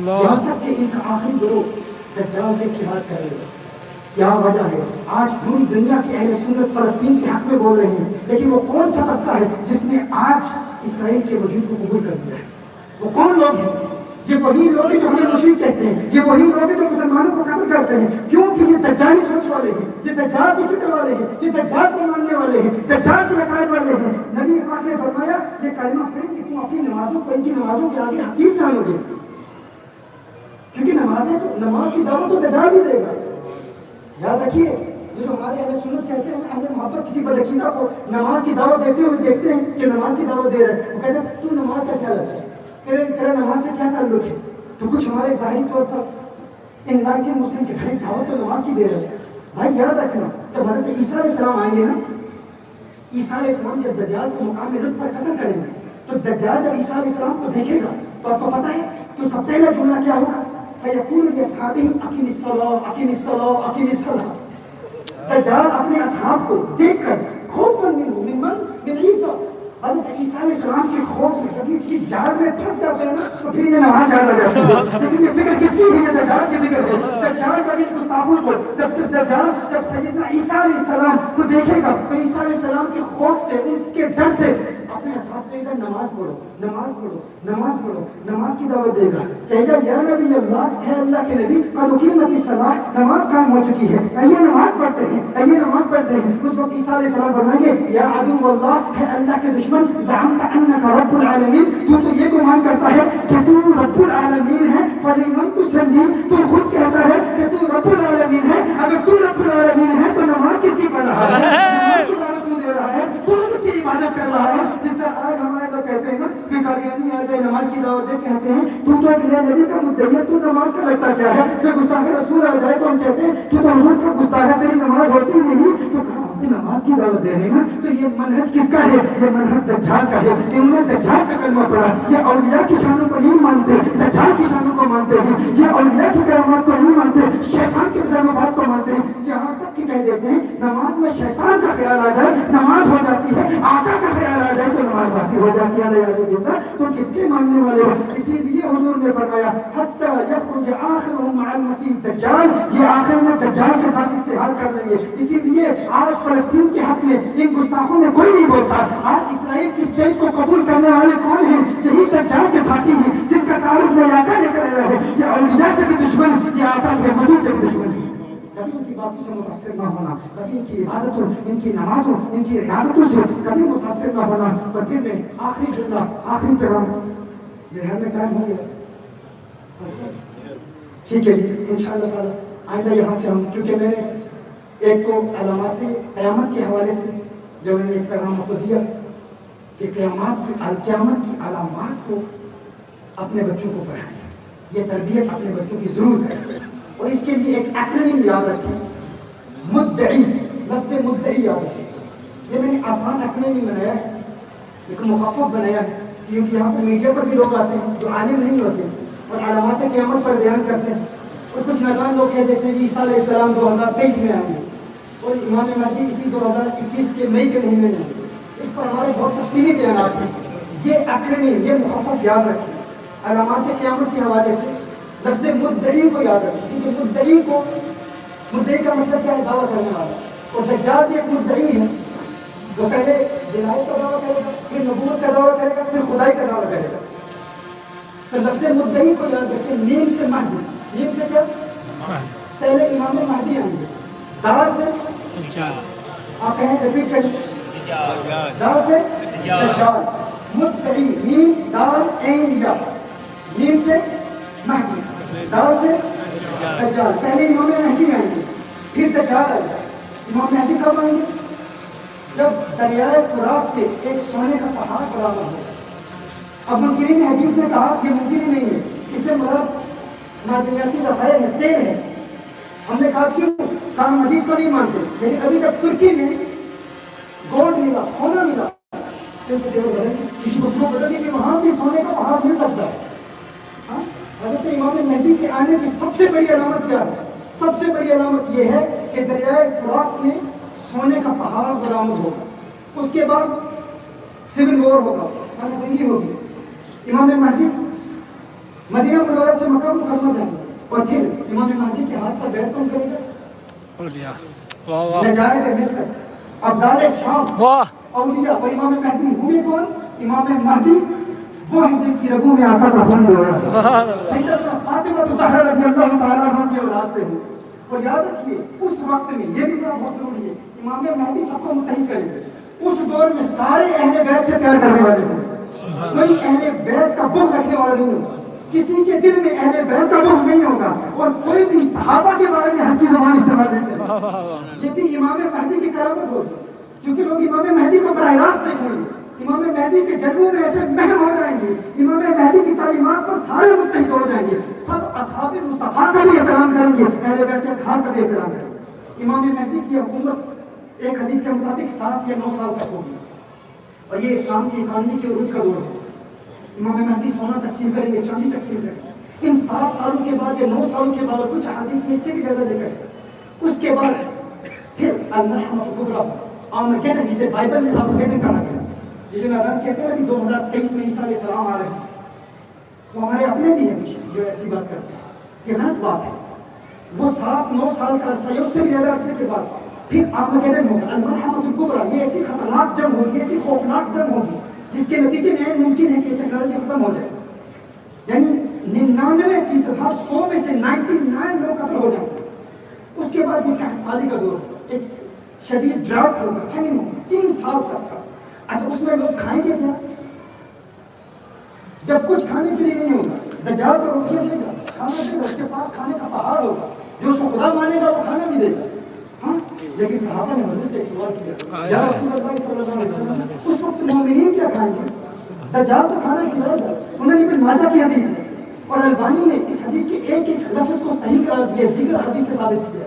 یہاں تک کہ ان کا آخری گروہ دجال سے جہاد کرے گا. کیا وجہ ہے؟ آج پوری دنیا کے اہل سنت فلسطین کے حق میں بول رہے ہیں, لیکن وہ کون سا طبقہ ہے جس نے آج اسرائیل کے وجود کو قبول کر دیا ہے؟ وہ کون لوگ ہیں؟ یہ وہی لوگ ہیں جو ہمیں مشرک کہتے ہیں, یہ وہی لوگ ہیں جو مسلمانوں کو قتل کرتے ہیں, کیونکہ یہ دجالی سوچ والے ہیں, یہ دجال کی فکر والے ہیں, یہ دجال کو ماننے والے ہیں, دجال کے عقائد والے ہیں. نبی پاک نے فرمایا یہ کلمہ پڑھی کہ تم اپنی نمازوں کو ان کی نمازوں کے آگے حقیر جانو گے, کیونکہ نماز کی دعوت تو دجال بھی دے گا. یاد رکھیے, یہ جو ہمارے اہل سنت کہتے ہیں اہل محبت کسی بدعقیدہ کو نماز کی دعوت دیتے ہوئے دیکھتے ہیں کہ نماز کی دعوت دے رہے ہیں, وہ کہتے ہیں تو نماز کا کیا لگتا ہے, تیرا نماز سے کیا تعلق ہے؟ تو کچھ ہمارے ظاہری طور پر انلائٹن مسلم کے گھر دعوت تو نماز کی دے رہے ہیں. بھائی یاد رکھنا, جب حضرت عیسیٰ علیہ السلام آئیں گے نا, عیسیٰ علیہ السلام جب دجال کو مقام رد پر قتل کریں گے, تو دجال جب عیسیٰ علیہ السلام کو دیکھے گا تو آپ کو پتہ ہے کہ اس کا پہلا جملہ کیا ہوگا؟ فَيَقُولُ لِأَصْحَابِهِ أَقِمِ الصَّلَاةَ أَقِمِ الصَّلَاةَ أَقِمِ الصَّلَاةَ. دجال اپنے اصحاب کو دیکھ کر خوفاً من عیسیٰ, حضرت عیسیٰ علیہ السلام کے خوف میں جب یہ کسی جال میں پھنس جاتے ہیں نا تو پھر انہیں نماز یاد آ جاتی ہے. لیکن یہ فکر کس کی ہے؟ یہ دجال کی فکر ہے. دجال جب ان گستاخوں کو جب سیدنا عیسیٰ علیہ السلام کو دیکھے گا تو عیسیٰ علیہ السلام کے خوف سے, اس کے ڈر سے اپنے اصحاب سے ادھر نماز پڑھو, نماز پڑھو, نماز پڑھو, نماز کی دعوت دے گا. کہے گا یا نبی اللہ, ہے اللہ کے نبی, قد اقیمت الصلاۃ, نماز قائم ہو چکی ہے, آئیے نماز پڑھتے ہیں, آئیے نماز پڑھتے ہیں. اس وقت عیسیٰ علیہ السلام فرمائیں گے یا عدو اللہ, ہے اللہ کے دشمن, زعمت انک رب العالمین, تو یہ گمان کرتا ہے کہ تو رب العالمین ہے, فلمن تصلی, تو خود کہتا ہے کہ تو رب العالمین ہے, اگر تو رب العالمین ہے تو نماز کس کی پڑھ رہا ہے, نماز کی دعوت کیوں دے رہا ہے, تو کس کی عبادت کر رہا ہے؟ جس طرح آج ہمارے لوگ کہتے ہیں نا کہ قادیانی آ جائے نماز کی دعوت دے, کہتے ہیں تو ایک نئے نبی کا مدعی ہے, تو نماز کا لگتا کیا ہے؟ کہ گستاخ رسول آ جائے تو ہم کہتے ہیں تو حضور کا گستاخ ہے, تیری نماز ہوتی نہیں, تو کہا نماز کی دعوت دے رہے ہیں نا. تو یہ منہج کس کا ہے؟ یہ منہج دجال کا ہے. انہوں نے دجال کا کلمہ پڑھا. یہ اولیاء کی شانوں کو نہیں مانتے, دجال کی شانوں کو مانتے ہیں. یہ اولیاء کی کرامات کو نہیں مانتے, شیطان کے تصرفات کو مانتے ہیں. یہاں تک کہ کہہ دیتے ہیں نماز میں شیطان کا خیال آ جائے نماز ہو جاتی ہے, آقا کا خیال آ جائے تو نماز باقی ہو جاتی ہے. تو کس کے ماننے والے ہو؟ اسی لیے حضور نے فرمایا حتی یخرج آخرهم مع المسیح الدجال, یہ آخر میں دجال کے ساتھ اتحاد کر لیں گے. اسی لیے آج فلسطین کے حق میں ان گستاخوں میں کوئی نہیں بولتا. آج اسرائیل کی اسٹیٹ کو قبول کرنے والے کون ہیں؟ یہی دجال کے ساتھی ہیں جن کا تعارف میں آقا نے کرایا ہے. یہ اولیاء کے بھی دشمن ہیں, یہ آقا کے حضور کے بھی دشمن ہیں. کبھی ان کی باتوں سے متاثر نہ ہونا, کبھی ان کی عبادتوں, ان کی نمازوں, ان کی ریاضتوں سے کبھی متاثر نہ ہونا. اور پھر میں آخری جملہ, آخری پیغام, میرے گھر میں ٹائم ہو گیا, ٹھیک ہے جی, انشاءاللہ تعالی آئندہ یہاں سے ہم, کیونکہ میں نے ایک کو علامات قیامت کے حوالے سے جو میں نے ایک پیغام آپ کو دیا کہ قیامت کی علامات کو اپنے بچوں کو پڑھائیں, یہ تربیت اپنے بچوں کی ضرور کریں. اور اس کے لیے ایک ایکرونیم یاد رکھیں, مدعی, لفظ مدعی یاد رکھیں. یہ میں نے آسان ایکرونیم بنایا ہے, ایک مخفف بنایا ہے, کیونکہ یہاں پر میڈیا پر بھی لوگ آتے ہیں جو عالم نہیں ہوتے اور علامات قیامت پر بیان کرتے ہیں, اور کچھ نادان لوگ کہہ دیتے ہیں عیسیٰ علیہ السلام 2023 میں آئیں گے اور امام مہدی اسی 2021 کے مئی کے مہینے میں آئیں گے. اس پر ہمارے بہت تفصیلی بیانات ہیں. یہ ایکرونیم, یہ مخفف یاد رکھیں. علامات قیامت کے حوالے سے لفظ مدعی کو یاد رکھیں, کیونکہ مدعی کا مطلب کیا ہے؟ دعویٰ کرنے والا. اور دجال بھی ایک مدعی ہے, وہ پہلے ولایت کا دعویٰ کرے گا, پھر نبوت کا دعویٰ کرے گا, پھر خدائی کا دعویٰ کرے گا. تو لفظ مدعی کو یاد رکھیں. نیم سے مہدی, نیم سے کیا؟ پہلے امام مہدی آئیں گے. دال سے آپ کہیں ریپیٹ کریں, دال سے دجال. مدعی, نیم دال عین یا, نیم سے مہدی, دال سے دجال. پہلے امام مہدی آئیں گے, پھر دجال آئے گا. امام مہدی کب آئیں گے؟ جب دریائے فرات سے ایک سونے کا پہاڑ برآمد ہو. اب منکرین حدیث نے کہا یہ ممکن ہی نہیں ہے, اس سے مراد معدنیاتی ذخائر ہے, تیل ہے. ہم نے کہا کیوں؟ کہا ہم حدیث کو نہیں مانتے، لیکن ابھی جب ترکی میں گولڈ ملا، سونا ملا، کسی کو پتا نہیں کہ وہاں بھی سونے کا پہاڑ مل سکتا ہے. حضرت امام مہدی کے آنے کی سب سے بڑی علامت کیا ہے؟ سب سے بڑی علامت یہ ہے کہ دریائے فرات میں سونے کا پہاڑ برآمد ہوگا. اس کے بعد سول وار ہوگا، خانہ جنگی ہوگی. امام مہدی مدینہ منورہ سے مکہ مکرمہ جائیں گے، اور پھر امام مہدی کے ہاتھ پر بیعت کون کرے گا؟ نجائے گا مصر، ابدال شام، اولیاء. اور امام مہدی ہوئے کون؟ امام مہدی وہ ہیں جن کی رگوں میں آقا کا خون ہو رہا ہے. سیدتنا فاطمہ زہرا رضی اللہ تعالیٰ عنہ کی اولاد سے ہوئی. اور یاد رکھیے اس وقت میں یہ بھی بہت ضروری ہے، امام مہدی سب کو متحد کریں گے. اس دور میں سارے اہل بیت سے پیار کرنے والے ہوں، کوئی اہل بیت کا بغض رکھنے والا نہیں ہوگا، کسی کے دل میں اہل بیت کا بغض نہیں ہوگا، اور کوئی بھی صحابہ کے بارے میں ہلکی زبان استعمال نہیں کرے گا. یہ بھی امام مہدی کی کرامت ہوگی، کیونکہ لوگ امام مہدی کو براہ راست دیکھیں گے، امام مہدی کے جلووں میں ایسے مہم ہو جائیں گے، امام مہدی کی تعلیمات پر سارے متحد ہو جائیں گے، سب اصحاب مصطفیٰ کا بھی احترام کریں گے، اہل بیت اطہار کا بھی احترام کریں گے. امام مہدی کی حکومت ایک حدیث کے مطابق 7 یا 9 سال تک ہوگی، اور یہ اسلام کی اکانومی کے عروج کا دور ہے. امام مہدی سونا تقسیم کریں گے، چاندی تقسیم کریں گے. ان 7 سالوں کے بعد یا 9 سالوں کے بعد کچھ حدیث میں اس سے بھی زیادہ ذکر ہے. اس کے بعد پھر المرحمۃ الکبریٰ، آرمیگیڈن، جسے بائبل میں آرمیگیڈن کہا گیا. یہ جو میدان کہتے ہیں ابھی 2023 میں عیسیٰ علیہ السلام آ رہے ہیں، وہ ہمارے اپنے بھی ہیں پیچھے جو ایسی بات کرتے ہیں. یہ غلط بات ہے. وہ 7-9 سال کا عرصہ، اس سے بھی زیادہ عرصے کے بعد پھر آرمیگیڈن ہوگا، المرحمۃ الکبریٰ. یہ ایسی خطرناک جنگ ہوگی، ایسی خوفناک جنگ ہوگی جس کے نتیجے میں ممکن ہے کہ یہ ٹیکنالوجی ختم ہو جائے. یعنی 99% ہر 100 میں سے 99 لوگ قتل ہو جائیں گے. اس کے بعد یہ 61 سالی کا دور، ایک شدید ڈراؤٹ ہوگا، فیمن ہوگا 3 سال تک کا. اچھا اس میں لوگ کھائیں گے کیا؟ جب کچھ کھانے کے لیے نہیں ہوگا، دجال تو روٹیاں دے گا، کھانا دے گا، اس کے پاس کھانے کا پہاڑ ہوگا، جو اس کو خدا مانے گا وہ کھانا بھی دے گا. ہاں لیکن صحابہ نے حضرت سے ایک سوال کیا، یا رسول اللہ صلی اللہ علیہ وسلم، اس وقت مومنین کیا کھائیں گے؟ دجال تو کھانا کھلائے گا. سنن ابن ماجہ کی حدیث ہے، اور البانی نے اس حدیث کے ایک ایک لفظ کو صحیح قرار دیا، دیگر حدیث سے ثابت کیا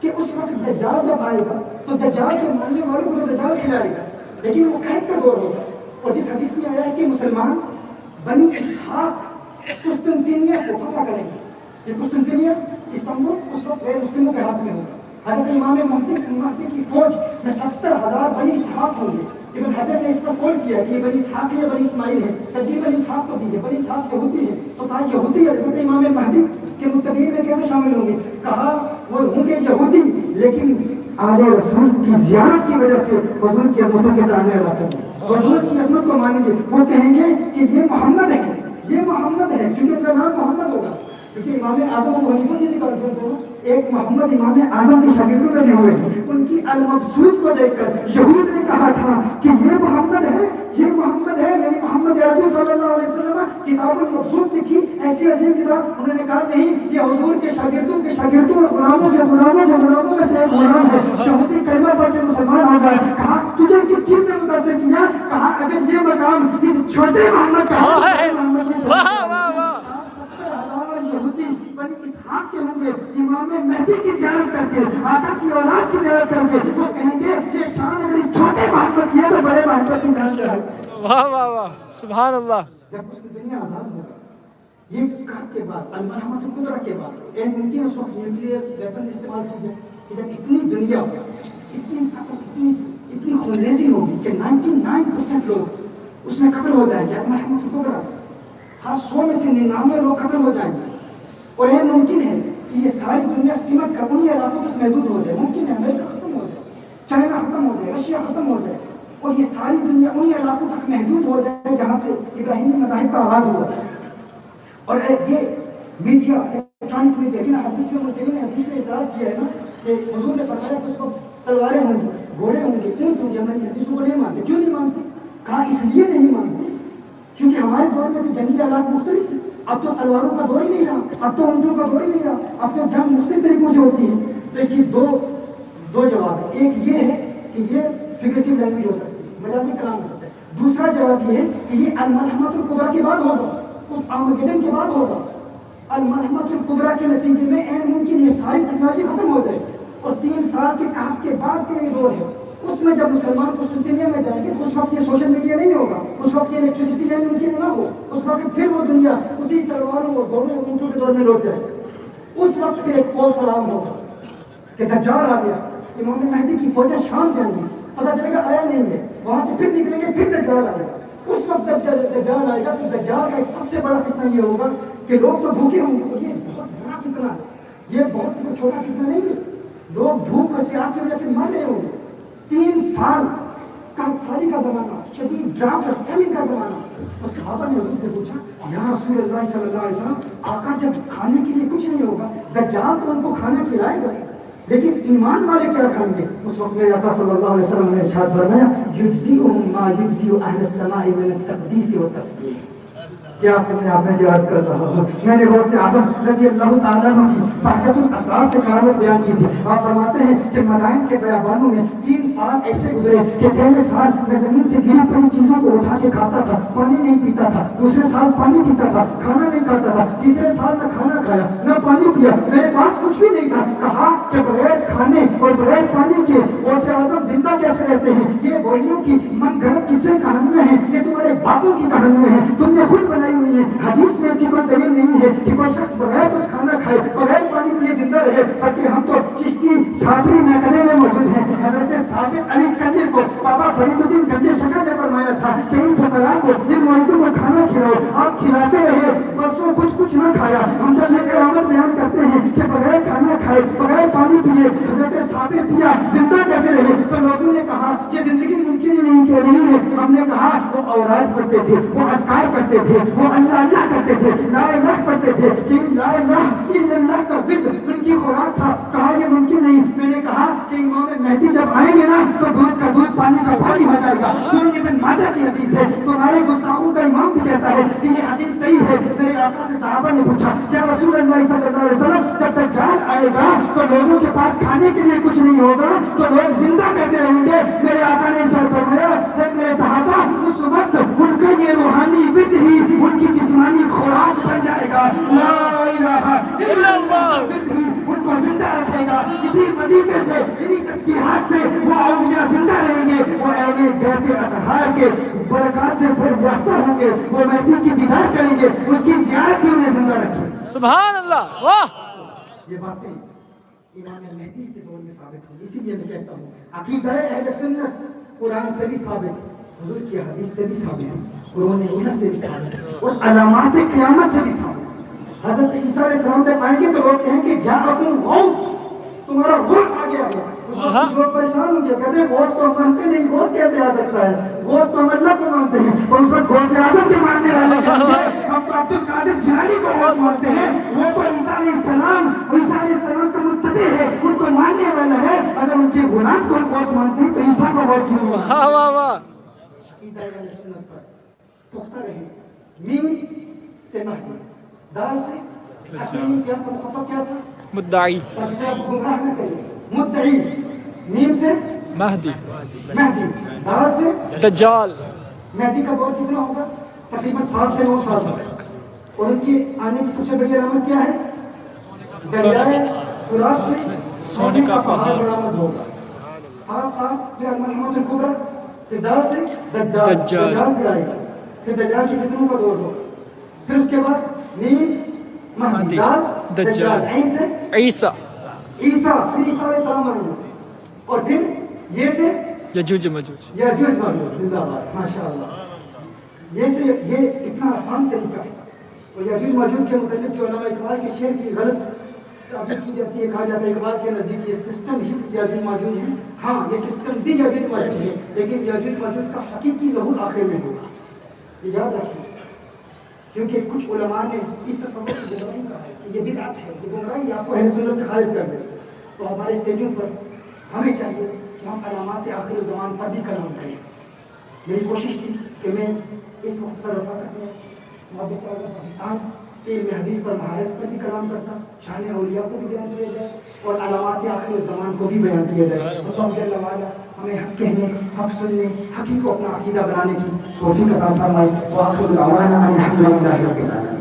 کہ اس وقت دجال جب آئے گا تو دجال کے ماننے والوں کو تو دجال کھلائے گا، لیکن وہ قحط کا دور ہوگا. اور جس حدیث میں آیا ہے کہ مسلمان بنی اسحاق قسطنطنیہ کو فتح کریں گے. یہ قسطنطنیہ استنبول اس وقت غیر مسلموں کے ہاتھ میں ہوگا. حضرت امام مہدی کی فوج میں 70,000 بنی اسحاق ہوں گے. ابن حجر نے اس پر قول کیا کہ یہ بنی اسحاق ہے یا بنی اسماعیل ہے، ترجیح بنی اسحاق کو دی ہے. بنی اسحاق یہودی ہے، تو کہا یہودی حضرت امام مہدی کے متبعین میں کیسے شامل ہوں گے؟ کہا وہ ہوں گے یہودی، لیکن آل رسول کی زیارت کی وجہ سے حضور کی عظمتوں کے تعمیر ادا کریں گے، حضور کی عظمت کو مانیں گے. وہ کہیں گے کہ یہ محمد ہے، یہ محمد ہے، کیونکہ ان کا نام محمد ہوگا. کیونکہ امام اعظم ابو حنیفہ کی ذکر کرتے ہیں، ایک محمد امام اعظم کے شاگردوں میں ہوئے ہیں. ان کی المبسوط کو دیکھ کر یہود نے کہا تھا کہ یہ محمد ہے، یہ محمد ہے، یعنی محمد عربی صلی اللہ علیہ وسلم. کتاب المبسوط لکھی، ایسی عظیم کتاب. انہوں نے کہا نہیں، یہ حضور کے شاگردوں کے شاگردوں اور غلاموں کے غلاموں میں سے ایک غلام ہے. یہودی کلمہ پڑھ کے مسلمان ہو گئے. کہا تجھے کس چیز نے متاثر کیا؟ کہا اگر یہ مقام اس چھوٹے محمد کا ہے، محمد یہودی بنی اسحاق کے ہوں گے، امام مہدی کی زیارت کر کے، آقا کی اولاد کی زیارت کر کے وہ کہیں گے یہ شان اگر اس چھوٹے محمد کی ہے تو بڑے محمد کی جان ہے. واہ واہ واہ، سبحان اللہ. جب اس کی دنیا آزاد ہوگا، یہ کر کے بعد المرحمۃ الکبریٰ کے بعد ایک ممکن ہے اس وقت نیوکلیئر ویپن استعمال کی جائے کہ جب اتنی دنیا اتنی قتل اتنی خونریزی ہوگی کہ 99% لوگ اس میں قتل ہو جائیں گے. المرحمۃ الکبریٰ ہر 100 میں سے 99 لوگ قتل ہو جائیں گے. اور یہ ممکن ہے کہ یہ ساری دنیا سمٹ کر انہی علاقوں تک محدود ہو جائے. ممکن ہے امریکہ ختم ہو جائے، چائنا ختم ہو جائے، رشیا ختم ہو جائے، اور یہ ساری دنیا انہی علاقوں تک محدود ہو جائے جہاں سے ابراہیمی مذاہب کا آغاز ہوا. اور یہ میڈیا، الیکٹرانک میڈیا، جن حدیث میں مجرمین نے حدیث میں اعتراض کیا ہے نا کہ حضور نے فرمایا کہ اس کو تلواریں ہوں گی، گھوڑے ہوں گے، اونٹ ہوں گے، ہماری حدیثوں کو نہیں مانتے. کیوں نہیں مانتے؟ کہا اس لیے نہیں مانتے کیونکہ ہمارے دور میں تو جنگی آلات مختلف ہیں. اب تو تلواروں کا دور ہی نہیں رہا، اب تو اونٹوں کا دور ہی نہیں رہا، اب تو جنگ مختلف طریقوں سے ہوتی ہے. تو اس کی دو جواب ہیں. ایک یہ ہے کہ یہ فگریٹو لینگویج ہو سکتی ہے، مجازی کلام ہو سکتا ہے. دوسرا جواب یہ ہے کہ یہ المرحمۃ الکبریٰ کے بعد ہوگا، اس آرمیگیڈن کے بعد ہوگا. المرحمت الکبریٰ کے نتیجے میں این ممکن یہ ساری ٹیکنالوجی ختم ہو جائے اور 3 سال کے قحط کے بعد کے دور ہے، اس میں جب مسلمان قسطنطنیہ میں جائیں گے تو اس وقت یہ سوشل میڈیا نہیں ہوگا، اس وقت یہ الیکٹریسٹی این ممکن نہ ہو، اس وقت پھر وہ دنیا اسی تلواروں اور گھوڑوں اور اونٹوں کے دور میں لوٹ جائے گا۔ اس وقت پھر ایک فالس الارم ہوگا کہ دجال آ گیا، امام مہدی کی فوجیں شام جائیں گی، پتہ چلے گا آیا نہیں ہے، وہاں سے پھر نکلیں گے، پھر دجال آئے گا۔ اس وقت جب دجال آئے گا تو دجال کا ایک سب سے بڑا فتنہ یہ ہوگا کہ لوگ تو بھوکے ہوں گے، اور یہ بہت بڑا فتنہ ہے، یہ بہت کوئی چھوٹا فتنہ نہیں ہے، لوگ بھوک اور پیاس کی وجہ سے مر رہے ہوں گے۔ 3 سال سالی کا زمانہ، شدید ڈراؤٹ اور فیمن کا زمانہ۔ تو صحابہ نے حضور سے پوچھا یا رسول اللہ صلی اللہ علیہ وسلم، آقا جب کھانے کے لیے کچھ نہیں ہوگا، دجال تو ان کو کھانا کھلائے گا، لیکن ایمان والے کیا کھائیں گے؟ اس وقت میں آقا صلی اللہ علیہ وسلم نے ارشاد فرمایا یجزئهم ما یجزئ اہل السماء من التقدیس والتسبیح۔ کیا سمجھے آپ میں یاد کر رہا ہوں، میں نے غوث اعظم رضی اللہ تعالیٰ عنہ کی بہجت الاسرار سے کرامت بیان کی تھی۔ آپ فرماتے ہیں کہ مدائن کے بیابانوں میں 3 سال ایسے گزرے کہ پہلے سال میں زمین سے گری پڑی چیزوں کو اٹھا کے کھاتا تھا، پانی نہیں پیتا تھا، دوسرے سال پانی پیتا تھا، کھانا نہیں کھاتا تھا، تیسرے سال نہ کھانا کھایا نہ پانی پیا، میرے پاس کچھ بھی نہیں تھا۔ کہا کہ بغیر کھانے اور بغیر پانی کے غوث اعظم زندہ کیسے رہتے ہیں؟ یہ بولیوں کی من گھڑت قصے کہانیاں ہیں، یہ تمہارے باپوں کی کہانیاں ہیں، تم نے خود بنائی ہوئی ہیں۔ حدیث میں اس کی کوئی دلیل نہیں ہے کہ کوئی شخص بغیر کچھ کھانا کھائے بغیر پانی پیے زندہ رہے، بلکہ ہم تو چشتی صابری محکمے میں موجود ہیں۔ حضرت ثابت علی کلیر کو بابا فرید الدین گنجی شکر نے فرمایا تھا کہ ان فقراء کو، ان مریدوں کو کھانا کھلاؤ، آپ کھلاتے رہے، برسوں کچھ نہ کھایا۔ ہم جب یہ کرامت بیان کرتے ہیں کہ بغیر کھانا کھائے بغیر پانی پیے حضرت ثابت پیا زندہ کیسے رہے، تو لوگوں نے کہا کہ زندگی ممکن ہی نہیں کہ نہیں ہے۔ ہم نے کہا وہ اوراد پڑھتے تھے، وہ اذکار کرتے تھے، وہ اللہ کرتے تھے، لا الہ پڑھتے تھے، کہ لا الہ الا اللہ کا ورد ان کی خوراک تھا۔ کہا یہ ممکن نہیں۔ میں نے کہا کہ امام مہدی جب آئیں گے نا تو دودھ کا دودھ پانی کا پانی ہو جائے گا۔ سنن ابن ماجہ کی حدیث ہے، تمہارے گستاخوں کا امام بھی کہتا ہے کہ یہ حدیث صحیح ہے۔ میرے آقا سے صحابہ نے پوچھا کیا رسول اللہ صلی اللہ علیہ وسلم جب دجال آئے گا تو لوگوں کے پاس کھانے کے لیے کچھ نہیں ہوگا تو لوگ زندہ کیسے رہیں گے؟ میرے آقا نے ارشاد فرمایا کہ میرے صحابہ اس وقت ان کا یہ روحانی ورد ہی ان کی جسمانی خوراک بن جائے گا، لا الہ الا اللہ ان کو زندہ رکھے گا۔ اسی وظیفے سے، انہی تسبیحات سے وہ اولیاء زندہ رہیں گے، وہ اہل بیت اطہار کے برکات سے فیض یافتہ ہوں گے، وہ مہدی کی دیدار کریں گے، اس کی زیارت بھی انہیں زندہ رکھے۔ سبحان اللہ، واہ! یہ باتیں امام مہدی کے دور میں ثابت ہوئی، اسی لیے میں کہتا ہوں عقیدہ اہل سنت قرآن سے بھی ثابت، حضور کی حدیث سے بھی ثابت ہے، قرآن اولیاء سے بھی ثابت اور علامات قیامت سے بھی ثابت۔ حضرت عیسیٰ علیہ السلام جب آئیں گے تو لوگ کہیں گے جاءکم غوث، تمہارا غوث آ گیا ہے۔ اس وقت کچھ لوگ پریشان ہوں گے، کہتے ہیں غوث تو ہم مانتے نہیں، غوث کیسے آ سکتا ہے؟ غوث تو ہم اللہ کو مانتے ہیں۔ اور اس وقت غوث اعظم کے ماننے والے کہتے ہیں ہم تو عبد القادر جیلانی کو غوث مانتے ہیں، وہ تو عیسیٰ علیہ السلام کا متبع ہے، ان کو ماننے والا ہے۔ اگر ان کے غلام کو غوث مانتے ہیں تو عیسیٰ کو غوث کیوں نہیں؟ واہ واہ واہ! عقیدہ اہل سنت پر پختہ رہے۔ میم سے مہدی، دال سے حکیم کیا تھا، مخفف کیا تھا؟ مدعی، تاکہ آپ گمراہ نہ کریں۔ مدعی، میم سے مہدی، مہدی، دال سے دجال۔ مہدی کا دور کتنا ہوگا؟ تقریباً 7 سے 9 سال تک۔ اور ان کی آنے کی سب سے بڑی علامت کیا ہے؟ دریائے فرات سے سونے کا پہاڑ برآمد ہوگا۔ 7 سال پھر المرحمت الکبریٰ، پھر دال سے دجال پھر آئے گا، پھر دجال کی فتنوں کا دور ہوگا، پھر اس کے بعد میم مہدی، دال دجال، عین سے عیسیٰ، عیسیٰ، پھر عیسیٰ علیہ السلام آئیں گے، اور پھر یہ سے یجوج ماجوج۔ یاجوج ماجوج، زندہ باد، ماشاءاللہ۔ یہ اتنا آسان طریقہ ہے۔ اور یاجوج ماجوج کے متعلق جو علامہ اقبال کے شعر کی غلط تعبیر کی جاتی ہے، کہا جاتا ہے اقبال کے نزدیک یہ سسٹم ہی یاجوج ماجوج ہے۔ ہاں، یہ سسٹم بھی یاجوج ماجوج ہے، لیکن یاجوج ماجوج کا حقیقی ظہور آخر میں ہوگا، یہ یاد رکھیں۔ کیونکہ کچھ علماء نے اس تصور کی گمراہی کہا ہے کہ یہ بدعت ہے، یہ گمراہی آپ کو اہل سنت سے خارج کر دے۔ تو ہمارے اسٹیجوں پر ہمیں چاہیے کہ ہم علامات آخر الزمان پر بھی کلام کریں۔ میری کوشش تھی کہ میں اس مختصر رفاقت میں محدث اعظم پاکستان کے علم حدیث پر مہارت پر بھی کلام کرتا، شان اولیاء کو بھی بیان کیا جائے اور علامات آخر الزمان کو بھی بیان کیا جائے۔ اللہ جل وعلا ہمیں حق کہنے، حق سننے، حق کو اپنا عقیدہ بنانے کی توفیق عطا فرمائے۔ وآخر دعوانا ان الحمد للہ رب العالمین۔